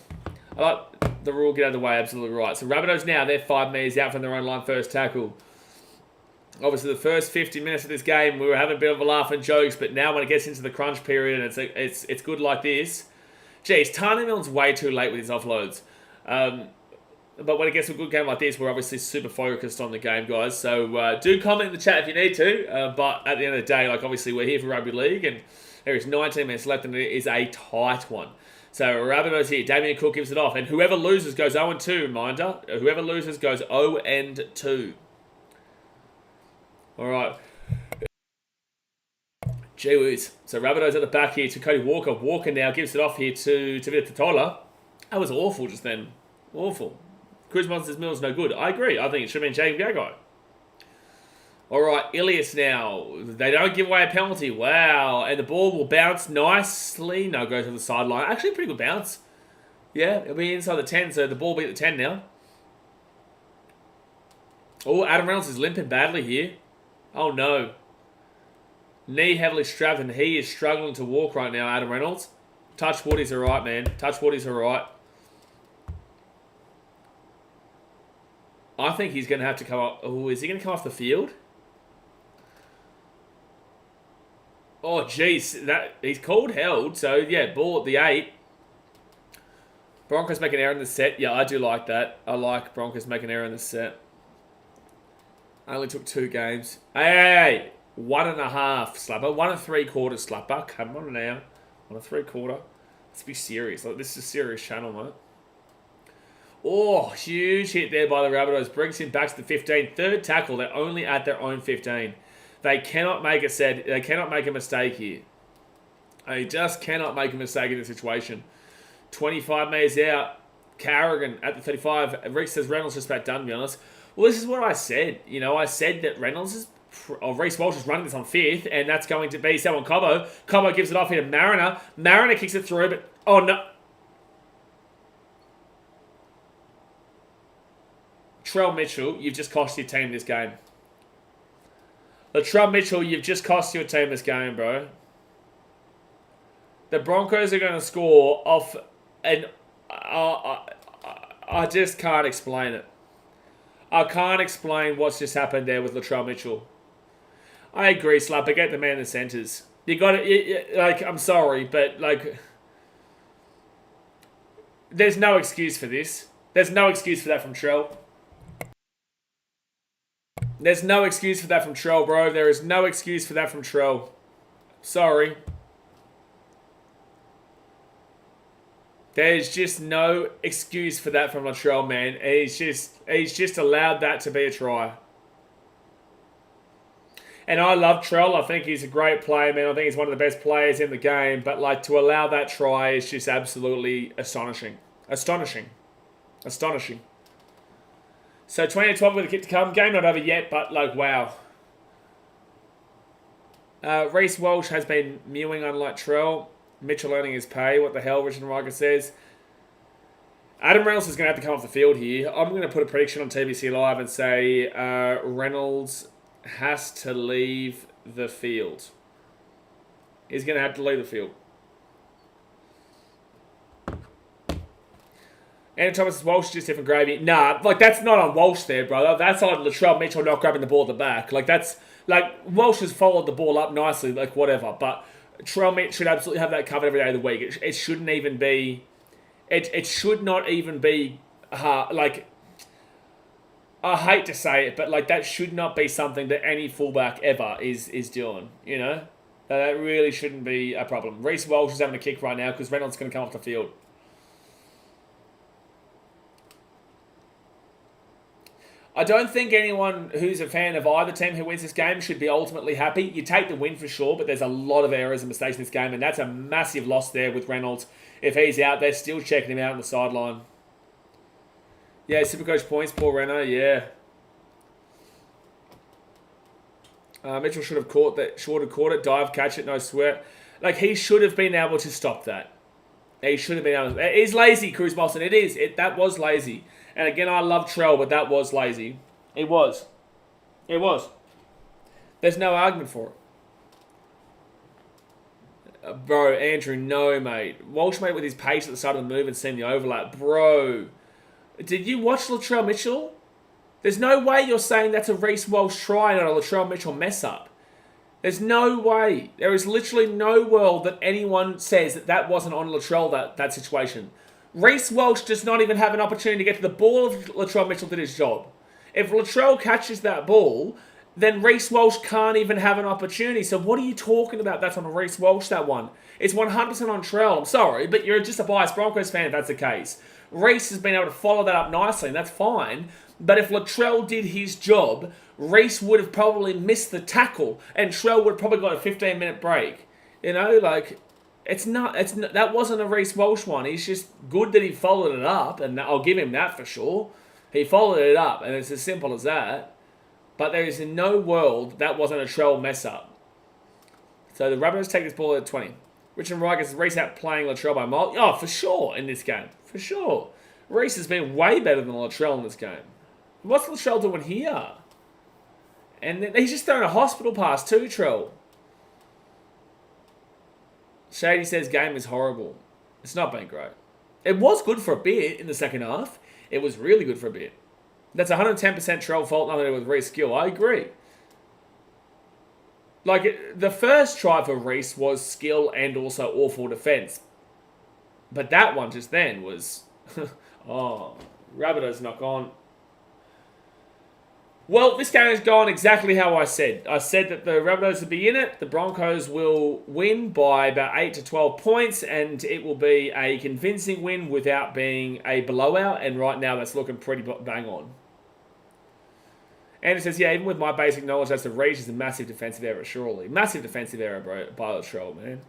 I like the rule, get out of the way, absolutely right. So Rabbitohs now, they're 5 metres out from their own line, first tackle. Obviously, the first 50 minutes of this game, we were having a bit of a laugh and jokes, but now when it gets into the crunch period and it's good like this, geez, Tana Milne's way too late with his offloads. But when it gets to a good game like this, we're obviously super focused on the game, guys. So do comment in the chat if you need to. But at the end of the day, like obviously we're here for rugby league, and there is 19 minutes left, and it is a tight one. So Rabbitohs here. Damien Cook gives it off, and whoever loses goes 0-2. Reminder: whoever loses goes 0-2. All right. Gee whiz. So Rabbitohs at the back here to Cody Walker. Walker now gives it off here to Vita Totola. That was awful just then. Awful. Cruz Monsters Mills no good. I agree. I think it should have been Jacob Gagai. All right, Ilias now. They don't give away a penalty. Wow. And the ball will bounce nicely. No, goes to the sideline. Actually, pretty good bounce. Yeah, it'll be inside the 10, so the ball will be at the 10 now. Oh, Adam Reynolds is limping badly here. Oh, no. Knee heavily strapped, and he is struggling to walk right now, Adam Reynolds. Touch wood, he's all right, man. Touch wood, he's all right. I think he's going to have to come up. Oh, is he going to come off the field? Oh, jeez. He's called held. So, yeah, ball at the 8. Broncos make an error in the set. Yeah, I do like that. I like Broncos make an error in the set. I only took 2 games. Hey, 1.5 slapper. 1 3/4 slapper. Come on now. 1 3/4. Let's be serious. Like, this is a serious channel, mate. Oh, huge hit there by the Rabbitohs. Brings him back to the 15. Third tackle. They're only at their own 15. They cannot make They cannot make a mistake here. They just cannot make a mistake in this situation. 25 metres out. Carrigan at the 35. Rick says Reynolds just about done, to be honest. Well, this is what I said. You know, I said that Reece Walsh is running this on 5th, and that's going to be Selwyn Cobbo. Cobbo gives it off here to Mariner. Mariner kicks it through, but... Oh, no. Latrell Mitchell, you've just cost your team this game. Latrell Mitchell, you've just cost your team this game, bro. The Broncos are going to score off... And I just can't explain it. I can't explain what's just happened there with Latrell Mitchell. I agree, Slapper. Get the man in the centres. You got it. Like, I'm sorry, but like, there's no excuse for this. There's no excuse for that from Trell. There's no excuse for that from Trell, bro. There is no excuse for that from Trell. Sorry. There's just no excuse for that from Latrell, man. He's just allowed that to be a try. And I love Trell. I think he's a great player, man. I think he's one of the best players in the game. But like, to allow that try is just absolutely astonishing. Astonishing. So 20-12 with a kick to come. Game not over yet, but like, wow. Reece Walsh has been mewing on Latrell. Mitchell earning his pay. What the hell, Richard Riker says. Adam Reynolds is going to have to come off the field here. I'm going to put a prediction on TBC Live and say Reynolds has to leave the field. He's going to have to leave the field. And Thomas says, Walsh just different gravy. Nah, like that's not on Walsh there, brother. That's on Latrell Mitchell not grabbing the ball at the back. Like that's like Walsh has followed the ball up nicely, like whatever. But Latrell Mitchell should absolutely have that covered every day of the week. It shouldn't even be. It should not even be like. I hate to say it, but like that should not be something that any fullback ever is doing. You know, that really shouldn't be a problem. Reece Walsh is having a kick right now because Reynolds is going to come off the field. I don't think anyone who's a fan of either team who wins this game should be ultimately happy. You take the win for sure, but there's a lot of errors and mistakes in this game, and that's a massive loss there with Reynolds. If he's out, they're still checking him out on the sideline. Yeah, Supercoach points, Paul Renner, yeah. Mitchell should have caught it, dive, catch it, no sweat. Like, he should have been able to stop that. He should have been able to. It is lazy, Cruz Molson. It is. That was lazy. And again, I love Trell, but that was lazy. It was. It was. There's no argument for it. Bro, Andrew, no, mate. Walsh, mate, with his pace at the start of the move and seeing the overlap. Bro, did you watch Latrell Mitchell? There's no way you're saying that's a Reece Walsh try and a Latrell Mitchell mess up. There's no way. There is literally no world that anyone says that wasn't on Latrell, that situation. Reece Walsh does not even have an opportunity to get to the ball if Latrell Mitchell did his job. If Latrell catches that ball, then Reece Walsh can't even have an opportunity. So what are you talking about? That's on Reece Walsh, that one. It's 100% on Trell. I'm sorry, but you're just a biased Broncos fan if that's the case. Reece has been able to follow that up nicely, and that's fine. But if Latrell did his job, Reece would have probably missed the tackle, and Trell would have probably got a 15-minute break. You know, like... It's not. That wasn't a Reece Walsh one. He's just good that he followed it up, and I'll give him that for sure. He followed it up, and it's as simple as that. But there is in no world that wasn't a Trell mess up. So the Rabbitohs take this ball at 20. Richard Riker says Reece out playing Latrell by mile. Oh, for sure in this game. For sure. Reece has been way better than Latrell in this game. What's Latrell doing here? And he's just throwing a hospital pass too, Trell. Shady says game is horrible. It's not been great. It was good for a bit in the second half. It was really good for a bit. That's 110% Trell fault, nothing to do with Reece skill. I agree. Like, the first try for Reece was skill and also awful defense. But that one just then was... oh, Rabbitohs knock on. Well, this game has gone exactly how I said. I said that the Rabbitohs would be in it. The Broncos will win by about 8 to 12 points, and it will be a convincing win without being a blowout. And right now, that's looking pretty bang on. And it says, yeah, even with my basic knowledge, that's the Reece is a massive defensive error, surely. Massive defensive error, bro, by Latrell, man.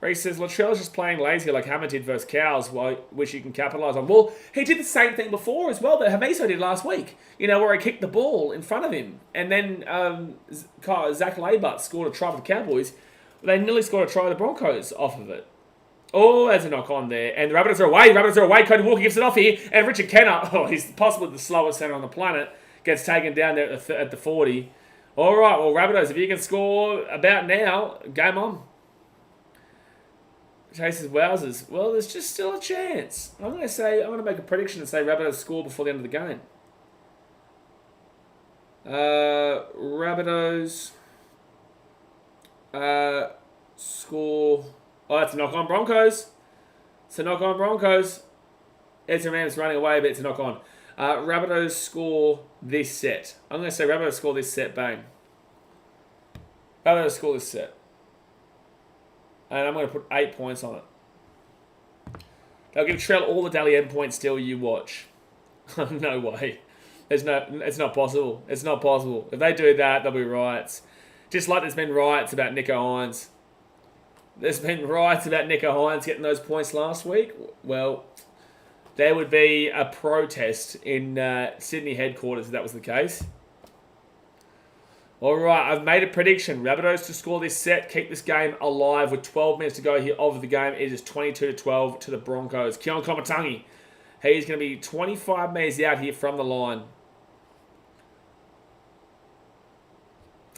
Reece says, Latrell's just playing lazy like Hammer did versus Cows, which you can capitalise on. Well, he did the same thing before as well that Hamiso did last week. You know, where he kicked the ball in front of him. And then Zach Laybutt scored a try for the Cowboys. They nearly scored a try for the Broncos off of it. Oh, there's a knock on there. And the Rabbitohs are away. Cody Walker gives it off here. And Richard Kenner, he's possibly the slowest centre on the planet, gets taken down there at the 40. All right, well, Rabbitohs, if you can score about now, game on. Chases Wowzers. Well, there's just still a chance. I'm going to make a prediction and say Rabbitohs score before the end of the game. Rabbitohs score. Oh, that's a knock on Broncos. It's a knock on Broncos. Ezra Rams running away, but it's a knock on. Rabbitohs score this set. I'm going to say Rabbitohs score this set. Bang. Rabbitohs score this set. And I'm going to put 8 points on it. They'll give Trell all the Dally M points still, you watch. No way. It's not possible. It's not possible. If they do that, there'll be riots. Just like there's been riots about Nico Hines. There's been riots about Nico Hines getting those points last week. Well, there would be a protest in Sydney headquarters if that was the case. All right, I've made a prediction. Rabbitohs to score this set, keep this game alive with 12 minutes to go here of the game. It is 22-12 to the Broncos. Keon Komatangi, he's going to be 25 metres out here from the line.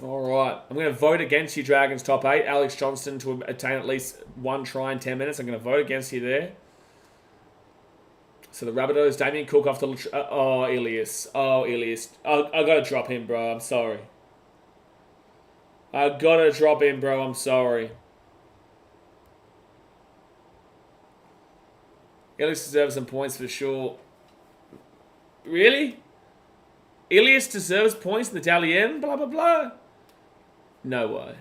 All right, I'm going to vote against you, Dragons top 8. Alex Johnston to attain at least one try in 10 minutes. I'm going to vote against you there. So the Rabbitohs, Damien Cook off the... Ilias. Ilias. I got to drop him, bro. I'm sorry. I got to drop him, bro. I'm sorry. Ilias deserves some points for sure. Really? Ilias deserves points in the Dally M? Blah, blah, blah. No way.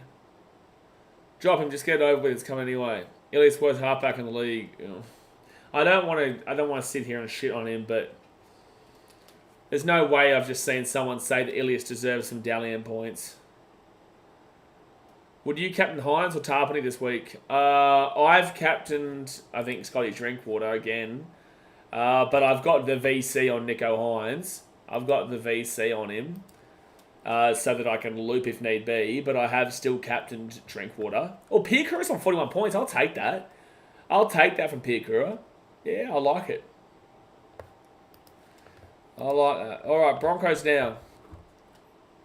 Drop him. Just get it over with. It's coming anyway. Ilias worth halfback in the league. I don't want to sit here and shit on him, but there's no way I've just seen someone say that Ilias deserves some Dally M points. Would you captain Hines or Tarpany this week? I've captained, I think, Scotty Drinkwater again. But I've got the VC on Nico Hines. I've got the VC on him. So that I can loop if need be. But I have still captained Drinkwater. Oh, Piakura's on 41 points. I'll take that. I'll take that from Piakura. Yeah, I like it. I like that. All right, Broncos now.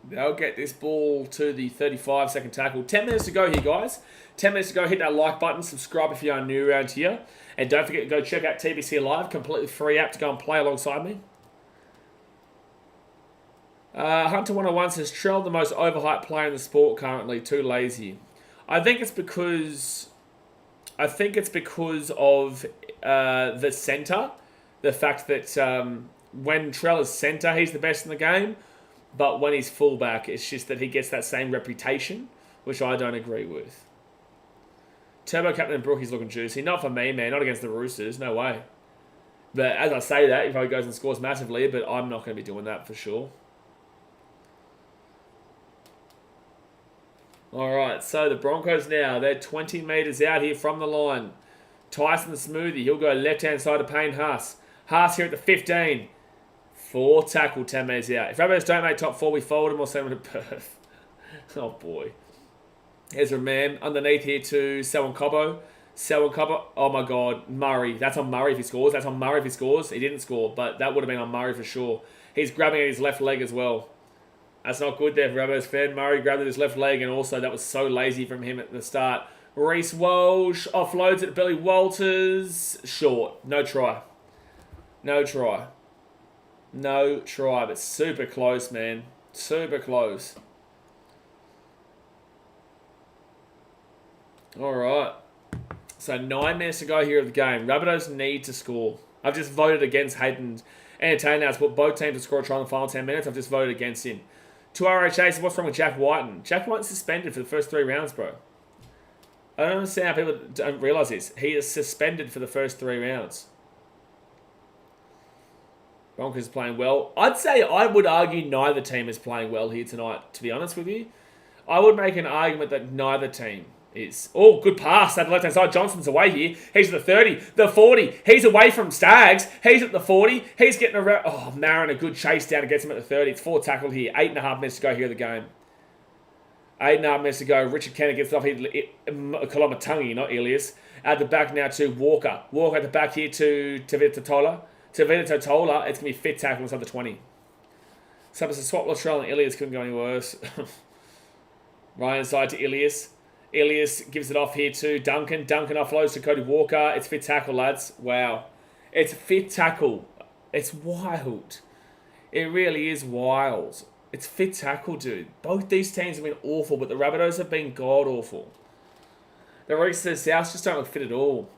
They'll get this ball to the 35-second tackle. 10 minutes to go here, guys. 10 minutes to go. Hit that like button. Subscribe if you are new around here. And don't forget to go check out TBC Live. Completely free app to go and play alongside me. Hunter 101 says, Trell, the most overhyped player in the sport currently. Too lazy. I think it's because of the centre. The fact that when Trell is centre, he's the best in the game. But when he's fullback, it's just that he gets that same reputation, which I don't agree with. Turbo Captain and Brookie's looking juicy. Not for me, man. Not against the Roosters. No way. But as I say that, he probably goes and scores massively, but I'm not going to be doing that for sure. All right, so the Broncos now, they're 20 metres out here from the line. Tyson the Smoothie, he'll go left-hand side of Payne Haas. Haas here at the 15. 4 tackle, 10 metres out. If Rabbitohs don't make top 4, we fold him or send him to Perth. Oh, boy. Ezra Mann underneath here to Selwyn Cobbo. Selwyn Cobbo, oh, my God. Murray. That's on Murray if he scores. That's on Murray if he scores. He didn't score, but that would have been on Murray for sure. He's grabbing at his left leg as well. That's not good there for Rabbitohs fan. Murray grabbed at his left leg, and also that was so lazy from him at the start. Reece Walsh offloads at Billy Walters. Short. No try. No try. No try, but super close, man. Super close. All right. So 9 minutes to go here of the game. Rabbitohs need to score. I've just voted against Hayden Entertain now to put both teams to score a try in the final 10 minutes. I've just voted against him. 2RHA, what's wrong with Jack Whiten? Jack Whiten's suspended for the first 3 rounds, bro. I don't understand how people don't realise this. He is suspended for the first 3 rounds. Broncos playing well. I would argue neither team is playing well here tonight, to be honest with you. I would make an argument that neither team is. Oh, good pass at the left-hand side. Johnson's away here. He's at the 30, the 40. He's away from Staggs. He's at the 40. He's getting around. Oh, Marin, a good chase down and gets him at the 30. It's 4 tackled here. 8.5 minutes to go here of the game. 8.5 minutes to go. Richard Kenner gets off here. Kolomatangi, not Ilias. At the back now to Walker. Walker at the back here to Tavita Totola. Tavita Totola, it's going to be fit tackle inside the 20. So it's a swap Latrell and Ilias couldn't go any worse. Right inside to Ilias. Ilias gives it off here to Duncan. Duncan offloads to Cody Walker. It's fit tackle, lads. Wow. It's fit tackle. It's wild. It really is wild. It's fit tackle, dude. Both these teams have been awful, but the Rabbitohs have been god-awful. The Reese and the South just don't look fit at all.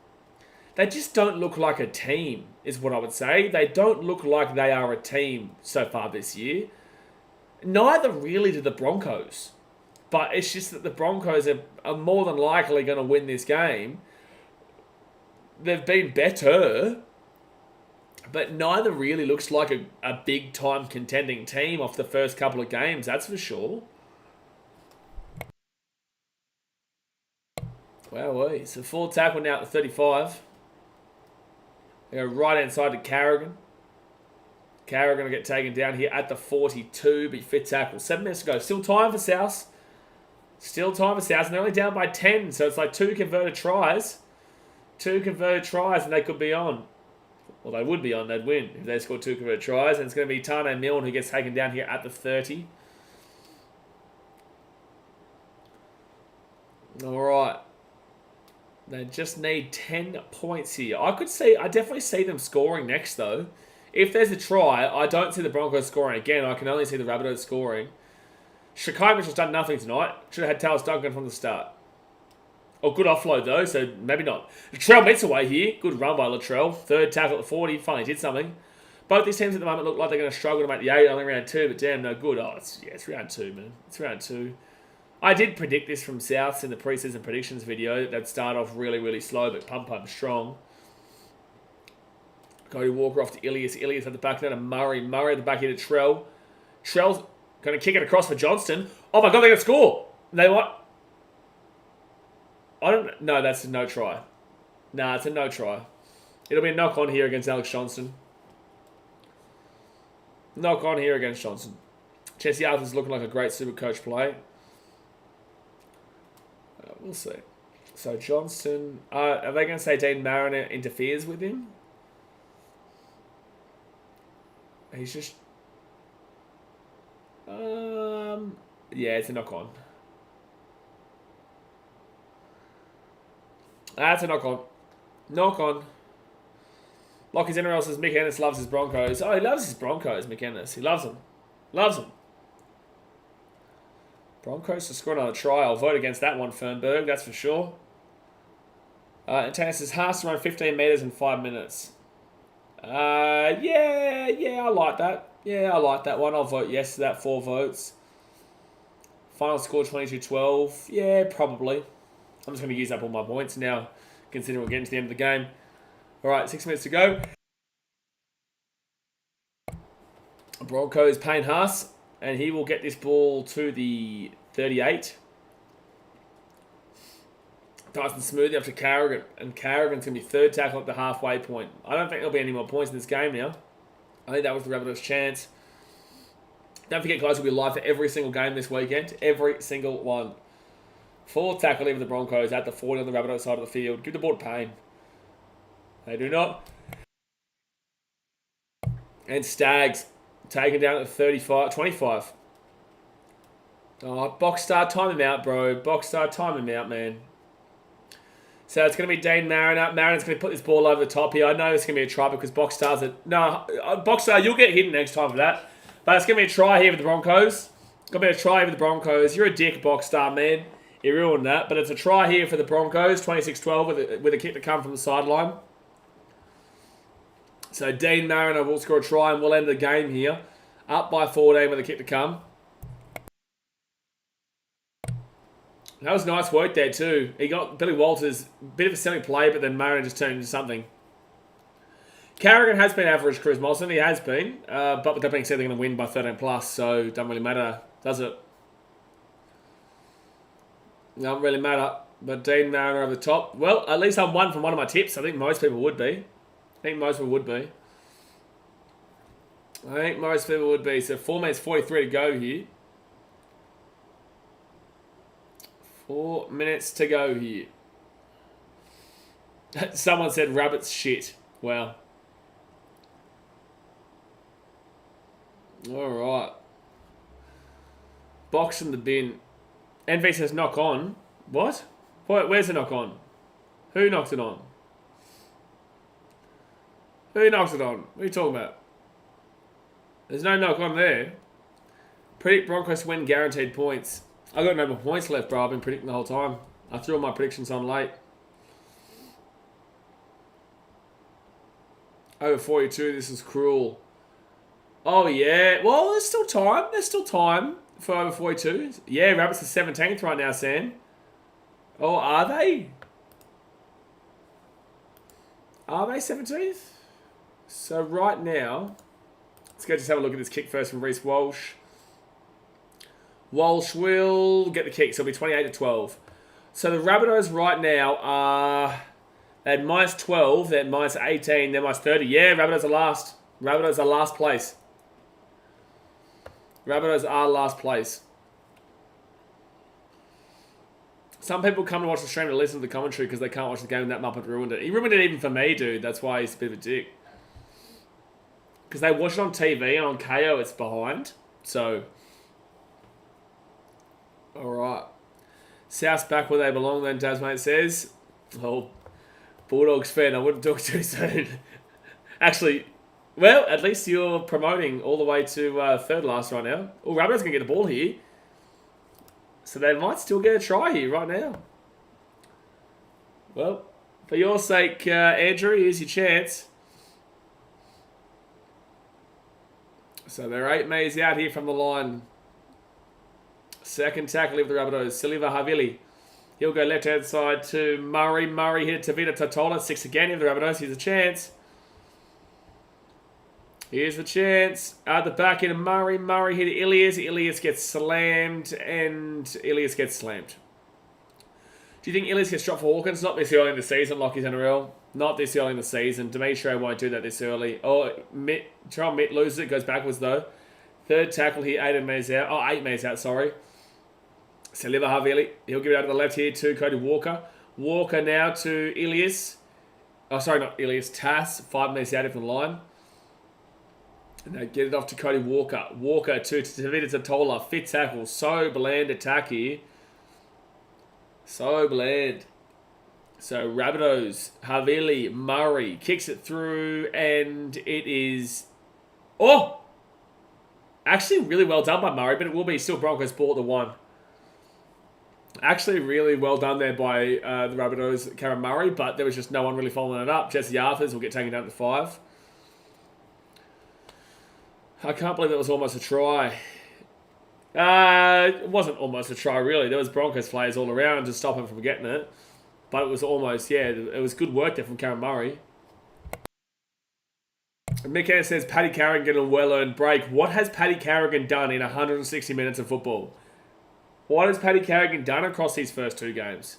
They just don't look like a team, is what I would say. They don't look like they are a team so far this year. Neither really do the Broncos. But it's just that the Broncos are more than likely going to win this game. They've been better, but neither really looks like a big-time contending team off the first couple of games, that's for sure. Wow, so 4 tackle now at the 35. They go right inside to Carrigan. Carra going to get taken down here at the 42. Be fit tackle. 7 minutes to go. Still time for South. Still time for South. And they're only down by 10. So it's like 2 converted tries. 2 converted tries and they could be on. Well, they would be on. They'd win if they scored 2 converted tries. And it's going to be Tane Milne who gets taken down here at the 30. All right. They just need 10 points here. I definitely see them scoring next, though. If there's a try, I don't see the Broncos scoring again. I can only see the Rabbitohs scoring. Shakai Mitchell's done nothing tonight. Should have had Talis Duncan from the start. Oh, good offload, though, so maybe not. Latrell meets away here. Good run by Latrell. 3rd tackle at the 40. Finally did something. Both these teams at the moment look like they're going to struggle to make the 8. Only round 2, but damn, no good. Oh, it's round 2, man. It's round 2. I did predict this from Souths in the preseason predictions video. That they'd start off really, really slow, but pump strong. Cody Walker off to Ilias. Ilias at the back there to Murray. Murray at the back here to Trell. Trell's going to kick it across for Johnston. Oh my God, they're going to score. They what? I don't know. That's a no try. Nah, it's a no try. It'll be a knock on here against Alex Johnston. Knock on here against Johnston. Jesse Arthur's looking like a great super coach play. We'll see. So Johnston, are they going to say Dean Mariner interferes with him? He's just... yeah, it's a knock-on. That's a knock-on. Knock-on. Lockie's NRL says Mick Ennis loves his Broncos. Oh, he loves his Broncos, Mick Ennis. He loves them. Loves them. Broncos to score another try. I'll vote against that one, Fernberg. That's for sure. And Tanner says Haas to run 15 metres in 5 minutes. Yeah, I like that. Yeah, I like that one. I'll vote yes to that. 4 votes. Final score 22-12. Yeah, probably. I'm just going to use up all my points now, considering we're getting to the end of the game. All right, 6 minutes to go. Broncos Payne Haas, and he will get this ball to the 38. Dyson Smoothie up to Carrigan, and Carrigan's going to be 3rd tackle at the halfway point. I don't think there'll be any more points in this game now. I think that was the Rabbitohs' chance. Don't forget, guys, we'll be live for every single game this weekend. Every single one. 4th tackle in for the Broncos at the 40 on the Rabbitohs side of the field. Give the ball to Payne. They do not. And Staggs taken down at the 25. Oh, Boxstar, time him out, bro. Boxstar, time him out, man. So it's going to be Dean Mariner. Mariner's going to put this ball over the top here. I know it's going to be a try because Boxstar's a... No, Boxstar, you'll get hit next time for that. But it's going to be a try here for the Broncos. It's going to be a try here for the Broncos. You're a dick, Boxstar, man. You ruined that. But it's a try here for the Broncos. 26-12 with a kick to come from the sideline. So Dean Mariner will score a try and we'll end the game here. Up by 14 with a kick to come. That was nice work there too. He got Billy Walters, bit of a selling play, but then Mariner just turned into something. Carrigan has been average, Cruz Molson. He has been. But with that being said, they're going to win by 13 plus, so it doesn't really matter, does it? Doesn't really matter. But Dean Mariner over the top. Well, at least I'm one from one of my tips. I think most people would be. So 4 minutes 43 to go here. 4 minutes to go here. Someone said rabbits shit. Wow. Alright. Box in the bin. NV says knock on. What? Where's the knock on? Who knocks it on? Who knocks it on? What are you talking about? There's no knock on there. Predict Broncos win, guaranteed points. I got no more points left, bro. I've been predicting the whole time. I threw all my predictions on late. Over 42, this is cruel. Oh, yeah. Well, there's still time. There's still time for over 42. Yeah, Rabbits are 17th right now, Sam. Oh, are they? Are they 17th? So right now, let's go just have a look at this kick first from Reece Walsh. Walsh will get the kick, so it'll be 28-12. So the Rabbitohs right now are... They're minus 12, they're minus 18, they're minus 30. Yeah, Rabbitohs are last. Rabbitohs are last place. Rabbitohs are last place. Some people come to watch the stream to listen to the commentary because they can't watch the game and that Muppet ruined it. He ruined it even for me, dude. That's why he's a bit of a dick. Because they watch it on TV and on KO it's behind. So, alright. South's back where they belong then, Tasmate says. Oh, Bulldogs fan, I wouldn't talk too soon. Actually, well, at least you're promoting all the way to third last right now. Oh, Rabbitohs going to get the ball here. So they might still get a try here right now. Well, for your sake, Andrew, here's your chance. So they're 8 metres out here from the line. Second tackle of the Rabbitohs, Silva Havili. He'll go left-hand side to Murray. Murray hit it to Vita Totola. 6 again of the Rabbitohs. Here's a chance. Here's the chance. At the back into Murray. Murray hit Ilias. Ilias gets slammed. And Ilias gets slammed. Do you think Ilias gets dropped for Hawkins? Not this early in the season, like his NRL. Not this early in the season. Demetrio won't do that this early. Oh, Charles Mitt loses it. Goes backwards, though. Third tackle here. 8 metres out. Oh, 8 metres out, sorry. Saliva Havili. He'll give it out to the left here to Cody Walker. Walker now to Ilias. Oh, sorry, not Ilias. Tass. 5 metres out from the line. And they get it off to Cody Walker. Walker to Tavita Totola. Fit tackle. So bland attack here. So bland. So Rabbitohs, Havili, Murray kicks it through, and it is... Oh! Actually, really well done by Murray, but it will be still Broncos ball at the 1. Actually, really well done there by the Rabbitohs, Karen Murray, but there was just no one really following it up. Jesse Arthurs will get taken down to 5. I can't believe that was almost a try. It wasn't almost a try, really. There was Broncos players all around to stop him from getting it. But it was almost, yeah, it was good work there from Karen Murray. Mick says, Paddy Carrigan a well-earned break. What has Paddy Carrigan done in 160 minutes of football? What has Paddy Carrigan done across these first 2 games?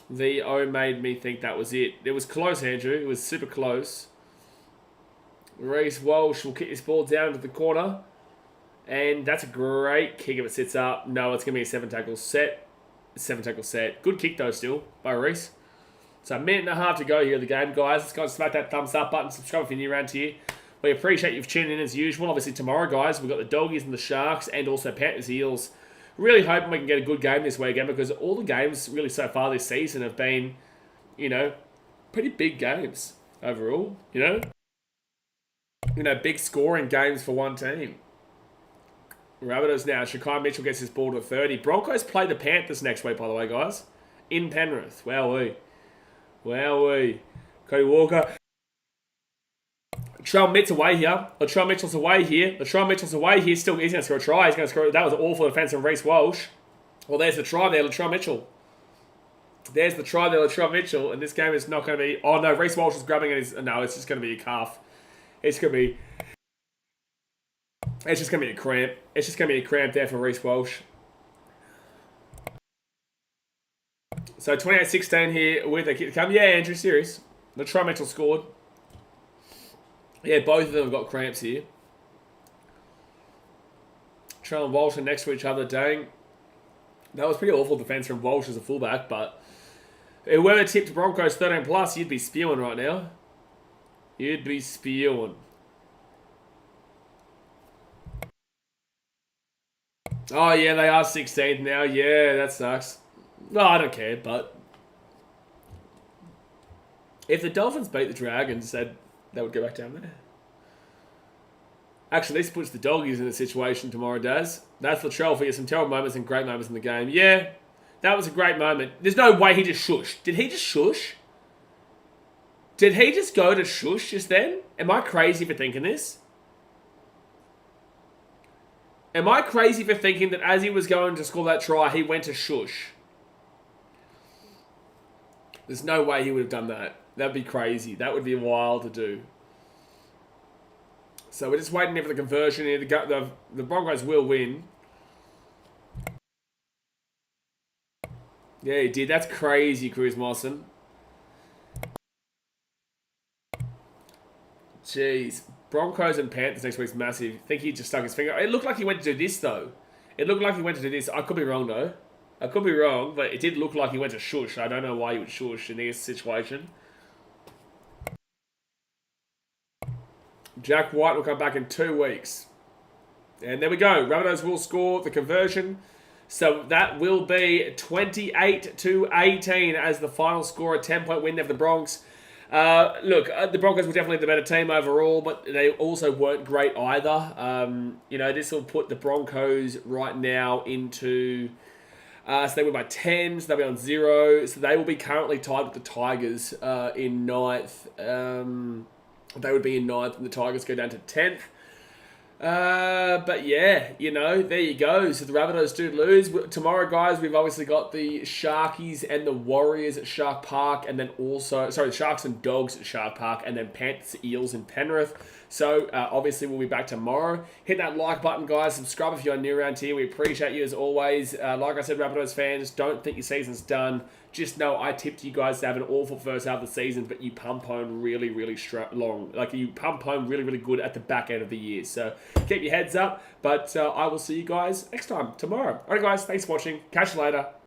The O made me think that was it. It was close, Andrew. It was super close. Reece Walsh will kick this ball down to the corner. And that's a great kick if it sits up. No, it's going to be a 7-tackle set. 7-tackle set. Good kick, though, still, by Reece. So a minute and a half to go here in the game, guys. Let's go and smack that thumbs up button. Subscribe if you're new around here. We appreciate you've tuned in as usual. Obviously, tomorrow, guys, we've got the Doggies and the Sharks and also Panthers Eels. Really hoping we can get a good game this weekend because all the games really so far this season have been, you know, pretty big games overall, you know? Big scoring games for one team. Rabbitohs now. Shakai Mitchell gets his ball to 30. Broncos play the Panthers next week, by the way, guys. In Penrith. Wowee. Wowee. Cody Walker. Latrell Mitchell's away here. Latrell Mitchell's away here. Latrell Mitchell's away here. Still, he's going to score a try. He's going to score. That was awful defense from Reece Walsh. Well, there's the try there, Latrell Mitchell. There's the try there, Latrell Mitchell. And this game is not going to be... Oh, no, Reece Walsh is grabbing at his... No, it's just going to be a calf. It's going to be... It's just going to be a cramp. It's just going to be a cramp there for Reece Walsh. So 28-16 here with a kick to come. Yeah, Andrew, serious. Latrell Mitchell scored. Yeah, both of them have got cramps here. Trell and Walsh are next to each other. Dang. That was pretty awful defense from Walsh as a fullback, but whoever tipped Broncos 13 plus, you'd be spewing right now. You'd be spewing. Oh, yeah, they are 16th now. Yeah, that sucks. No, I don't care, but if the Dolphins beat the Dragons, they would go back down there. Actually, this puts the Doggies in a situation tomorrow, Daz. That's Latrell for you. Some terrible moments and great moments in the game. Yeah, that was a great moment. There's no way he just shushed. Did he just shush? Did he just go to shush just then? Am I crazy for thinking this? Am I crazy for thinking that as he was going to score that try, he went to shush? There's no way he would have done that. That'd be crazy. That would be wild to do. So we're just waiting here for the conversion here. The Broncos will win. Yeah, he did. That's crazy, Cruz Mawson. Jeez. Broncos and Panthers next week's massive. I think he just stuck his finger. It looked like he went to do this, though. It looked like he went to do this. I could be wrong, though. I could be wrong, but it did look like he went to shush. I don't know why he would shush in this situation. Jack White will come back in 2 weeks. And there we go. Rabbitohs will score the conversion. So that will be 28-18 as the final score. A 10-point win over the Bronx. The Broncos were definitely the better team overall, but they also weren't great either. This will put the Broncos right now into... so they were by 10, so they'll be on 0. So they will be currently tied with the Tigers in 9th. They would be in 9th, and the Tigers go down to 10th. But yeah, there you go. So the Rabbitohs do lose. Tomorrow, guys, we've obviously got the Sharkies and the Warriors at Shark Park, and then also, the Sharks and Dogs at Shark Park, and then Panthers, Eels in Penrith. So, obviously, we'll be back tomorrow. Hit that like button, guys. Subscribe if you're new around here. We appreciate you as always. Like I said, Rabbitohs fans, don't think your season's done. Just know I tipped you guys to have an awful first half of the season, but you pump home really, really long. Like, you pump home really, really good at the back end of the year. So, keep your heads up. But I will see you guys next time, tomorrow. Alright, guys. Thanks for watching. Catch you later.